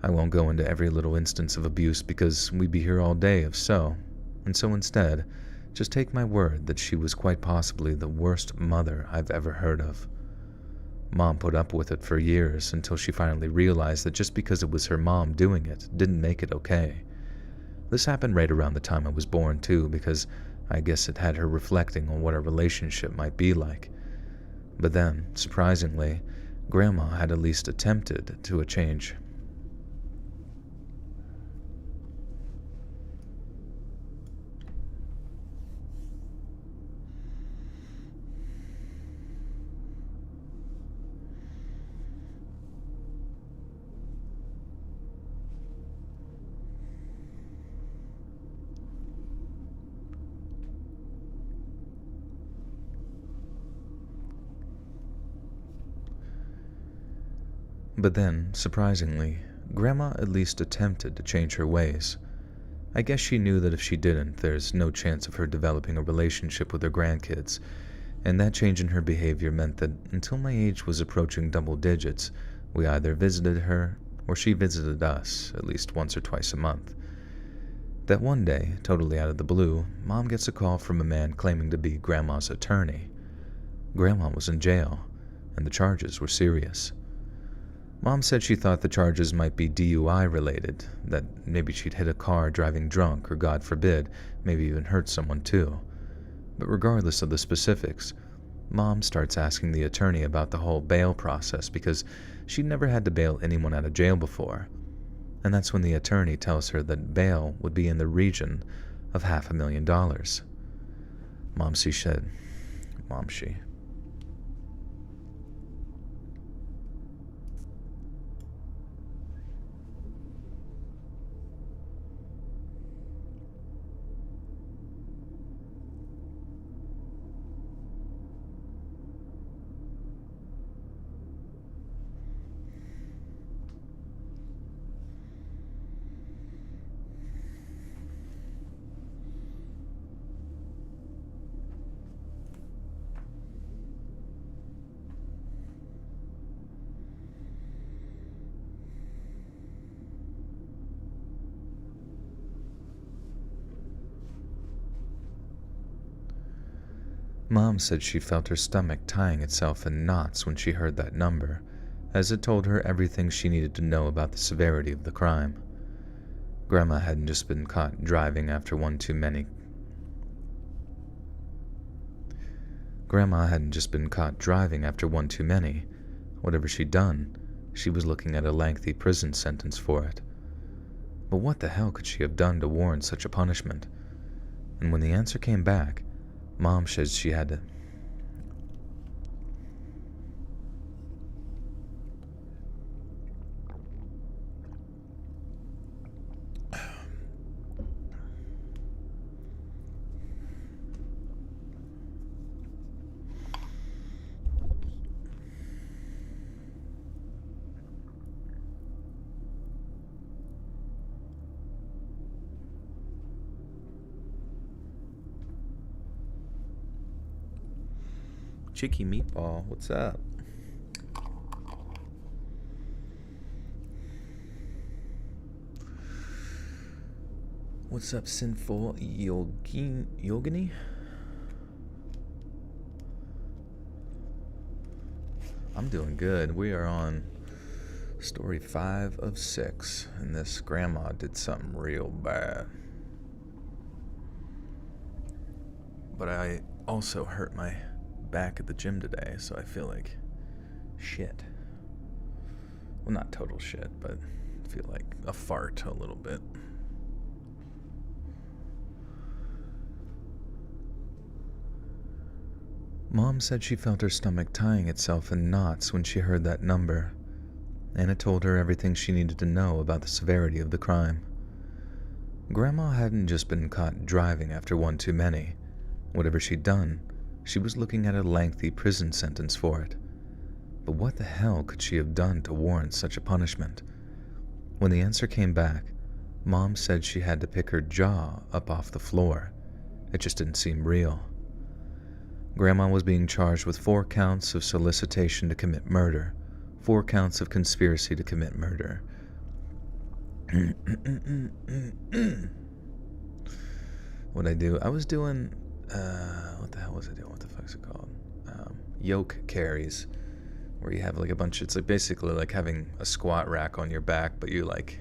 I won't go into every little instance of abuse because we'd be here all day if so, and so instead, just take my word that she was quite possibly the worst mother I've ever heard of. Mom put up with it for years until she finally realized that just because it was her mom doing it didn't make it okay. This happened right around the time I was born too, because I guess it had her reflecting on what a relationship might be like. But then, surprisingly, Grandma had at least attempted to a change. But then, surprisingly, Grandma at least attempted to change her ways. I guess she knew that if she didn't, there's no chance of her developing a relationship with her grandkids, and that change in her behavior meant that until my age was approaching double digits, we either visited her or she visited us at least once or twice a month. That one day, totally out of the blue, Mom gets a call from a man claiming to be Grandma's attorney. Grandma was in jail, and the charges were serious. Mom said she thought the charges might be DUI related, that maybe she'd hit a car driving drunk, or God forbid, maybe even hurt someone too. But regardless of the specifics, Mom starts asking the attorney about the whole bail process because she'd never had to bail anyone out of jail before. And that's when the attorney tells her that bail would be in the region of $500,000. Momsy said, Momsy. Mom said she felt her stomach tying itself in knots when she heard that number, as it told her everything she needed to know about the severity of the crime. Grandma hadn't just been caught driving after one too many. Whatever she'd done, she was looking at a lengthy prison sentence for it. But what the hell could she have done to warrant such a punishment? And when the answer came back, Mom said she had to... Cheeky Meatball, what's up? What's up, Sinful Yogini? I'm doing good. We are on story 5 of 6, and this grandma did something real bad. But I also hurt my back at the gym today, so I feel like shit. Well, not total shit, but I feel like a fart a little bit. Mom said she felt her stomach tying itself in knots when she heard that number, and it told her everything she needed to know about the severity of the crime. Grandma hadn't just been caught driving after one too many. Whatever she'd done, she was looking at a lengthy prison sentence for it. But what the hell could she have done to warrant such a punishment? When the answer came back, Mom said she had to pick her jaw up off the floor. It just didn't seem real. Grandma was being charged with 4 counts of solicitation to commit murder, 4 counts of conspiracy to commit murder. What'd I do? I was doing, what the hell was I doing? What the fuck's it called? Yoke carries, where you have like a bunch, it's like basically like having a squat rack on your back, but you like,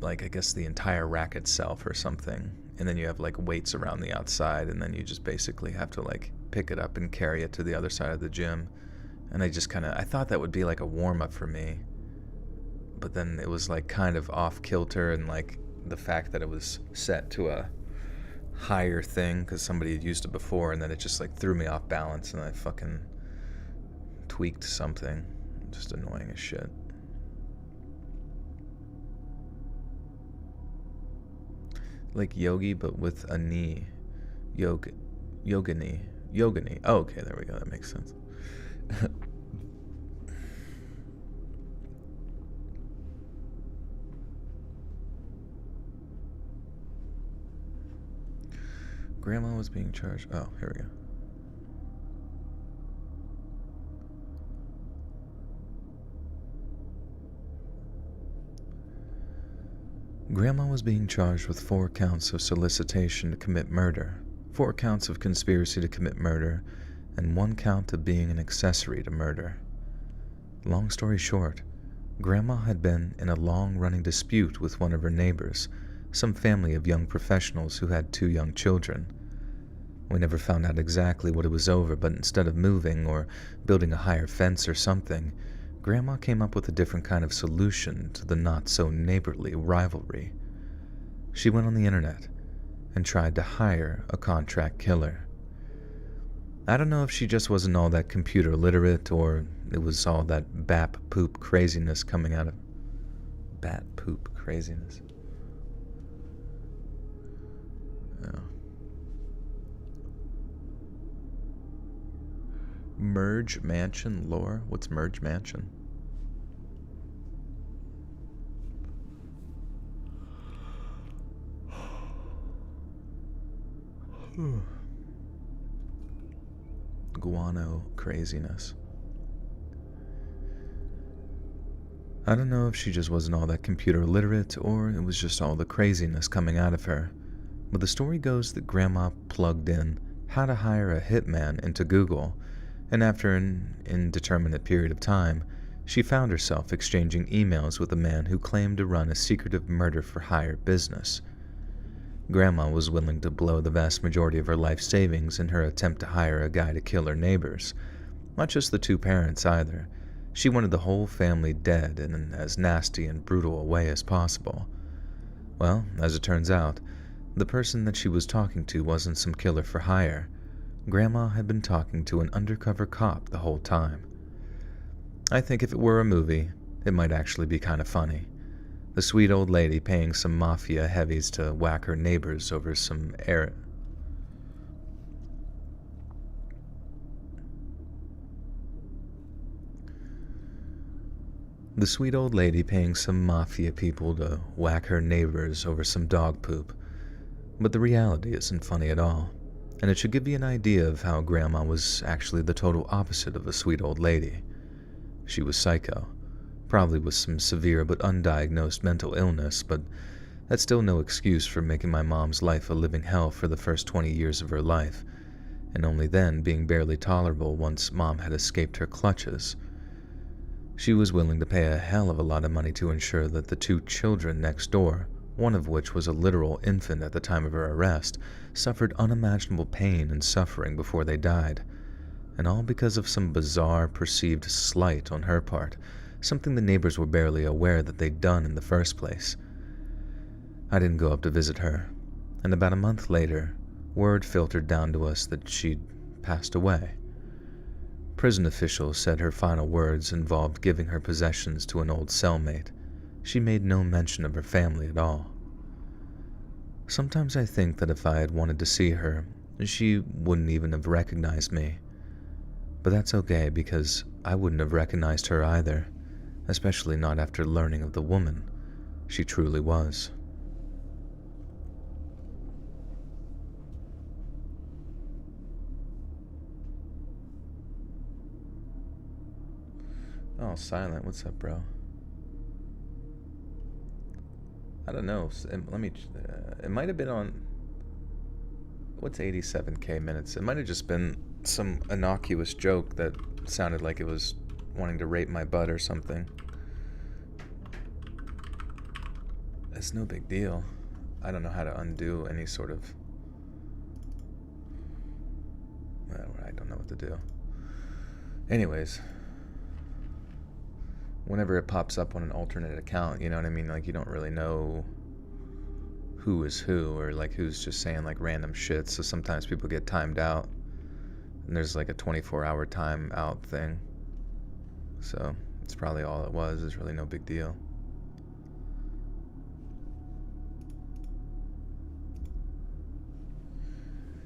like I guess the entire rack itself or something. And then you have like weights around the outside, and then you just basically have to like pick it up and carry it to the other side of the gym. And I thought that would be like a warm-up for me. But then it was like kind of off kilter, and like the fact that it was set to a higher thing because somebody had used it before, and then it just like threw me off balance, and I fucking tweaked something. Just annoying as shit. Like yogi, but with a knee. Yogini. Oh, okay, there we go. That makes sense. Grandma was being charged. Oh, here we go. Grandma was being charged with 4 counts of solicitation to commit murder, 4 counts of conspiracy to commit murder, and 1 count of being an accessory to murder. Long story short, Grandma had been in a long-running dispute with one of her neighbors, some family of young professionals who had 2 young children. We never found out exactly what it was over, but instead of moving or building a higher fence or something, Grandma came up with a different kind of solution to the not-so-neighborly rivalry. She went on the internet and tried to hire a contract killer. I don't know if she just wasn't all that computer literate, or it was all that bat poop craziness coming out of... Bat poop craziness. Oh. Merge Mansion lore? What's Merge Mansion? Guano craziness. I don't know if she just wasn't all that computer literate, or it was just all the craziness coming out of her, but the story goes that Grandma plugged in how to hire a hitman into Google, and after an indeterminate period of time, she found herself exchanging emails with a man who claimed to run a secretive murder-for-hire business. Grandma was willing to blow the vast majority of her life savings in her attempt to hire a guy to kill her neighbors. Not just the 2 parents either. She wanted the whole family dead in as nasty and brutal a way as possible. Well, as it turns out, the person that she was talking to wasn't some killer for hire. Grandma had been talking to an undercover cop the whole time. I think if it were a movie, it might actually be kind of funny. The sweet old lady paying some mafia heavies to whack her neighbors over some air. The sweet old lady paying some mafia people to whack her neighbors over some dog poop. But the reality isn't funny at all, and it should give you an idea of how Grandma was actually the total opposite of a sweet old lady. She was psycho, probably with some severe but undiagnosed mental illness, but that's still no excuse for making my mom's life a living hell for the first 20 years of her life, and only then being barely tolerable once Mom had escaped her clutches. She was willing to pay a hell of a lot of money to ensure that the two children next door, one of which was a literal infant at the time of her arrest, suffered unimaginable pain and suffering before they died, and all because of some bizarre perceived slight on her part, something the neighbors were barely aware that they'd done in the first place. I didn't go up to visit her, and about a month later, word filtered down to us that she'd passed away. Prison officials said her final words involved giving her possessions to an old cellmate. She made no mention of her family at all. Sometimes I think that if I had wanted to see her, she wouldn't even have recognized me. But that's okay, because I wouldn't have recognized her either, especially not after learning of the woman she truly was. Oh, silent. What's up, bro? I don't know. Let me. It might have been on. What's 87k minutes? It might have just been some innocuous joke that sounded like it was wanting to rape my butt or something. It's no big deal. I don't know how to undo any sort of. Well, I don't know what to do. Anyways. Whenever it pops up on an alternate account, you know what I mean? Like, you don't really know who is who, or like who's just saying like random shit. So sometimes people get timed out, and there's like a 24-hour time out thing. So it's probably all it was. It's really no big deal.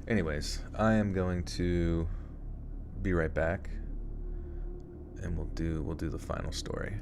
Anyways, I am going to be right back, and we'll do the final story.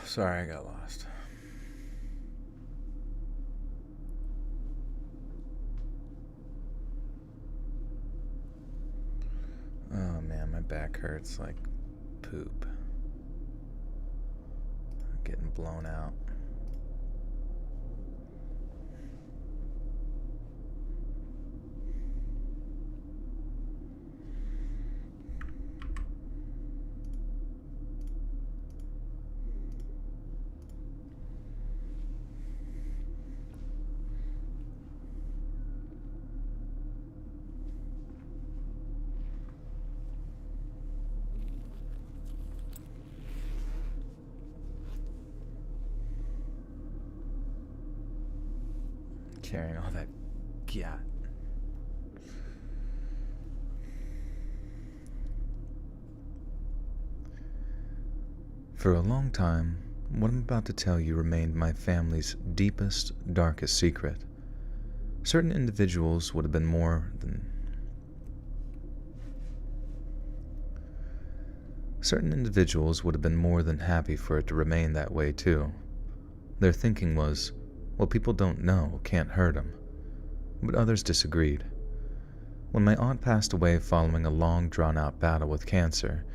Sorry, I got lost. Oh man, my back hurts like poop. Getting blown out. Carrying all that gat. For a long time, what I'm about to tell you remained my family's deepest, darkest secret. Certain individuals would have been more than happy for it to remain that way too. Their thinking was, what people don't know can't hurt them. But others disagreed. When my aunt passed away following a long drawn-out battle with cancer,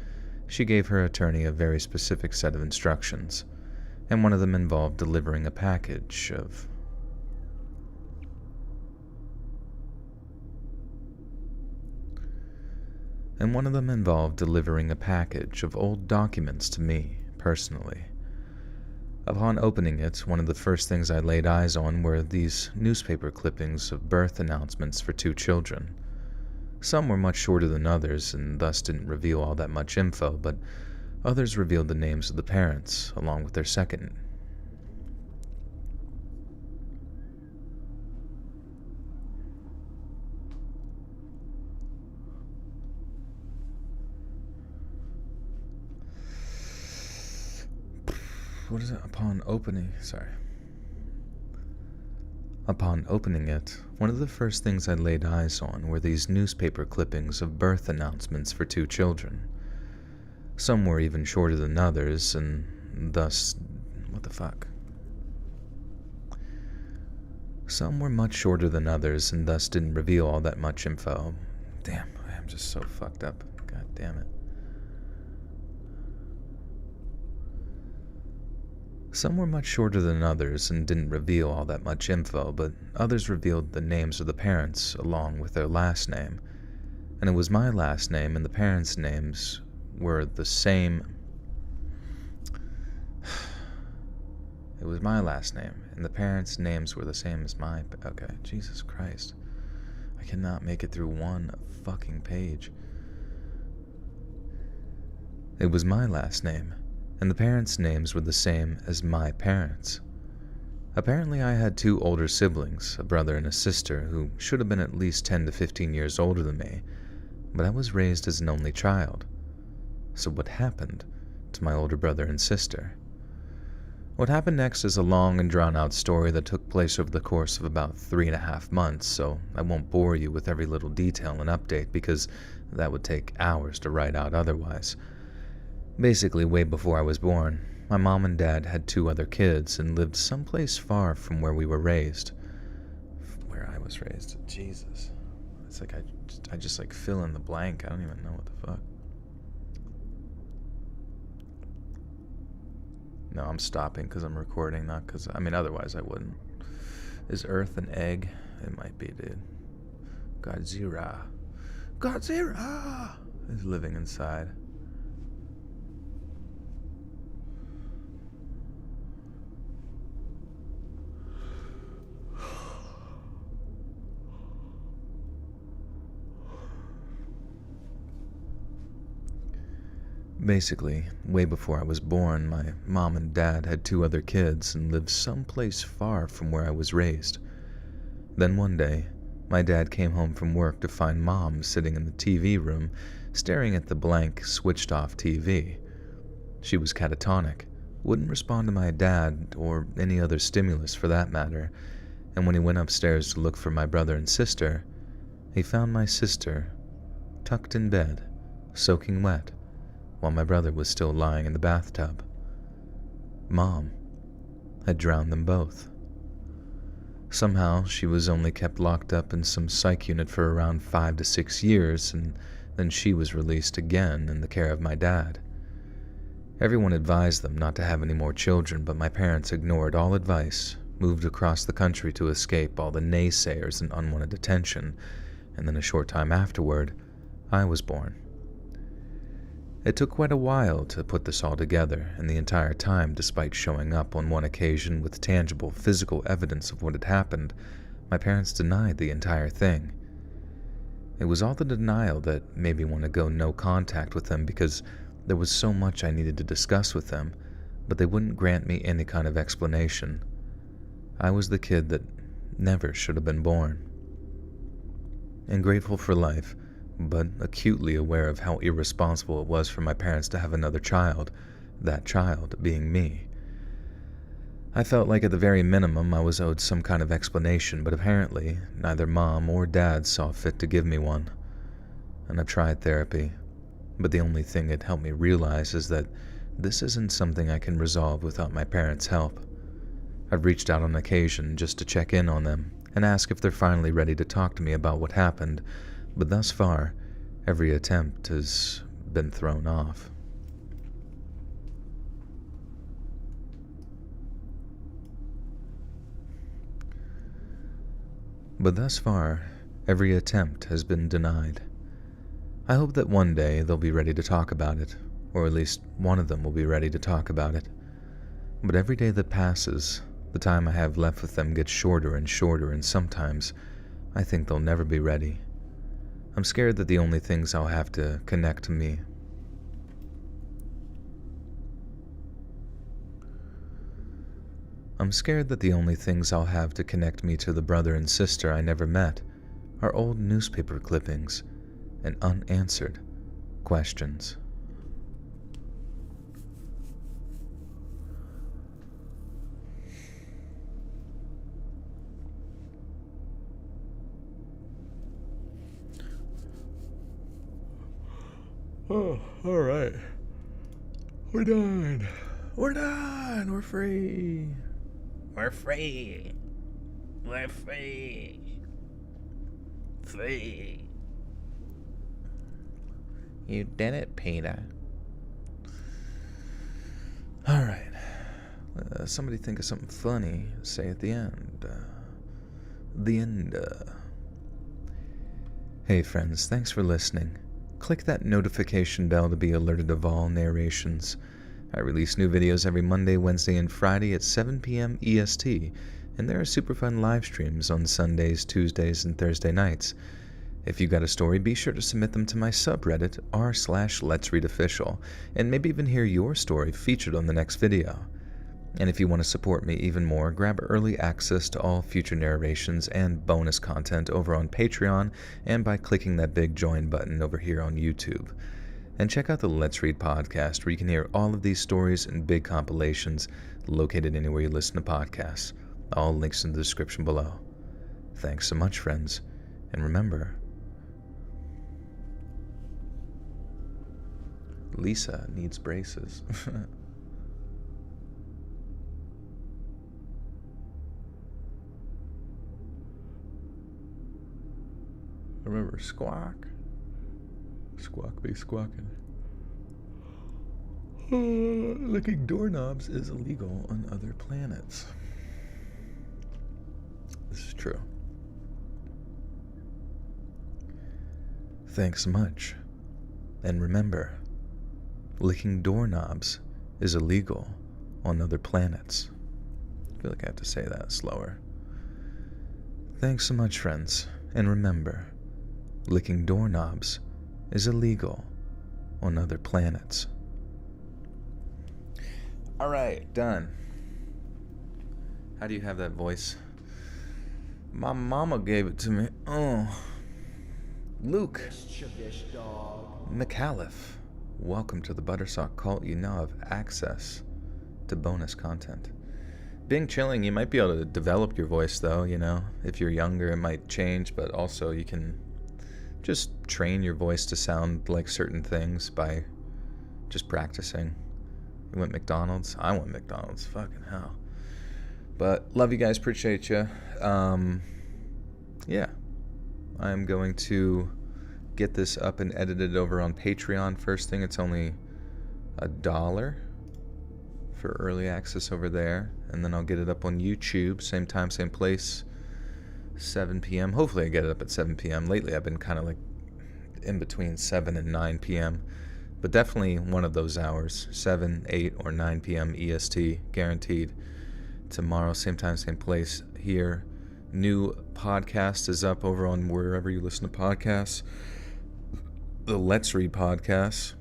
she gave her attorney a very specific set of instructions, and one of them involved delivering a package of old documents to me, personally. Upon opening it, one of the first things I laid eyes on were these newspaper clippings of birth announcements for 2 children. Some were much shorter than others, and thus didn't reveal all that much info, but others revealed the names of the parents, along with their second. What is it? Upon opening it, one of the first things I laid eyes on were these newspaper clippings of birth announcements for 2 children. Some were even shorter than others, and thus... what the fuck? Some were much shorter than others, and thus didn't reveal all that much info. Damn, I'm just so fucked up. God damn it. Some were much shorter than others and didn't reveal all that much info, but others revealed the names of the parents along with their last name. And it was my last name and the parents' names were the same. It was my last name and the parents' names were the same as my... Okay, Jesus Christ. I cannot make it through one fucking page. It was my last name, and the parents' names were the same as my parents. Apparently I had 2 older siblings, a brother and a sister, who should have been at least 10 to 15 years older than me, but I was raised as an only child. So what happened to my older brother and sister? What happened next is a long and drawn-out story that took place over the course of about 3.5 months, so I won't bore you with every little detail and update because that would take hours to write out otherwise. Basically, way before I was born, my mom and dad had 2 other kids and lived someplace far from where we were raised. Where I was raised? Jesus. It's like I just like fill in the blank. I don't even know what the fuck. No, I'm stopping because I'm recording, not because... I mean, otherwise I wouldn't. Is Earth an egg? It might be, dude. Godzilla is living inside. Basically, way before I was born, my mom and dad had 2 other kids and lived someplace far from where I was raised. Then one day, my dad came home from work to find mom sitting in the TV room, staring at the blank, switched-off TV. She was catatonic, wouldn't respond to my dad or any other stimulus for that matter, and when he went upstairs to look for my brother and sister, he found my sister tucked in bed, soaking wet, while my brother was still lying in the bathtub. Mom had drowned them both. Somehow, she was only kept locked up in some psych unit for around 5 to 6 years, and then she was released again in the care of my dad. Everyone advised them not to have any more children, but my parents ignored all advice, moved across the country to escape all the naysayers and unwanted attention, and then a short time afterward, I was born. It took quite a while to put this all together, and the entire time, despite showing up on one occasion with tangible physical evidence of what had happened, my parents denied the entire thing. It was all the denial that made me want to go no contact with them, because there was so much I needed to discuss with them, but they wouldn't grant me any kind of explanation. I was the kid that never should have been born. And grateful for life, but acutely aware of how irresponsible it was for my parents to have another child, that child being me. I felt like at the very minimum I was owed some kind of explanation, but apparently neither Mom or Dad saw fit to give me one. And I've tried therapy, but the only thing it helped me realize is that this isn't something I can resolve without my parents' help. I've reached out on occasion just to check in on them and ask if they're finally ready to talk to me about what happened, but thus far, every attempt has been thrown off. But thus far, every attempt has been denied. I hope that one day they'll be ready to talk about it, or at least one of them will be ready to talk about it. But every day that passes, the time I have left with them gets shorter and shorter, and sometimes I think they'll never be ready. I'm scared that the only things I'll have to connect to me to the brother and sister I never met are old newspaper clippings and unanswered questions. Oh, all right. We're done. We're done. We're free. We're free. We're free. Free. You did it, Peter. All right. Somebody think of something funny. Say at the end. The end. Hey, friends. Thanks for listening. Click that notification bell to be alerted of all narrations. I release new videos every Monday, Wednesday, and Friday at 7 p.m. EST, and there are super fun live streams on Sundays, Tuesdays, and Thursday nights. If you got a story, be sure to submit them to my subreddit r/Let'sReadOfficial, and maybe even hear your story featured on the next video. And if you want to support me even more, grab early access to all future narrations and bonus content over on Patreon and by clicking that big join button over here on YouTube. And check out the Let's Read podcast, where you can hear all of these stories and big compilations located anywhere you listen to podcasts. All links in the description below. Thanks so much, friends. And remember, Lisa needs braces. Remember, squawk. Squawk be squawking. Licking doorknobs is illegal on other planets. This is true. Thanks much. And remember, licking doorknobs is illegal on other planets. I feel like I have to say that slower. Thanks so much, friends. And remember, licking doorknobs is illegal on other planets. All right, done. How do you have that voice? My mama gave it to me. Oh. Luke Mikalsen, welcome to the Buttersock Cult. You now have access to bonus content. Being chilling, you might be able to develop your voice, though, you know. If you're younger, it might change, but also you can just train your voice to sound like certain things by just practicing. You went McDonald's? I went McDonald's. Fucking hell. But love you guys. Appreciate you. Yeah. I'm going to get this up and edited over on Patreon first thing. It's only $1 for early access over there. And then I'll get it up on YouTube. Same time, same place. 7 p.m. Hopefully I get it up at 7 p.m. Lately I've been kind of like in between 7 and 9 p.m. But definitely one of those hours. 7, 8, or 9 p.m. EST. Guaranteed. Tomorrow, same time, same place here. New podcast is up over on wherever you listen to podcasts. The Let's Read podcast.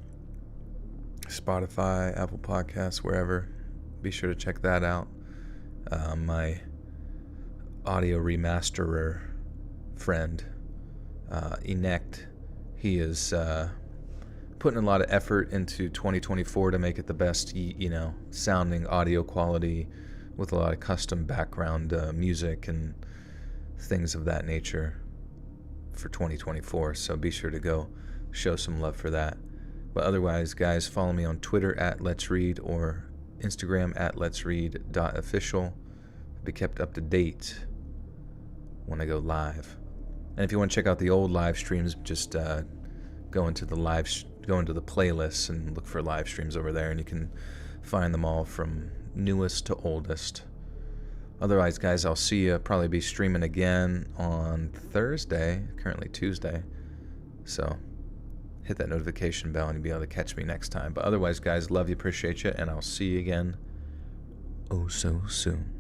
Spotify, Apple Podcasts, wherever. Be sure to check that out. My audio remasterer friend, Enect, he is putting a lot of effort into 2024 to make it the best, sounding audio quality with a lot of custom background music and things of that nature for 2024. So be sure to go show some love for that. But otherwise, guys, follow me on Twitter at Let's Read or Instagram at letsread.official. Be kept up to date when I go live. And if you want to check out the old live streams, just go into the playlists and look for live streams over there, and you can find them all from newest to oldest. Otherwise, guys, I'll see you. Probably be streaming again on Thursday, currently Tuesday. So hit that notification bell and you'll be able to catch me next time. But otherwise, guys, love you, appreciate you, and I'll see you again oh so soon.